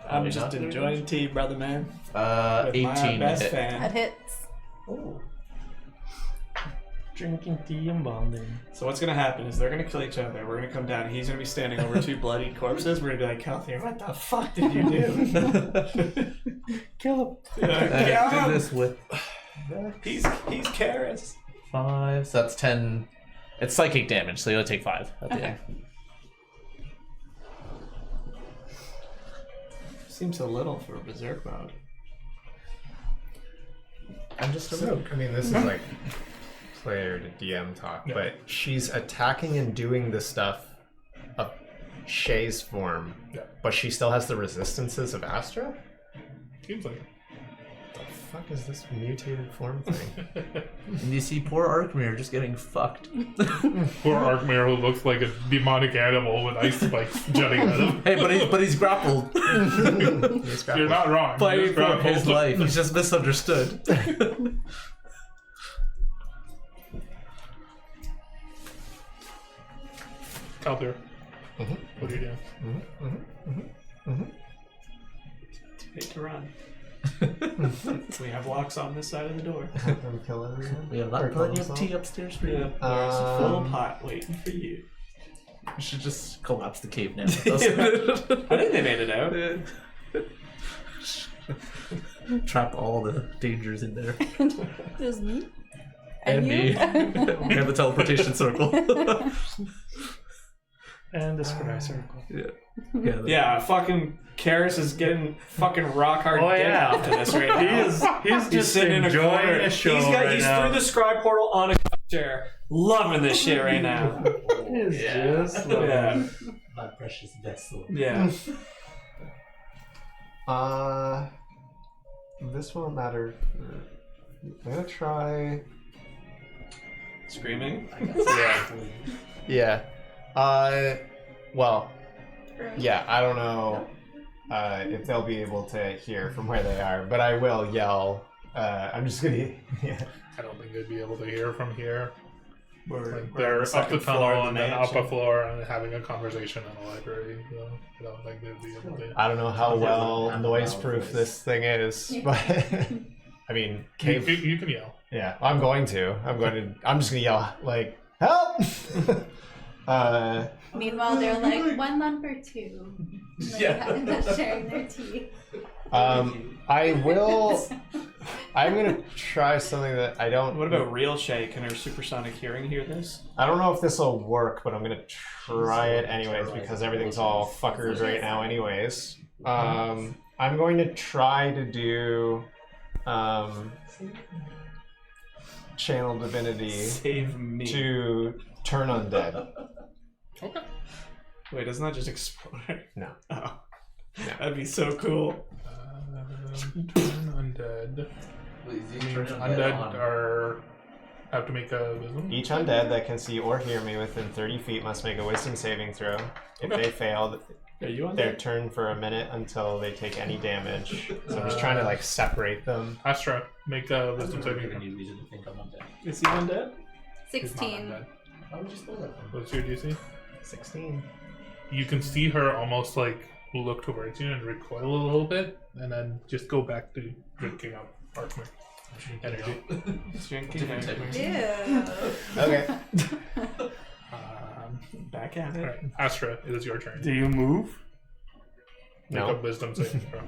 I'm Probably just not very enjoying tea, brother man. With my 18 best hit. That fan. hits. Oh. Drinking tea and bonding. So what's gonna happen is they're gonna kill each other. We're gonna come down. He's gonna be standing over two bloody corpses. We're gonna be like, Calthier, what the fuck did you do? Kill him. I do this with He's Karis. 5. So that's 10. It's psychic damage, so you'll take 5 at the Okay. end. Seems a little for berserk mode. I'm just a So, I mean, this is like player to DM talk, Yeah. but she's attacking and doing the stuff of Shay's form, Yeah. but she still has the resistances of Astra? Seems like it. The fuck is this mutated form thing? And you see poor Arkmir just getting fucked. Poor Arkmir, who looks like a demonic animal with ice spikes jutting out of him. Hey, but he's grappled. You're not wrong. Fighting You're for grappled. his life. He's just misunderstood. Calthier. Mhm. What are you doing? Too late to run. We have locks on this side of the door. I'm killing everyone. We have not plenty of tea upstairs for you. There's a full pot waiting for you. We should just collapse the cave now. I think they made it out. Trap all the dangers in there. Just me. And you? me. We have the teleportation circle. And the square circle. Yeah. Yeah, fucking Karis is getting fucking rock hard Oh, dick yeah. after this right now. He's just sitting in a corner. enjoying the show He's right now. through the scribe portal on a chair, loving this shit right now. He's Yeah. just Yeah, My precious vessel. yeah. This won't matter. I'm gonna try. Screaming. Yeah. Well, yeah, I don't know if they'll be able to hear from where they are, but I will yell. I'm just gonna. Yeah. I don't think they'd be able to hear from here. We're They're on up the second floor of tunnel and then up mansion. a floor and having a conversation in the library. So I don't think they'd be able to. I don't know how well noise-proof this thing is, but I mean, You, cave. you can yell. Yeah, I'm going to. I'm just gonna yell like help. Meanwhile, they're like 1 lump or 2. Like, not sharing their tea. I will. I'm gonna try something that I don't. What about real Shay? Can her supersonic hearing hear this? I don't know if this will work, but I'm gonna try it anyways because everything's all fuckers right now, anyways. I'm going to try to do channel divinity Save me. to turn undead. Okay. Wait, doesn't that just explode? No. Oh. That'd be so cool. Turn undead. Wait, is he Means turning undead on? are have to make a wisdom. Each undead that can see or hear me within 30 feet must make a wisdom saving throw. If Okay. they fail, Are you on their there? turn for a minute until they take any damage. So I'm just trying to like separate them. Astra, make a That's wisdom not saving giving throw. you reason to think I'm undead. Is he undead? He's not 16. undead. Why would you spoil that for me? What's your DC? 16. You can see her almost like look towards you and recoil a little bit, and then just go back to drinking out Archmere energy. Drinking Different type of Ew. Okay. Back at it. Alright, Astra, it is your turn. Do you move? Make a No. wisdom saving throw.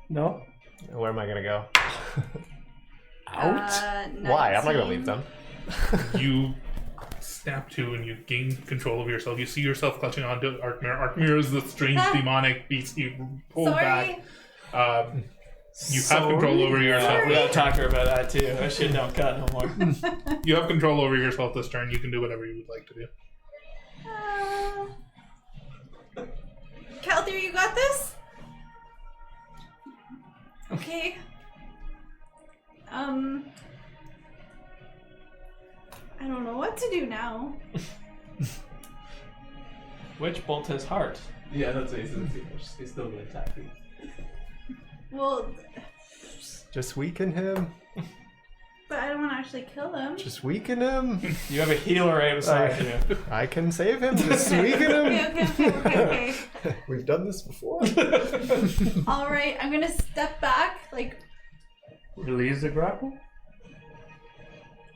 No. Where am I gonna go? Out. Why? I'm not gonna 19. leave them. You snap to and you gain control of yourself. You see yourself clutching onto Archmere. Archmere is the strange demonic beast you pull back. Sorry. You have control over yourself. We gotta talk to her about that too. I should don't cut no more. You have control over yourself this turn. You can do whatever you would like to do. Calther, you got this? Okay. I don't know what to do now. Which bolt his heart? Yeah, that's what he says. He's still gonna attack you. Well, Just weaken him. but I don't want to actually kill him. Just weaken him. You have a healer right beside you. I can save him. Just weaken him. Okay. We've done this before. All right, I'm gonna step back. Like, Release the grapple.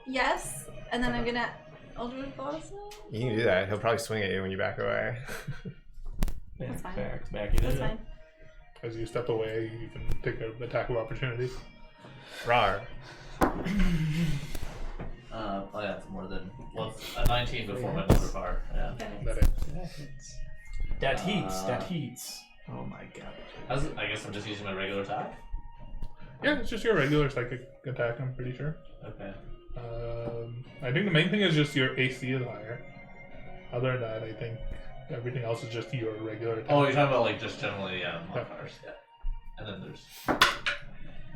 yes, and then I'm gonna Eldritch Blossom. You can do that. He'll probably swing at you when you back away. That's fine. Back it That's in. fine. As you step away, you can take an attack of opportunity. Rar. Oh yeah, it's more than a 19 before my modifier. Yeah. Okay. That is. That heats. That heats. Oh my god. I guess I'm just using my regular attack. Yeah, it's just your regular psychic attack, I'm pretty sure. Okay. I think the main thing is just your AC is higher. Other than that, I think everything else is just your regular attack. Oh, you're talking about like just generally modifiers. Yeah. And then there's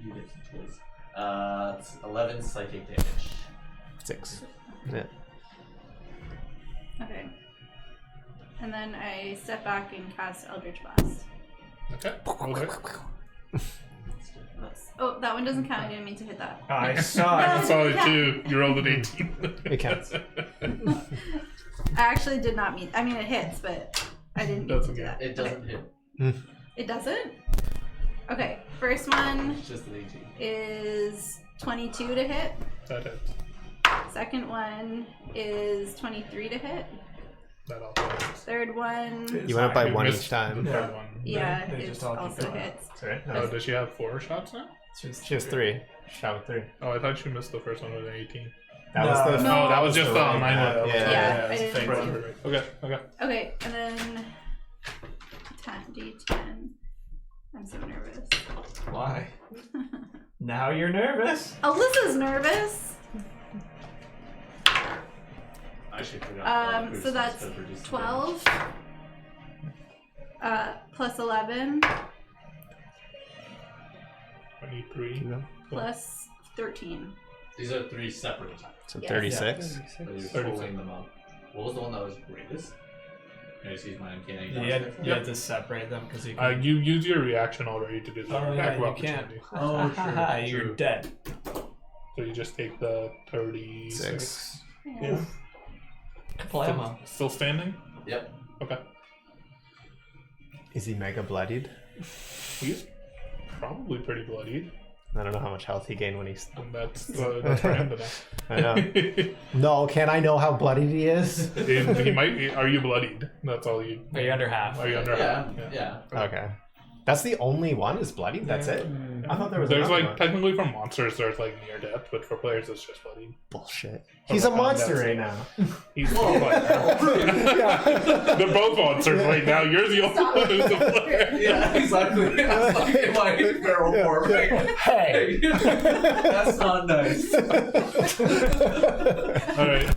you get some choice. It's 11 psychic damage. 6. Yeah. Okay. And then I step back and cast Eldritch Blast. Okay. Okay. Oops. Oh, that one doesn't count. I didn't mean to hit that. I saw I it. saw it too. You rolled an 18. It counts. I actually did not mean. I mean, it hits, but I didn't mean That's to do okay. that. It doesn't hit. It doesn't? Okay. First one It's just an 18. is 22 to hit. That hits. Second one is 23 to hit. That also hits. Third one, You went up by You 1 missed each time. The third one. yeah, they it just all keep also going. hits. Sorry? Oh, does she have 4 shots now? She has 3. Shot with 3. Oh, I thought she missed the first one with an 18. That was the. No. Oh, that was just the wrong online one. one. Yeah, I it's didn't fake. see Right, it. right, right. Okay, okay. Okay, and then 10d10. I'm so nervous. Why? Now you're nervous. Alyssa's nervous. I actually forgot. So that's 12. Plus 11 23. plus 13. These are 3 separate attacks. So Yes. 36. So you're 36. totaling them up. What was the one that was greatest? Can I just use my uncanny? You had to separate them because you. You use your reaction already to do the Oh attack of yeah, you can't. opportunity. Oh, sure, You're true. dead. So you just take the 36. 6. Yeah. Kalama. Still standing? Yep. Okay. Is he mega bloodied? He's probably pretty bloodied. I don't know how much health he gained when he's. And that's for him to know. I know. No, can I know how bloodied he is? He might be. Are you bloodied? That's all you. Are you under half? Are you under Yeah. half? Yeah. Okay. That's the only one is bloodied? That's it? I thought there was There's another like one. technically for monsters there's like near death, but for players it's just bloody. Bullshit. He's a monster right now. He's They're both monsters right now. You're the only one who's a player. Yeah, exactly. I was like in my feral form. Like, Hey! that's not nice. Alright,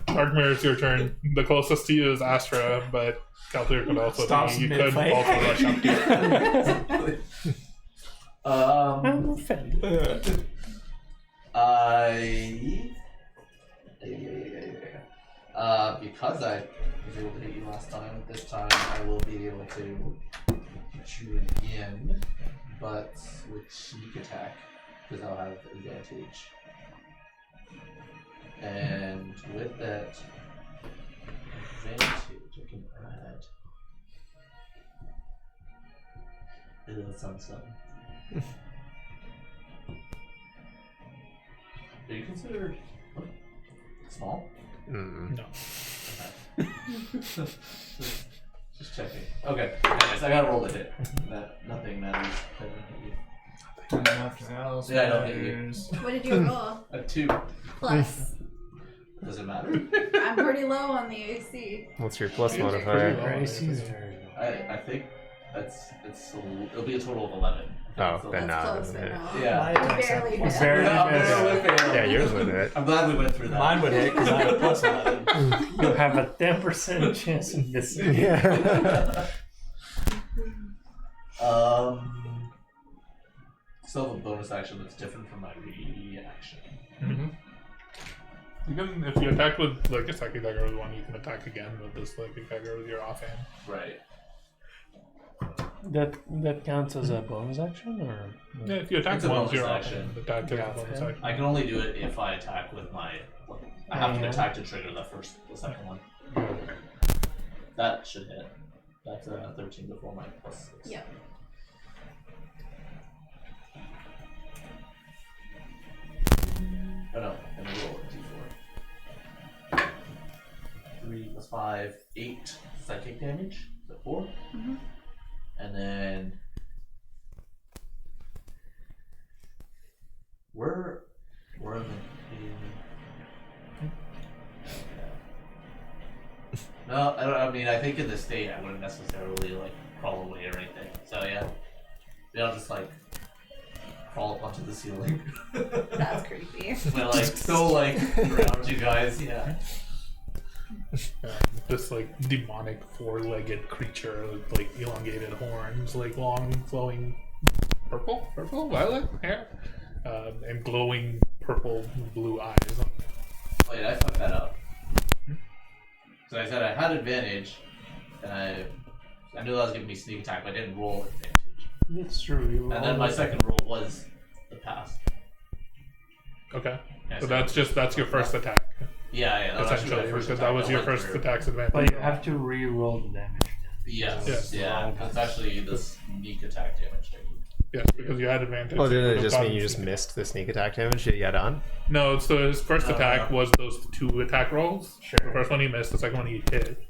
Arkmir, it's your turn. The closest to you is Astra, but Kalthir could also Stops be, you could mid-fight. also rush up to you. I'm offended. Because I was able to hit you last time, this time I will be able to hit you again, but with sneak attack, because I'll have advantage. And with that advantage, I can add a little something. Are you considered small? No. Just checking. Okay. Anyways, I gotta roll the hit. Nothing matters. Nothing else. Yeah, I don't hit you. matters. What did you roll? A 2. Plus. Does it matter? I'm pretty low on the AC. What's your plus Pretty modifier? low. AC's very low. I think it'll be a total of 11. Oh, So then That's not. close, but no. Yeah. You barely hit. Barely Yeah, missed. barely failed. Yeah, yours would hit. I'm glad we went through that. Mine would hit because I have a plus 11. You have a 10% chance of missing. Yeah. Still have a bonus action that's different from my reaction. You can, if you attack with like a Psychic Dagger with one, you can attack again with this Psychic Dagger with your offhand. Right. That counts as a bonus action, or Yeah, if you attack It's a once, bonus your action. offhand attack is Yeah, a bonus okay. action. I can only do it if I attack with my. I have to Yeah. attack to trigger the second one. That should hit. That's 13 before my plus 6. Yep. Oh no, and we roll a d4. 3 plus 5, 8 psychic damage. So 4. Mhm. And then. We're in the. No, I mean, I think in this state I wouldn't necessarily like crawl away or anything. So yeah, I'll just like crawl up onto the ceiling. That's creepy. But like go like around you guys, yeah. This like demonic four-legged creature with like elongated horns, like long flowing purple, violet hair, and glowing purple blue eyes. Wait, I fucked that up. So I said I had advantage, and I knew that was giving me sneak attack, but I didn't roll advantage. that's true. You And then my second roll was the pass. Okay, Yeah, so that's your first attack Yeah, that was actually my essentially first because attack that was your went first through. attack's advantage. But you have to re-roll the damage. Yes, Yes. yeah. It's actually the sneak attack damage taken. Yes, because you had advantage. Well, didn't You it would've just mean gotten you just sneak- missed the sneak attack damage that you had on? No, so his first No, attack no. was those 2 attack rolls. Sure. The first one he missed, the second one he hit.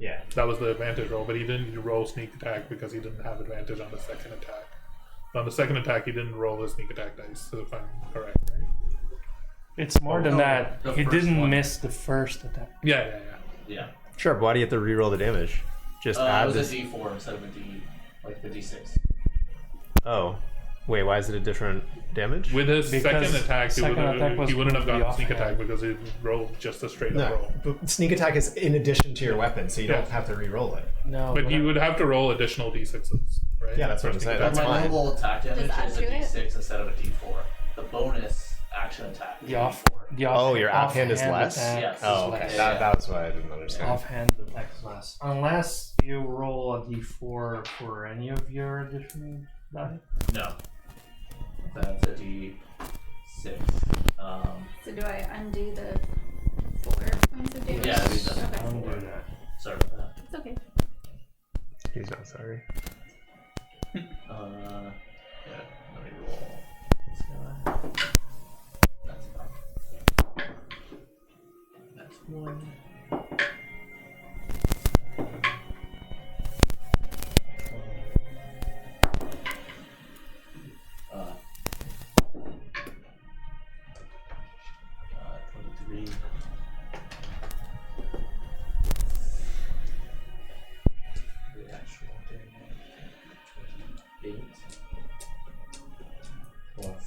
Yeah. That was the advantage roll, but he didn't roll sneak attack because he didn't have advantage on the second attack. On the second attack, he didn't roll the sneak attack dice, if I'm correct, right? It's more than no, that. the He first didn't one. miss the first attack. Yeah. Yeah. Sure, but why do you have to re-roll the damage? Just It add was this. a D4 instead of a D, like the D6. Oh. Wait, why is it a different damage? With his Because second attack, second attack was he wouldn't have the gotten sneak offhand. attack because he rolled just a straight up No, roll. but sneak attack is in addition to your weapon, so you Yeah. don't have to re-roll it. No, But he would have to roll additional d6s, right? Yeah, that's what For I'm sneak saying. attack. That's my fine. normal attack damage Just add is a to it? D6 instead of a D4. The bonus action attack is The a off- D4. the off- Oh, your offhand is less? attack Yes. is Oh, okay. less. Yeah. That's why I didn't understand. Offhand attack is less. Unless you roll a d4 for any of your additional die. No. That's a D6. So do I undo the 4 points of damage? Yeah, I mean, Okay. Don't do that. Sorry about that. It's okay. He's not sorry. Yeah, let me roll. This guy. That's fine. That's 1. 3. The actual damage. 28. Plus.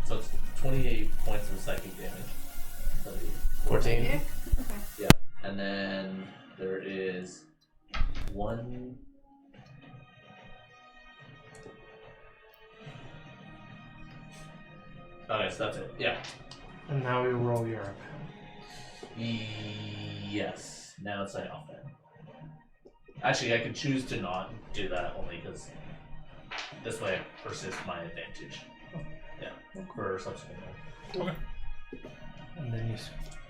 So it's 28 points of psychic damage. 14. Okay. Yeah. And then there is 1. Okay, so that's it. Yeah. And now we roll your Yes. Now it's like off then. Actually, I can choose to not do that only because this way I persist my advantage. Yeah. For subsequent one. and then you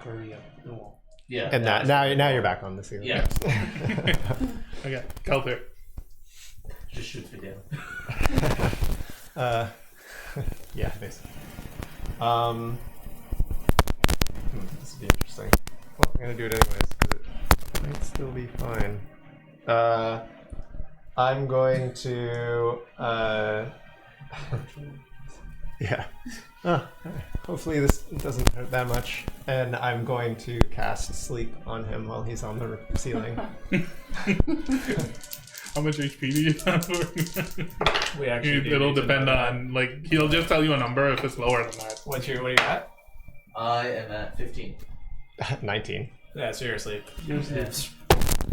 scurry up the wall. Yeah. And that now, was- now you're back on the ceiling. Yeah. Okay, Kelter. Just shoots me down. Yeah, basically. This would be interesting. Well, I'm gonna do it anyways because it might still be fine. I'm going to. Yeah. Hopefully this doesn't hurt that much, and I'm going to cast sleep on him while he's on the ceiling. How much HP do you have? We actually do It'll need to depend know that. on, like, he'll just tell you a number if it's lower than that. What are you at? I am at 15. 19. Yeah, seriously. It's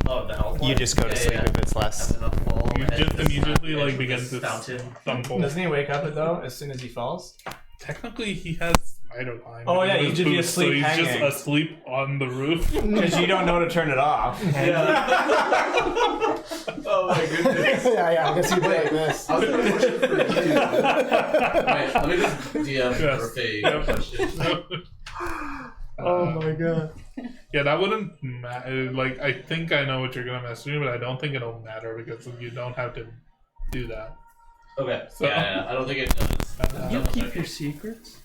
Oh, the health You one? just go to sleep if it's less. And then I'll fall You and just this immediately, like, edge begin of to this fountain. stumble. Doesn't he wake up though as soon as he falls? Technically, he has spider climb. Oh, yeah, in you his just be boots, asleep so he's hanging. just asleep on the roof. Because you don't know to turn it off. Oh my goodness. yeah, I guess you do like this. I was gonna push it for you. Wait, let me just DM Yes. Murphy Yep. question. Oh my god. Yeah, that wouldn't matter. Like, I think I know what you're gonna message me, but I don't think it'll matter because you don't have to do that. Okay. So- yeah, I don't think it does. you keep Okay. your secrets.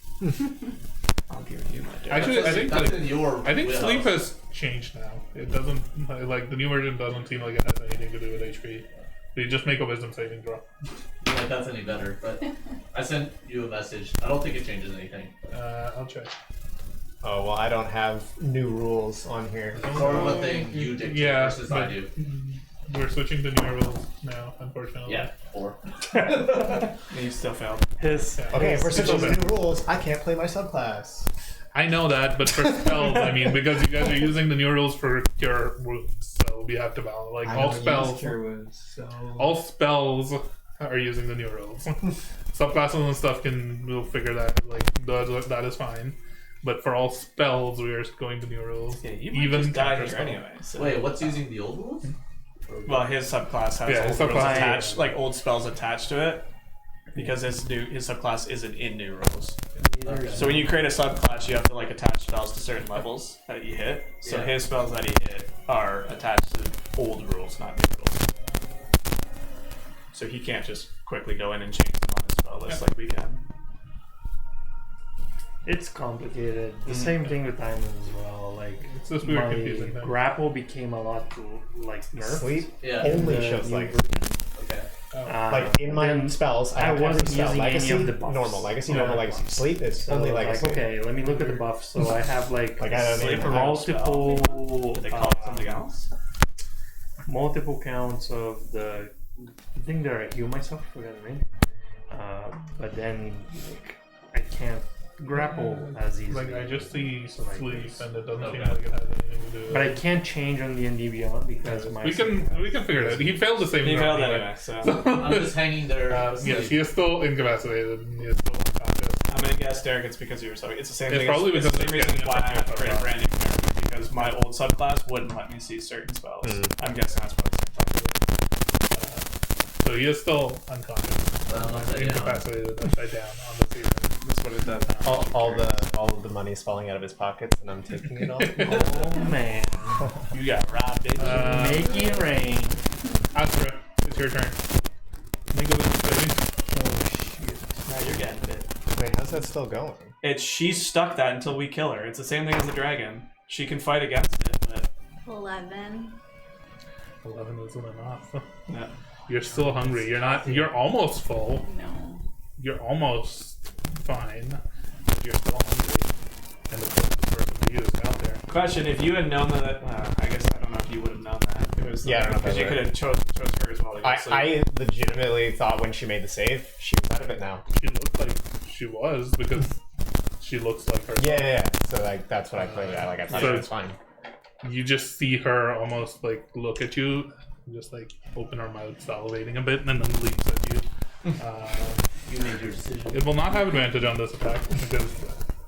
I'll give you my dick. Actually, I think that's like, in your I think wheelhouse. sleep has changed now. It doesn't like the new version doesn't seem like it has anything to do with HP. So you just make a wisdom saving throw. Yeah, if that's any better, but I sent you a message. I don't think it changes anything. I'll check. Oh well, I don't have new rules on here. Or what thing you dictate Yeah, versus I but- do. We're switching to newer rules now, unfortunately. Yeah, 4. You still failed. His Okay, if we're switching It's to over. new rules, I can't play my subclass. I know that, but for spells, I mean, because you guys are using the new rules for cure wounds, so we have to balance. Like all spells, all spells are using the new rules. Subclasses and stuff we'll figure that. Like that is fine. But for all spells, we are going to new rules. Yeah, you might Even just die counter here spell. anyway. So. Wait, what's using the old rules? Well, his subclass has Yeah, old his rules subclass- attached, like old spells attached to it, because his subclass isn't in new rules. Okay. So when you create a subclass, you have to like attach spells to certain levels that you hit. So Yeah. his spells that he hit are attached to old rules, not new rules. So he can't just quickly go in and change them on his spell list like we can. It's complicated. The same thing with diamond as well. Like It's this weird my confusing thing. grapple became a lot like nerfed. Sleep Yeah. only The shows new like Okay. like in my then spells. I I have wasn't every spell. using any Legacy, of the buffs. normal legacy, Yeah. normal legacy. Sleep is So only like, legacy. okay, let me look at the buffs. So I have like Like I don't Sleep even or have multiple Did they call it something else? multiple counts of the thing that I heal myself. Forgot the name. But then like I can't grapple as easily. Like I just see So like sleep, this. and it doesn't Okay. seem like it has anything to do with But I it. can't change on the ND Beyond because my We can figure it out. He failed the same. He throw failed anyway. anyway, so I'm just hanging there. Yes, asleep. he is still incapacitated. And he is still unconscious. I'm gonna guess, Derek, it's because you were so. It's the same It's thing. probably It's the because same it's reason getting why I affected have to by create a that. brand new character, because my old subclass wouldn't let me see certain spells. I'm guessing that's why it's So he is still unconscious, I'm upside down. incapacitated, upside down on the ceiling. That's what it does now. all of the money's falling out of his pockets, and I'm taking it all. Oh man, You got robbed, bitch. make it rain. Astra, it's your turn. Make a wisdom saving. Now you're getting bit. Wait, how's that still going? She's stuck that until we kill her. It's the same thing as the dragon. She can fight against it, but 11. 11 isn't enough. yeah. You're still hungry. You're not. You're almost full. No. You're almost fine. you're still hungry, and the closest person to you is out there. Question: if you had known that, I guess I don't know if you would have known that. It was Yeah, I don't know if because I you would. could have chose her as well. To go to sleep. I legitimately thought when she made the save, she was out of it now. She looked like she was because she looks like her. Yeah. So like that's what I played at. Like I thought So- it was fine. You just see her almost like look at you, just like open her mouth, salivating a bit, and then leaps at you. You made your decision. It will not have advantage on this attack because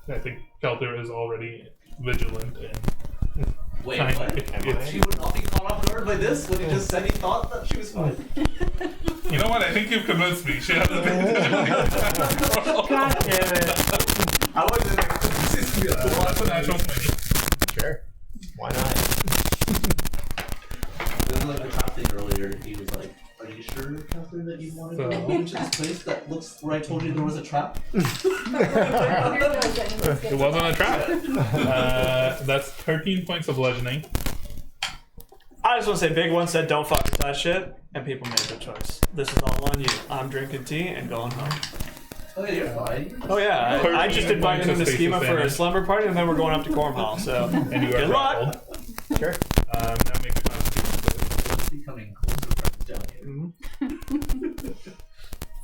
I think Kelter is already vigilant and Wait, kind what? of. She would not be caught off guard by this when he just said he thought that she was fine. You know what? I think you've convinced me. She has advantage. God damn it. I wasn't expecting this. That's a natural 20. Sure. Why not? It was like the trap thing earlier. He was like, "Are you sure, Catherine, that you want to go into this place that looks where I told you there was a trap?" It wasn't a trap. That's 13 points of bludgeoning. I just want to say, Big One said don't fucking touch shit, and people made their choice. This is all on you. I'm drinking tea and going home. Oh yeah, you're fine. Oh yeah, I just 13 invited him to points of schema stasis for a damage. slumber party, and then we're going up to Cornhall. So And you are good luck. grappled. Sure. Now make a constitution save. It's becoming closer friends down here. This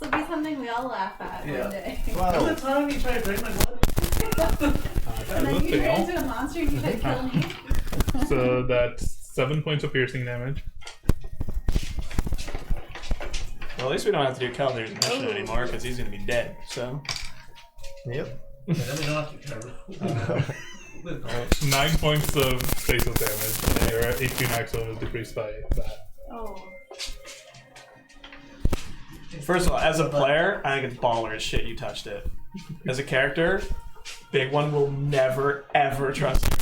will be something we all laugh at Yeah. one day. Remember Well, the time you tried to break my blood? And then you turn fail. into a monster and you try to kill me. So that's 7 points of piercing damage. Well, at least we don't have to do Calder's mission anymore because he's gonna be dead. So yep. And then we don't have to care. 9 points of stasis damage. And your HP maximum is decreased by that. Oh. first of all, as a player, I think it's baller as shit. You touched it. As a character, Big One will never ever trust you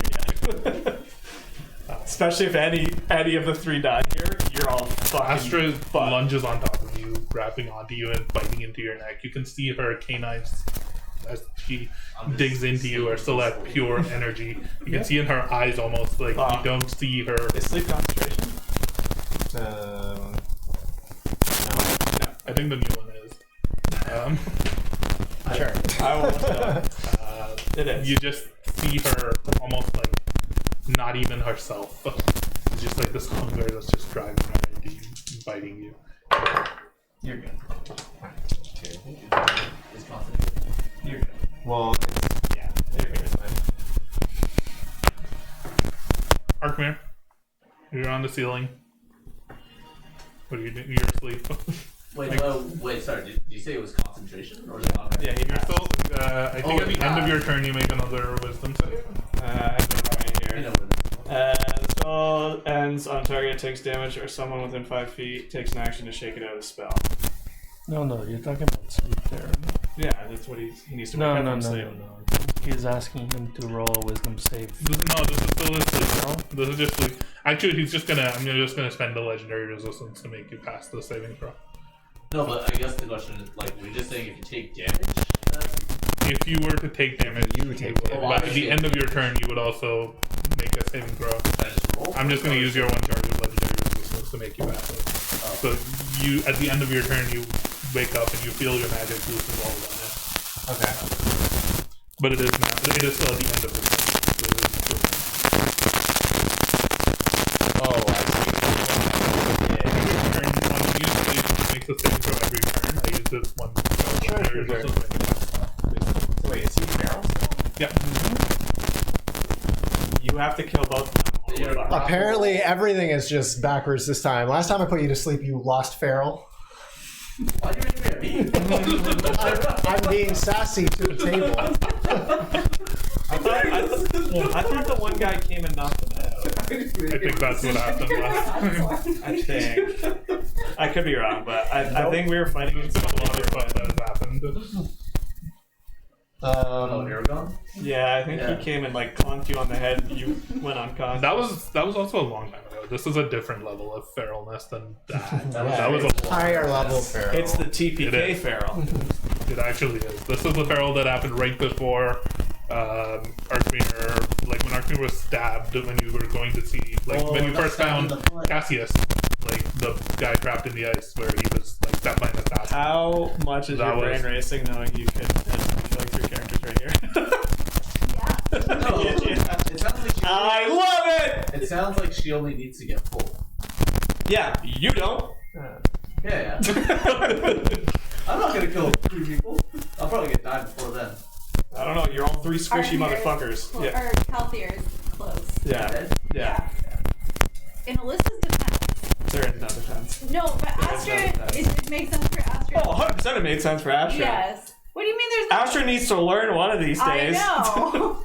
again. Especially if any of the three die here, you're all fucking Astra fucked. lunges on top of you, grabbing onto you and biting into your neck. You can see her canines as she digs into you are still at pure energy. You can see in her eyes almost like you don't see her. Is sleep concentration? I think the new one is. Sure. I will look it up. It is. You just see her almost like not even herself. It's just like this hunger that's just driving her into you, biting you. You're good. It's confident. You're good. Well, it's, yeah. It's fine. Arkmir, you're on the ceiling. What are you doing? You're asleep. Wait, sorry, did you say it was concentration? Or was it not? Yeah, You're still. I think at the end of God. your turn, you make another wisdom save. I have it right I here. know what it is. The spell ends on target takes damage, or someone within 5 feet takes an action to shake it out of the spell. No, you're talking about sleep there. Yeah, that's what he needs to No, wake up no, from no, sleep. no. He's asking him to roll a wisdom save. This is still his sleep. This is just sleep. Actually, he's just gonna. I'm just gonna spend the legendary resistance to make you pass the saving throw. No, but I guess the question is, like, we're just saying if you take damage, that's... If you were to take damage, You would take would. damage. But at the end of your turn, you would also make a saving throw. I just roll. I'm just going to use your one charge of legendary resistance to make you pass it. So you, at the end of your turn, you wake up and you feel your magic loosen all around. Okay. But it is not. It is still at the end of the turn. Oh, I see. Turn one usually makes a saving throw every turn. I use this one. Sure. So wait, is he feral still? Yeah. You have to kill both of them. or we're fucked. Apparently, everything is just backwards this time. Last time I put you to sleep, you lost feral. Why are you angry at me? I'm being sassy to the table. I thought the one guy came and knocked him out. I think that's what happened last time. I think. I could be wrong, but I think we were fighting It's been a lot of fun that has happened. Oh, Aragon? Yeah, I think Yeah. he came and like clunked you on the head. And you went unconscious. That was also a long time ago. This is a different level of feralness than that. That That was a Higher level feral. It's the TPK It is. feral. It actually is. This is the feral that happened right before Arkmir, like when Arkmir was stabbed when you were going to see, like when you first found Cassius, like the guy trapped in the ice where he was like stabbed by an assassin. How much is That your brain was- racing knowing you could kill 3 characters right here? sounds like she only needs to get full. Yeah, you don't. Yeah. I'm not gonna kill 3 people. I'll probably get died before then. I don't know. You're all 3 squishy motherfuckers. Yeah. Or Calthier's close. Yeah. Dead? Yeah. In Alyssa's defense. There is no defense. No, but Astra, it makes sense for Astra. Oh, 100% it made sense for Astra. Yes. What do you mean there's no... Astra needs to learn one of these days. I know.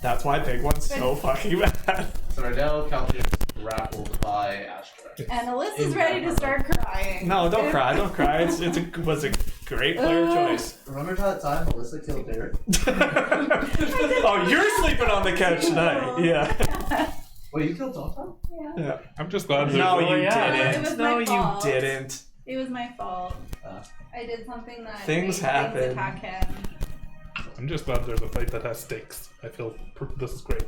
That's why Big One's so fucking bad. So right now, Calthea is grappled by Astra. And Alyssa's ready to start crying. No, don't cry. Don't cry. It was a great player choice. Remember that time Alyssa killed Derek? Oh, you're sleeping on the couch tonight. Yeah. Wait, you killed Dogtime? Yeah. I'm just glad there's No, no, you It didn't. was No, my you fault. didn't. It was my fault. I did something that Things made happen. Things attack him. I'm just glad there's a fight that has stakes. I feel this is great.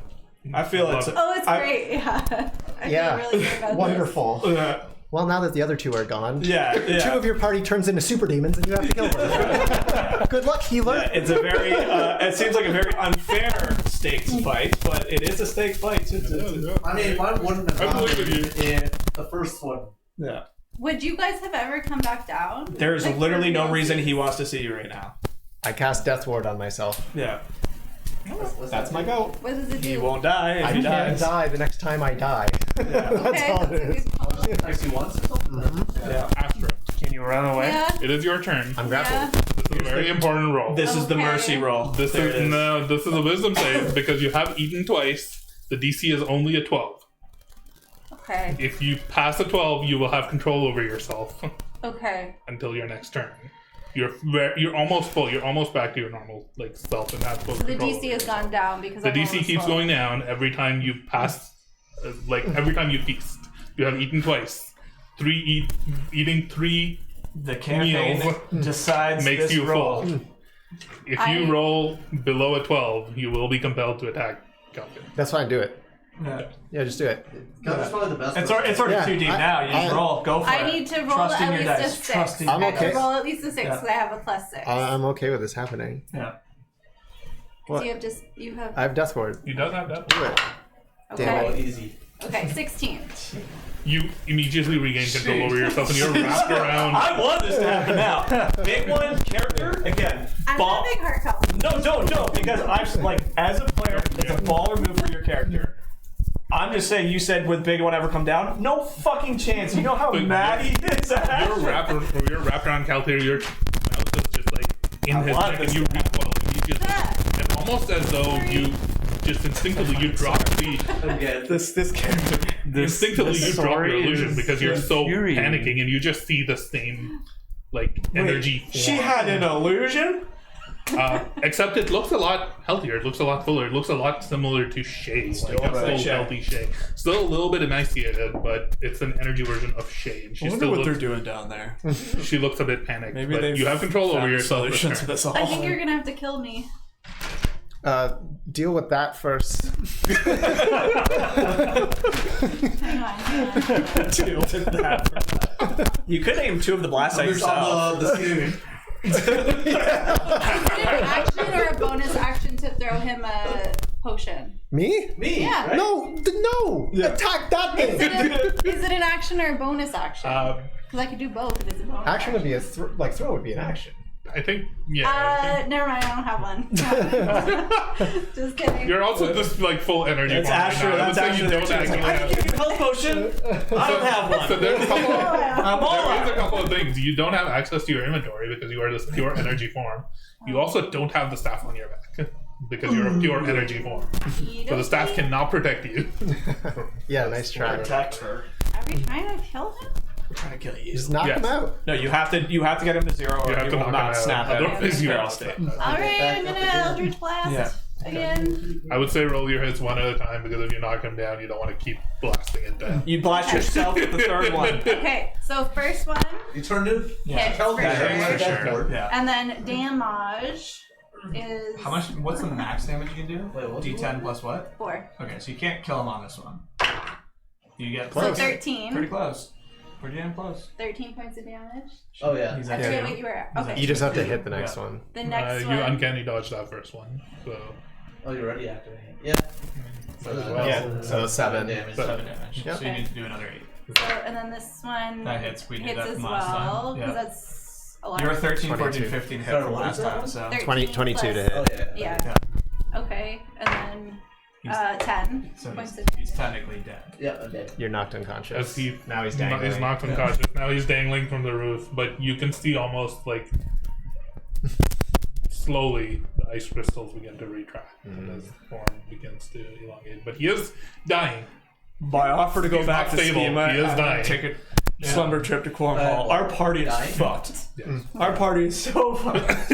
I feel it's. Oh, it's great. Yeah. I Yeah. feel really good about Wonderful. Yeah. Well, now that the other 2 are gone, Yeah. 2 of your party turns into super demons and you have to kill them. Good luck, healer. Yeah, it's a very. It seems like a very unfair stakes fight, but it is a stakes fight. I mean, mine wouldn't have I believe in happened in the first one. Yeah. Would you guys have ever come back down? There's Like, literally no for reason real? he wants to see you right now. I cast Death Ward on myself. Yeah. What's That's that my do? go. What does it do? He won't die if I he can't dies. die the next time I die. That's Okay, all that's it a is. good call. Attacks you once or something? Yeah. Astra, Can you run away? Yeah. it is your turn. I'm Yeah. grappled. This is a very important roll. This is the Okay. mercy roll. This There it is is. no. This is a wisdom save because you have eaten twice. The DC is only a 12. Okay. If you pass a 12, you will have control over yourself Okay. until your next turn. You're almost full. You're almost back to your normal self and have full So the control DC over has gone down because The I'm DC almost keeps full. going down every time you pass. Every time you feast, you have eaten twice. Eating 3 The campaign Meals decides makes this you roll. full. If I- you roll below a 12, you will be compelled to attack Calvin. That's fine, do it. Yeah. Yeah, just do it. That's probably the best. It's already Yeah, too deep now. You just I- roll. Go for it. I need to roll Trust in at your least a dice. 6. Trust in I'm I your have to okay. dice. roll at least a 6 Yeah. because I have a +6. I'm okay with this happening. Yeah. What? So you have I have Death Ward. He does have that. Do it. okay. Damn Oh, easy. Okay, 16. You immediately regain control over yourself, and you're wrapped around. I want this to happen now. Big One character again. I'm Ball. not a big heart couple. No, don't, because I'm like, as a player, it's a baller move for your character. I'm just saying, you said would Big One ever come down? No fucking chance. You know how But mad he is at You're wrapped around Calther. Your mouth is just in I his want neck, and this you to recoil. And you just, and almost as though you just instinctively you drop the Again. this character. instinctively you drop your story illusion is because you're so infuriating. panicking, and you just see the same energy. Form. She had an illusion. Except it looks a lot healthier. It looks a lot fuller. It looks a lot similar to Shay, like a very full Shay. healthy Shay. Still a little bit emaciated, but it's an energy version of Shay. And I she wonder still what they're looks, doing down there. she looks a bit panicked. Maybe but they you have control over yourself. Solution this to turn. this all. I think you're gonna have to kill me. Deal with that first. Hang on. Deal with that. You could name 2 of the blasts at Just yourself. on the ceiling. Is it an action or a bonus action to throw him a potion? Me? Me. Yeah. Right? No! Attack that Is thing! it an action or a bonus action? Because I could do both if it's a bonus. Action would be a throw would be an action. I think, yeah. I think Never mind. I don't have one. Just kidding. you're also just full energy. That's form right Astra. now. I would That's say Astra. you don't actually I have. can give you a health potion. I don't have one. So there's a couple. I'm all There is a out. couple of things. You don't have access to your inventory because you are this pure energy form. You also don't have the staff on your back because you're a pure energy form. So the staff cannot protect you. Yeah, nice try. Protect her. Are we trying to kill him? We're trying to kill you. Just knock Yes. him out. No, you have to get him to 0 or You have he to will knock not him snap out. out of Otherwise, his you feral have state. to. Alright, I'm gonna Eldritch Blast Yeah. again. I would say roll your hits one at a time because if you knock him down, you don't want to keep blasting it down. You blast yourself with the 3rd one. Okay, so first one You turned in. hits Tell for me. sure. Death Ward. Yeah. And then damage is How much? What's the max damage you can do? Wait, what? D10 plus what? 4. Okay, so you can't kill him on this one. You get So close. 13. Pretty close. Pretty damn close. 13 points of damage. Oh yeah. He's I at forget 2. what you were at. Okay. You just have to hit the next one. The next You one. uncanny dodge that first one. So Oh, you're already activating it. Yeah. So Yeah, so 7. damage. 7 damage. Yep. So you need to do another 8. So, and then this one That hits. We did hits that as from last well, time. because Yeah. that's a lot. You were 13, 14, 22. 15 hit Sorry, from what last was that time, one? so 13 22 to plus- hit. Oh yeah. Yeah. Okay, and then He's- 10 so points he's of damage. technically dead. Yeah. I'm dead. You're knocked unconscious. As he Now he's dangling. He's knocked unconscious. Now he's dangling from the roof, but you can see almost like slowly the ice crystals begin to retract and his form begins to elongate. But he is dying. By offer to go He's back not to stable. Schema, He is I'm dying. gonna take a slumber trip to Cornwall. Our party is dying? fucked. Yes. Our party is so fucked.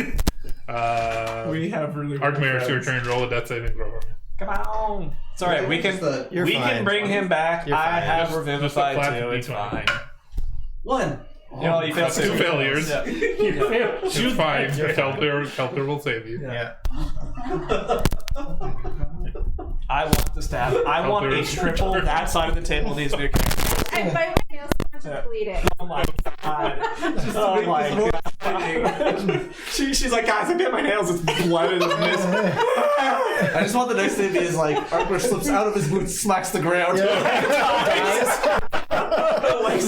We have really good Arkmare, it's your friends. turn. Roll a death saving throw. Come on. It's alright, we can You're we fine. can bring him back. You're I fine. have Just a Revivify flat too, it's D20. fine. 1. You know, you failed That's 2 failures. Yeah. You failed. She's fine. You're fine. Kelter will save you. Yeah. I want the staff. I want a triple. That side of the table needs to be a I bite my nails so much it's bleeding. Oh my god. Oh my god. She's like, guys, I bit my nails. It's blood and it's missing. I just want the next thing to be is like Arkmare slips out of his boots, smacks the ground.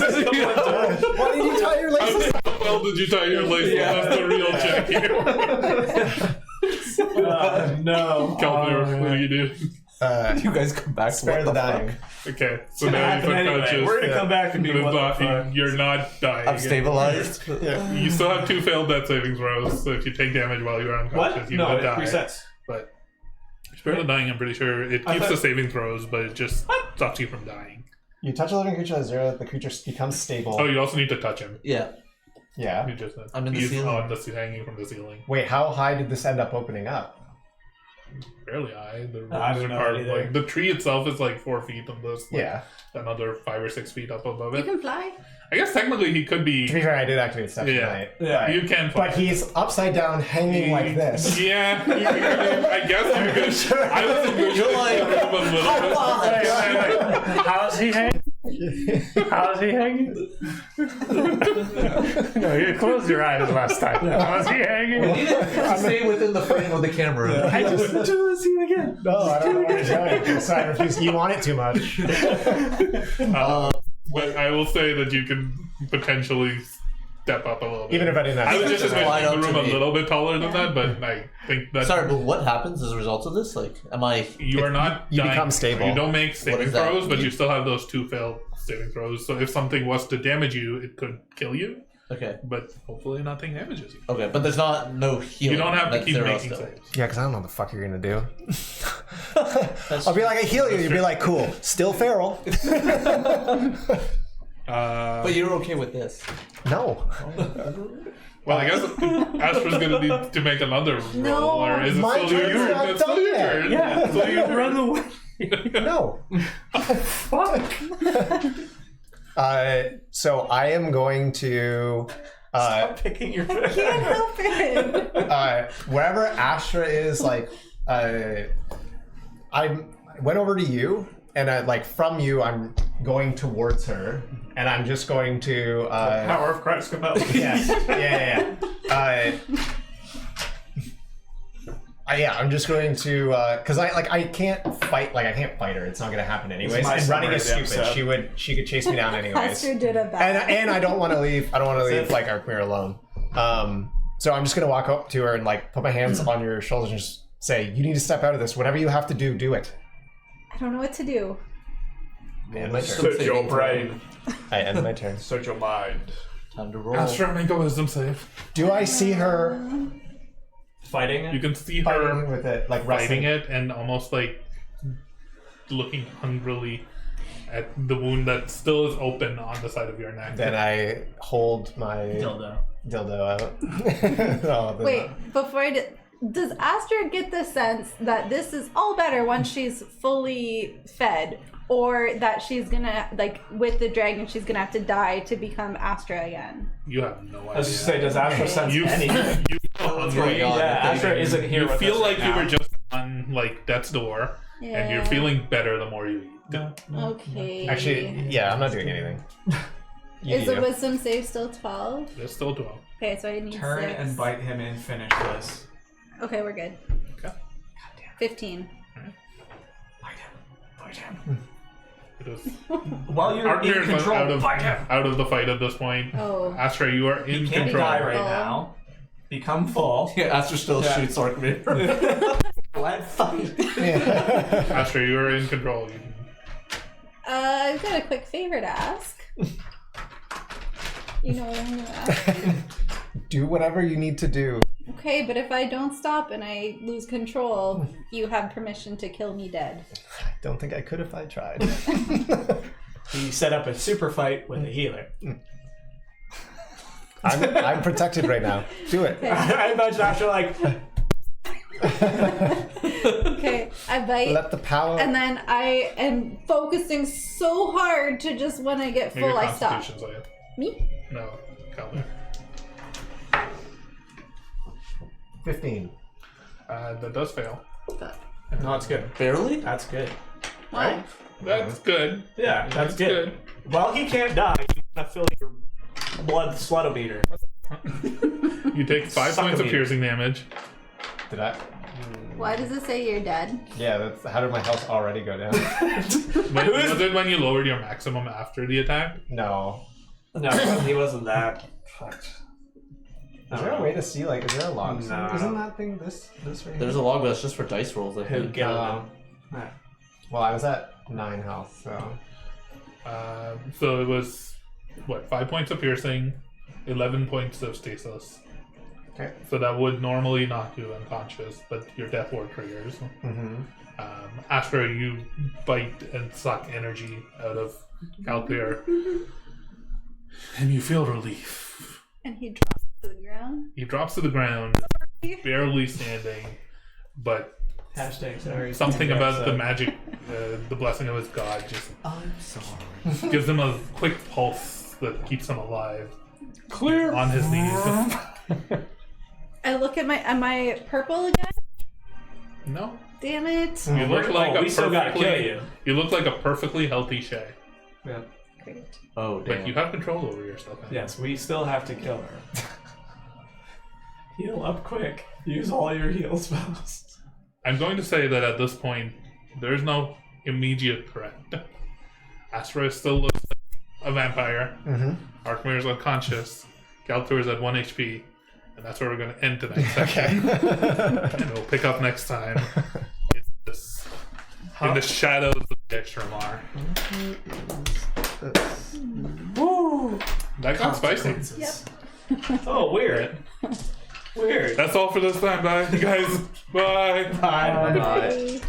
Why did you tie your laces? How well did you tie your laces? That's the real check here. No. Kelter, what do you do? You guys come back. Spare the dying. Okay, so now he's unconscious. Anyway, we're gonna come back and be It's what not- the fuck. You're not dying. I'm stabilized. You still have 2 failed death savings throws, so if you take damage while you're unconscious, What? you No, will it die. resets. But Spare the dying, I'm pretty sure it I keeps thought- the saving throws, but it just stops you from dying. You touch a living creature at 0, the creature becomes stable. Oh, you also need to touch him. Yeah. Yeah. You just I'm in the he's ceiling. on the hanging from the ceiling. Wait, how high did this end up opening up? Fairly high. The I rooms don't are know carved, either. like the tree itself is like 4 feet on this. Like, Yeah. Another 5 or 6 feet up above You it. can fly. I guess technically he could be. To be fair, I did activate Step Yeah. tonight. Yeah. You can fly. But he's upside down, hanging like this. Yeah, I guess you could. I was in good You're shape like, to move a little bit. How's he hanging? How's he hanging? No, you closed your eyes last time. How's he hanging? to stay within the frame of the camera. I just Do see it again. no, I don't know what to tell you. So I refuse. You want it too much. But I will say that you can potentially step up a little bit. Even if I didn't have I was Step just tonight. Slide imagining the up room to a me. little bit taller than that, but I think that Sorry, but what happens as a result of this? Like, am I? you are not You dying. become stable. You don't make saving is that? throws, but you still have those 2 failed saving throws. So if something was to damage you, it could kill you. Okay. But hopefully nothing damages you. Okay, but there's no healing. You don't have to That's keep 0 making still. saves. Yeah, because I don't know what the fuck you're gonna do. I'll be like, I heal you. You'll be like, cool. Still feral. But you're okay with this. No. Well, I guess Astra's gonna need to make another roll, No, or is it my still your turn's turn? not It's still done your yet. turn. Yeah, so you run away. No. So I am going to Picking your Can't help it. wherever Astra is, like I went over to you, and like from you, I'm going towards her, and I'm just going to Power of Christ come out. yeah. I'm just going to because I can't fight her. It's not going to happen anyways. my And running is summary of the stupid. episode. She could chase me down anyways. Pastor did a bad. And I don't want to leave. I don't want to leave like Arkmare alone. So I'm just gonna walk up to her and like put my hands on your shoulders and just say, "You need to step out of this. Whatever you have to do, do it." I don't know what to do. I end my turn. Search your brain. I end my turn. Search your mind. Time to roll. Astra, make a wisdom save. Do I see her Fighting it? You can see fighting her with it, like fighting wrestling? it and almost like looking hungrily at the wound that still is open on the side of your neck. Then I hold my dildo out. Oh, then Wait, before I did, does Astra get the sense that this is all better once she's fully fed, or that she's gonna, like, with the dragon, she's gonna have to die to become Astra again? You have no idea. I was just say, does Astra sense you, anything? you feel What's hungry. going on? Yeah, Astra isn't here You with feel us like right you now. were just on like death's door, and you're Yeah. feeling better the more you eat. Okay. Actually, yeah, I'm not doing anything. You Is the do. wisdom save still 12? There's still 12. Okay, so I need Turn 6. and bite him and finish this. Okay, we're good. Okay. 15. Fight him. It is While you're Arthur in is control, out of fight him. the fight at this point. Oh. Astra, you are in You can't control. die right Oh. now. Become full. Yeah, Astra still shoots Orkmir. Let fight. Astra, you are in control. You can- I've got a quick favor to ask. You know what I'm gonna ask? Do whatever you need to do. Okay, but if I don't stop and I lose control, you have permission to kill me dead. I don't think I could if I tried. He set up a super fight with a healer. I'm protected right now. Do it. I imagine after like Okay, I bite. Let the power. And then I am focusing so hard to just when I get Make full, a I stop. constitution save. Me? No, Calder. 15. That does fail. no, it's good. Barely? That's good. Wow. That's good. Yeah, that's good. Well, he can't die. You want to fill your blood slutometer. You take 5 points of Succometer. piercing damage. Did I? Why does it say you're dead? Yeah, that's how did my health already go down? But was it when you lowered your maximum after the attack? No. No, he wasn't that. Fucked. Is there a way to see, like, is there a log? No. Isn't that thing this right here? There's a log, but it's just for dice rolls, I He'll think. get Um, him. Well, I was at 9 health, so. So it was, 5 points of piercing, 11 points of stasis. Okay. So that would normally knock you unconscious, but your death ward triggers. Mm-hmm. Astra, you bite and suck energy out of Calclear, and you feel relief. And he drops to the ground. He drops to the ground, barely standing, but Hashtag sorry. something about the magic, the blessing of his god, just I'm sorry. gives him a quick pulse that keeps him alive. Clear. On his knees. I look at am I purple again? No. Damn it. You look like we still gotta kill perfectly. you. You look like a perfectly healthy Shay, Yeah. Great. Oh, but damn. you have control over yourself. Yes, we still have to kill her. Heal up quick. Use all your heal spells. I'm going to say that at this point, there's no immediate threat. Astra still looks like a vampire. Mm-hmm. Arkmir is unconscious. Galtor is at 1 HP. And that's where we're going to end tonight's section. And we'll pick up next time. It's this, in the shadows of the Extramar. Woo! That got spicy. Yep. Oh, weird. Weird. That's all for this time. Bye, you guys. Bye. Bye. Bye.